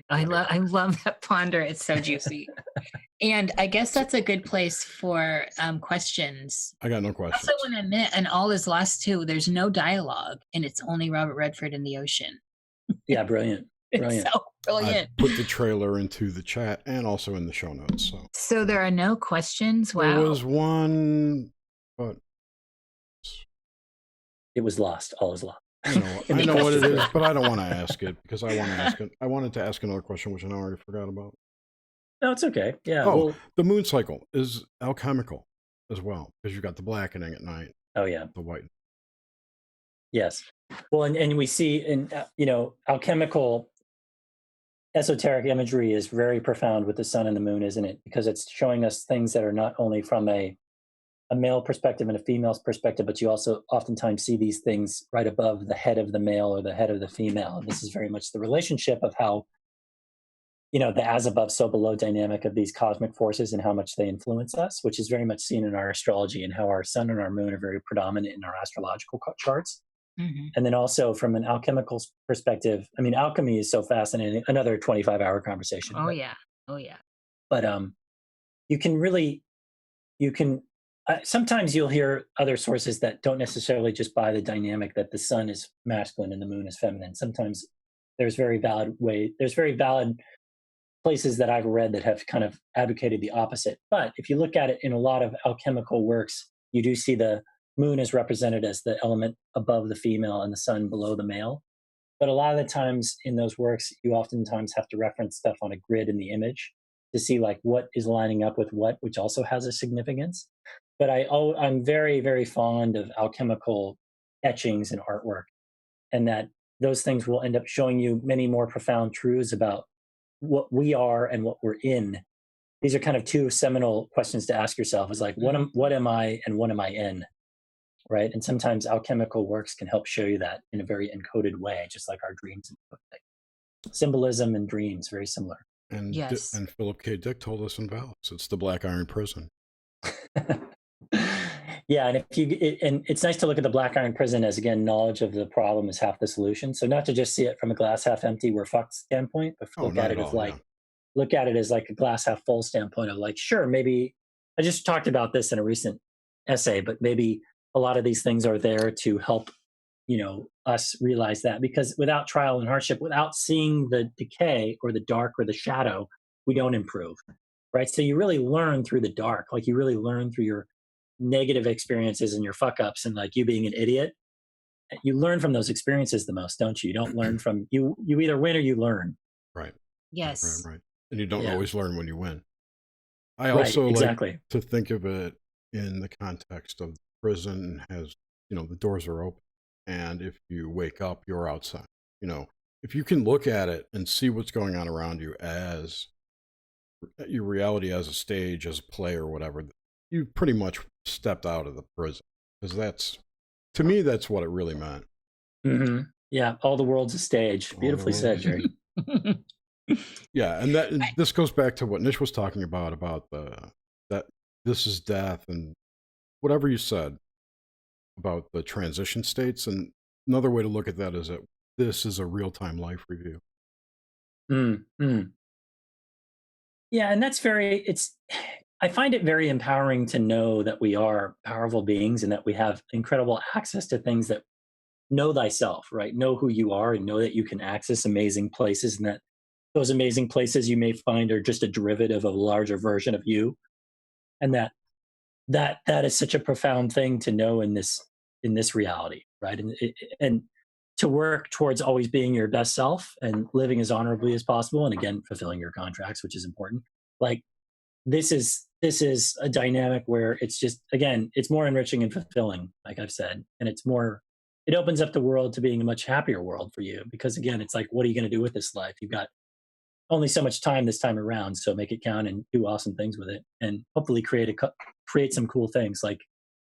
I love that ponder. It's so juicy. And I guess that's a good place for questions. I got no questions. I also want to admit, and All is Lost too, there's no dialogue and it's only Robert Redford in the ocean. Yeah, brilliant. It's so brilliant. I put the trailer into the chat and also in the show notes. So there are no questions? Wow. There was one, but it was lost. All is lost. I know what it is, but I don't want to ask it because I wanted to ask another question, which I already forgot about. No, it's okay. Yeah. Oh, Well. the moon cycle is alchemical as well, because you've got the blackening at night, Oh yeah. the white. Yes. Well, and we see in alchemical esoteric imagery is very profound with the sun and the moon, isn't it? Because it's showing us things that are not only from a male perspective and a female's perspective, but you also oftentimes see these things right above the head of the male or the head of the female. And this is very much the relationship of how, the as above, so below dynamic of these cosmic forces and how much they influence us, which is very much seen in our astrology and how our sun and our moon are very predominant in our astrological charts. Mm-hmm. And then also from an alchemical perspective, I mean, alchemy is so fascinating. Another 25-hour conversation. Oh yeah. But you can sometimes you'll hear other sources that don't necessarily just buy the dynamic that the sun is masculine and the moon is feminine. Sometimes there's very valid places that I've read that have kind of advocated the opposite. But if you look at it in a lot of alchemical works, you do see the moon is represented as the element above the female and the sun below the male. But a lot of the times in those works, you oftentimes have to reference stuff on a grid in the image to see like what is lining up with what, which also has a significance. But I'm very, very fond of alchemical etchings and artwork, and that those things will end up showing you many more profound truths about what we are and what we're in. These are kind of two seminal questions to ask yourself: is like, what am I and what am I in? Right? And sometimes alchemical works can help show you that in a very encoded way, just like our dreams. Symbolism and dreams, very similar. And Yes. and Philip K. Dick told us in Valis, it's the Black Iron Prison. Yeah, and it's nice to look at the Black Iron Prison as, again, knowledge of the problem is half the solution. So not to just see it from a glass half empty, we're fucked standpoint, but look at it as like a glass half full standpoint of like, sure, maybe I just talked about this in a recent essay, but maybe a lot of these things are there to help us realize that, because without trial and hardship, without seeing the decay or the dark or the shadow, we don't improve, right? So you really learn through the dark, like you really learn through your negative experiences and your fuck ups and like you being an idiot. You learn from those experiences the most, don't you? You don't learn from you either win or you learn. Right. Yes. Right. And you don't always learn when you win. I Right, also exactly. like to think of it in the context of prison has, the doors are open. And if you wake up, you're outside. If you can look at it and see what's going on around you as your reality as a stage, as a play or whatever, you pretty much stepped out of the prison. Because to me, that's what it really meant. Mm-hmm. Yeah, all the world's a stage. Beautifully said, Jerry. Yeah, and this goes back to what Nish was talking about that this is death and whatever you said about the transition states. And another way to look at that is that this is a real-time life review. Mm-hmm. Yeah, and I find it very empowering to know that we are powerful beings and that we have incredible access to things that know thyself, right? Know who you are and know that you can access amazing places, and that those amazing places you may find are just a derivative of a larger version of you. And that is such a profound thing to know in this reality, right? And to work towards always being your best self and living as honorably as possible, and again, fulfilling your contracts, which is important. Like this is a dynamic where it's just, again, it's more enriching and fulfilling, like I've said, and it opens up the world to being a much happier world for you, because again, it's like, what are you going to do with this life? You've got only so much time this time around, so make it count and do awesome things with it, and hopefully create some cool things like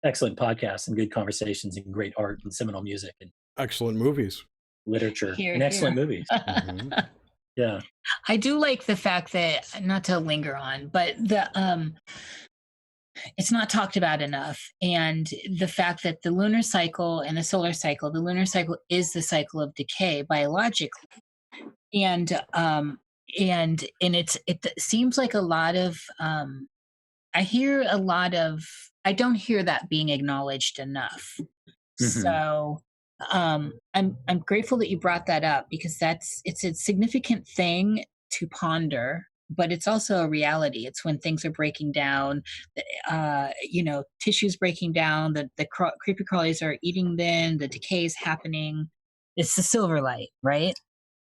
excellent podcasts and good conversations and great art and seminal music and excellent movies, literature, and excellent movies. Mm-hmm. Yeah, I do like the fact that, not to linger on, but it's not talked about enough, and the fact that the lunar cycle and the solar cycle, the lunar cycle is the cycle of decay biologically, and it seems like a lot of I don't hear that being acknowledged enough. Mm-hmm. So I'm grateful that you brought that up, because it's a significant thing to ponder, but it's also a reality. It's when things are breaking down, tissues breaking down, the creepy crawlies are eating them, the decay is happening. It's the silver light, right?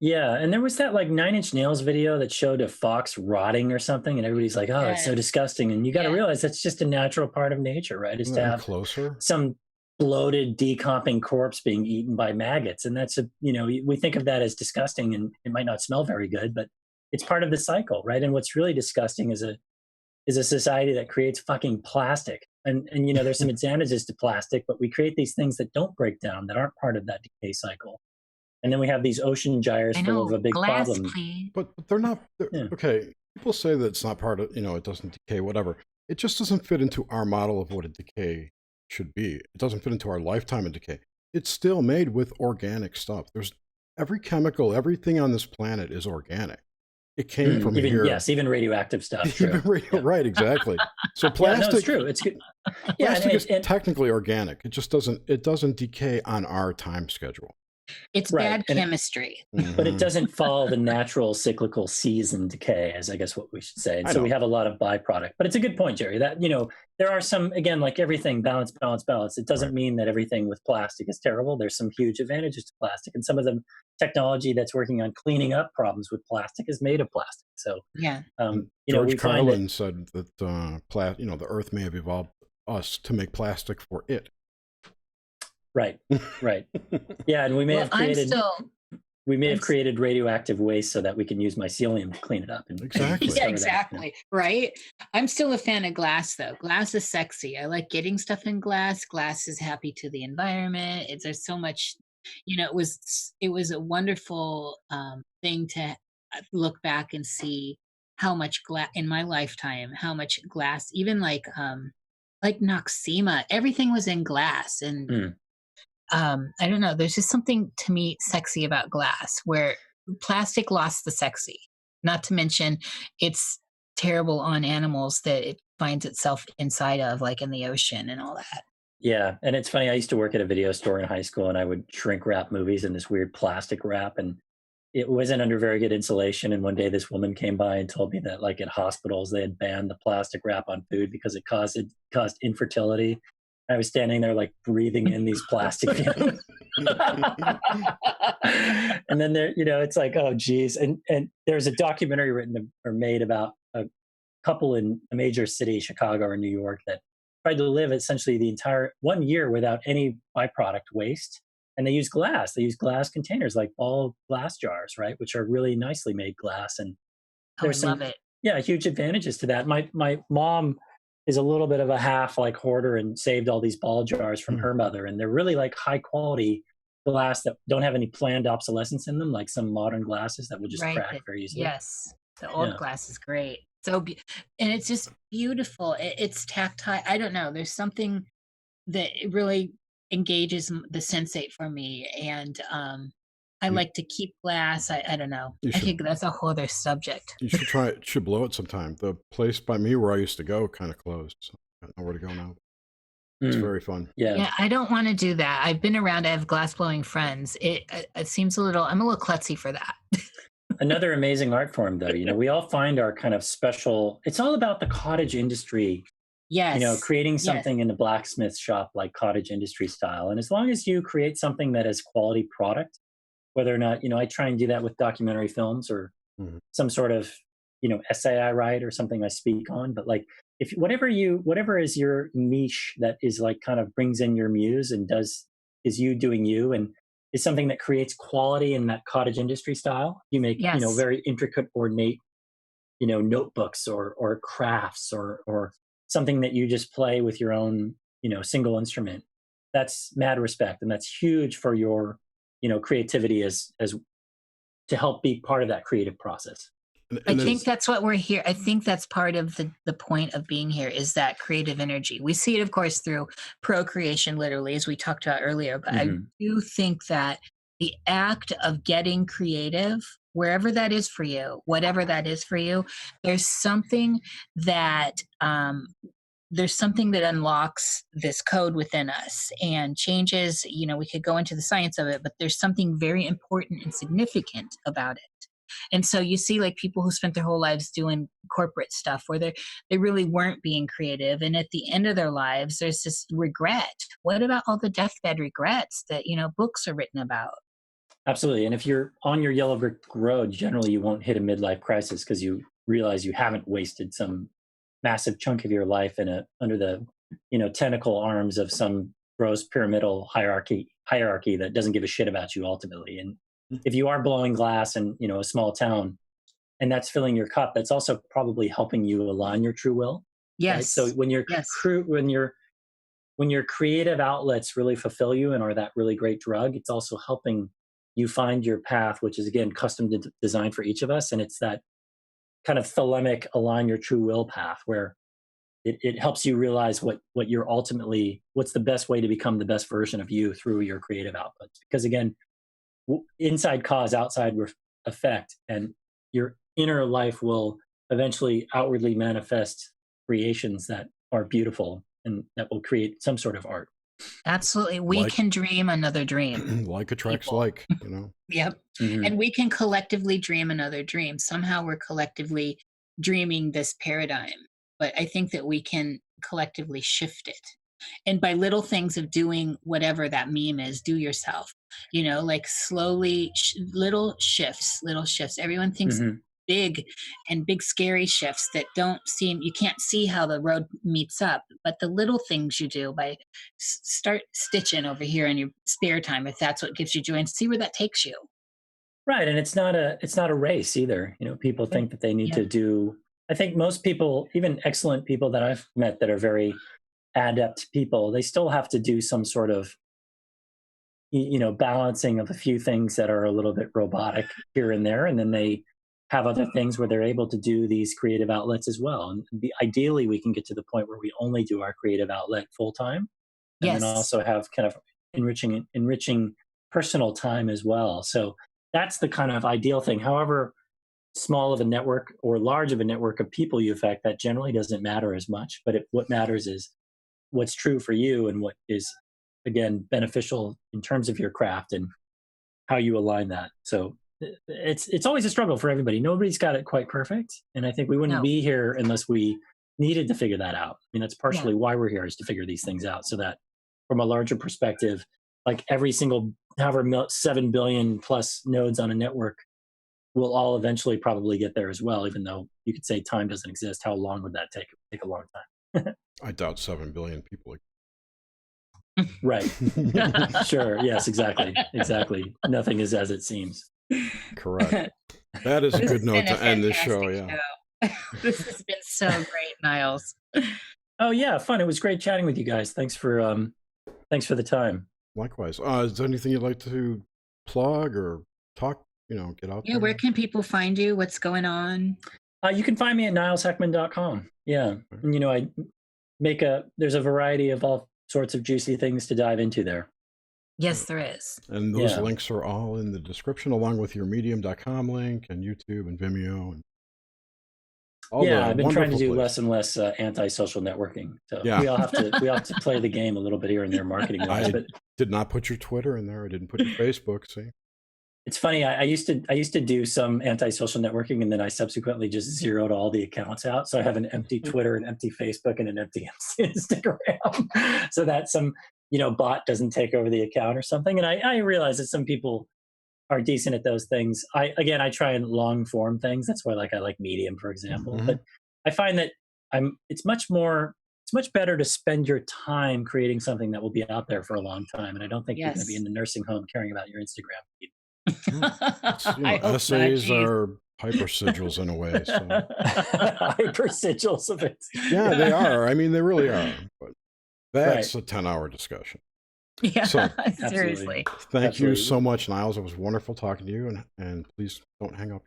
Yeah, and there was that like Nine Inch Nails video that showed a fox rotting or something, and everybody's like, "Oh, it's so Yes. disgusting." And you got to Yeah. realize that's just a natural part of nature, right? Is to And have closer. some bloated, decomping corpse being eaten by maggots, and that's we think of that as disgusting, and it might not smell very good, but it's part of the cycle, right? And what's really disgusting is a society that creates fucking plastic, and there's some advantages to plastic, but we create these things that don't break down, that aren't part of that decay cycle. And then we have these ocean gyres I full of know. a big Glass, problem. please. But they're not. Yeah. Okay, people say that it's not part of. It doesn't decay. Whatever. It just doesn't fit into our model of what a decay should be. It doesn't fit into our lifetime of decay. It's still made with organic stuff. There's every chemical, everything on this planet is organic. It came from even here. yes, even radioactive stuff. Even Yeah. Right, exactly. So Yeah, no, plastic, it's true. It's good. Yeah, plastic is and technically organic. It just doesn't decay on our time schedule. It's right, bad and chemistry. but it Mhm. doesn't follow the natural cyclical season decay, as I guess what we should say. And I so we know. have a lot of byproduct. But it's a good point, Jerry. That there are some, again, like everything, balance, balance, balance. It doesn't Right. mean that everything with plastic is terrible. There's some huge advantages to plastic, and some of the technology that's working on cleaning up problems with plastic is made of plastic. So Yeah. And you know, George we find that Carlin said that the Earth may have evolved us to make plastic for it. right, right. Yeah, and we may Well, have created we may I'm have s- created radioactive waste so that we can use mycelium to clean it up and Exactly. Yeah, discover that. exactly. Right. I'm still a fan of glass, though. Glass is sexy. I like getting stuff in glass. Glass is happy to the environment. There's so much. It was a wonderful thing to look back and see how much glass in my lifetime. How much glass, even like Noxema, everything was in glass, and Mm. I don't know. There's just something to me sexy about glass, where plastic lost the sexy. Not to mention, it's terrible on animals that it finds itself inside of, like in the ocean and all that. Yeah, and it's funny. I used to work at a video store in high school, and I would shrink wrap movies in this weird plastic wrap, and it wasn't under very good insulation. And one day, this woman came by and told me that, like at hospitals, they had banned the plastic wrap on food because it caused infertility. I was standing there, like breathing in these plastic fumes, and then it's like, oh, geez. And there's a documentary written or made about a couple in a major city, Chicago or New York, that tried to live essentially the entire 1 year without any byproduct waste. And they use glass. They use glass containers, like ball glass jars, right, which are really nicely made glass. And Oh, I there's love some, it. yeah, huge advantages to that. My mom is a little bit of a half like hoarder and saved all these ball jars from her mother, and they're really like high quality glass that don't have any planned obsolescence in them, like some modern glasses that will just Right. crack very easily. Yes. The old Yeah. glass is great. And it's just beautiful. It's tactile. I don't know. There's something that it really engages the sensate for me, and I You, like to keep glass. I don't know. you should That's a whole other subject. you should try it. Should blow it sometime. The place by me where I used to go kind of closed, so I don't know where to go now. It's Mm, very fun. yeah. Yeah, I don't want to do that. I've been around. I have glass blowing friends. It seems I'm a little klutzy for that. Another amazing art form, though. We all find our kind of special. It's all about the cottage industry. Yes. Creating Yes. something in a blacksmith shop like cottage industry style. And as long as you create something that has quality product, whether or not I try and do that with documentary films or Mhm. some sort of essay I write or something I speak on. But like if whatever is your niche that is like kind of brings in your muse and is you doing you and is something that creates quality in that cottage industry style. You make Yes. very intricate, ornate notebooks or crafts or something that you just play with your own single instrument. That's mad respect, and that's huge for your creativity as to help be part of that creative process. I think that's what we're here. I think that's part of the point of being here, is that creative energy. We see it, of course, through procreation, literally, as we talked about earlier. But I do think that the act of getting creative, wherever that is for you, whatever that is for you, there's something that unlocks this code within us and changes. We could go into the science of it, but there's something very important and significant about it. And so you see like people who spent their whole lives doing corporate stuff where they really weren't being creative. And at the end of their lives, there's this regret. What about all the deathbed regrets that, books are written about? Absolutely. And if you're on your yellow brick road, generally you won't hit a midlife crisis because you realize you haven't wasted some massive chunk of your life under the tentacle arms of some gross pyramidal hierarchy that doesn't give a shit about you ultimately. And if you are blowing glass in a small town and that's filling your cup, that's also probably helping you align your true will. Yes. Right? So when your creative outlets really fulfill you and are that really great drug, it's also helping you find your path, which is again custom designed for each of us. And it's that kind of thelemic align your true will path where it helps you realize what's the best way to become the best version of you through your creative outputs. Because again, inside cause, outside effect, and your inner life will eventually outwardly manifest creations that are beautiful and that will create some sort of art. Absolutely. We can dream another dream. Like attracts like, Yep. Mm-hmm. And we can collectively dream another dream. Somehow we're collectively dreaming this paradigm. But I think that we can collectively shift it. And by little things of doing whatever that meme is, do yourself, like slowly, little shifts. Everyone thinks big scary shifts that you can't see how the road meets up, but the little things you do by start stitching over here in your spare time, if that's what gives you joy, and see where that takes you. Right. And it's not a race either. People think that they need to do, I think most people, even excellent people that I've met that are very adept people, they still have to do some sort of balancing of a few things that are a little bit robotic here and there, and then they have other things where they're able to do these creative outlets as well. And ideally, we can get to the point where we only do our creative outlet full time, and then also have kind of enriching personal time as well. So that's the kind of ideal thing. However small of a network or large of a network of people you affect, that generally doesn't matter as much. But what matters is what's true for you and what is, again, beneficial in terms of your craft and how you align that. So it's always a struggle for everybody. Nobody's got it quite perfect. And I think we wouldn't be here unless we needed to figure that out. I mean, that's partially why we're here, is to figure these things out so that from a larger perspective, like every single, however 7 billion plus nodes on a network will all eventually probably get there as well, even though you could say time doesn't exist. How long would that take? It would take a long time. I doubt 7 billion people. Right. Sure. Yes, exactly. Nothing is as it seems. Correct. That is a good note to end this show. Yeah. This has been so great, Niles. Oh yeah, fun. It was great chatting with you guys. Thanks for the time. Likewise. Is there anything you'd like to plug or talk? Get out there. Where can people find you? What's going on? You can find me at nilesheckman.com. Yeah. And, there's a variety of all sorts of juicy things to dive into there. Yes, there is. And those links are all in the description, along with your medium.com link and YouTube and Vimeo. And I've been trying to do less and less anti-social networking. So we all have to play the game a little bit here and there marketing wise. But did not put your Twitter in there. I didn't put your Facebook. See? It's funny. I used to do some anti-social networking, and then I subsequently just zeroed all the accounts out. So I have an empty Twitter, an empty Facebook, and an empty Instagram, so that some bot doesn't take over the account or something. And I realize that some people are decent at those things. I try and long form things. That's why I like Medium, for example. But I find that it's much better to spend your time creating something that will be out there for a long time. And I don't think you're going to be in the nursing home caring about your Instagram feed. Essays are hyper sigils in a way. So. Hyper sigils of it. Yeah, they are. I mean, they really are. But that's a 10-hour discussion. Yeah, so, seriously. Thank you so much, Niles. It was wonderful talking to you. And please don't hang up.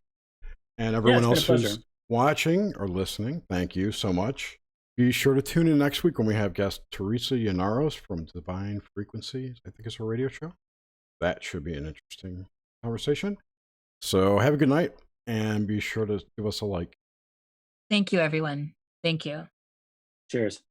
And everyone else who's watching or listening, thank you so much. Be sure to tune in next week when we have guest Teresa Yanaros from Divine Frequencies. I think it's her radio show. That should be an interesting conversation. So have a good night and be sure to give us a like. Thank you, everyone. Thank you. Cheers.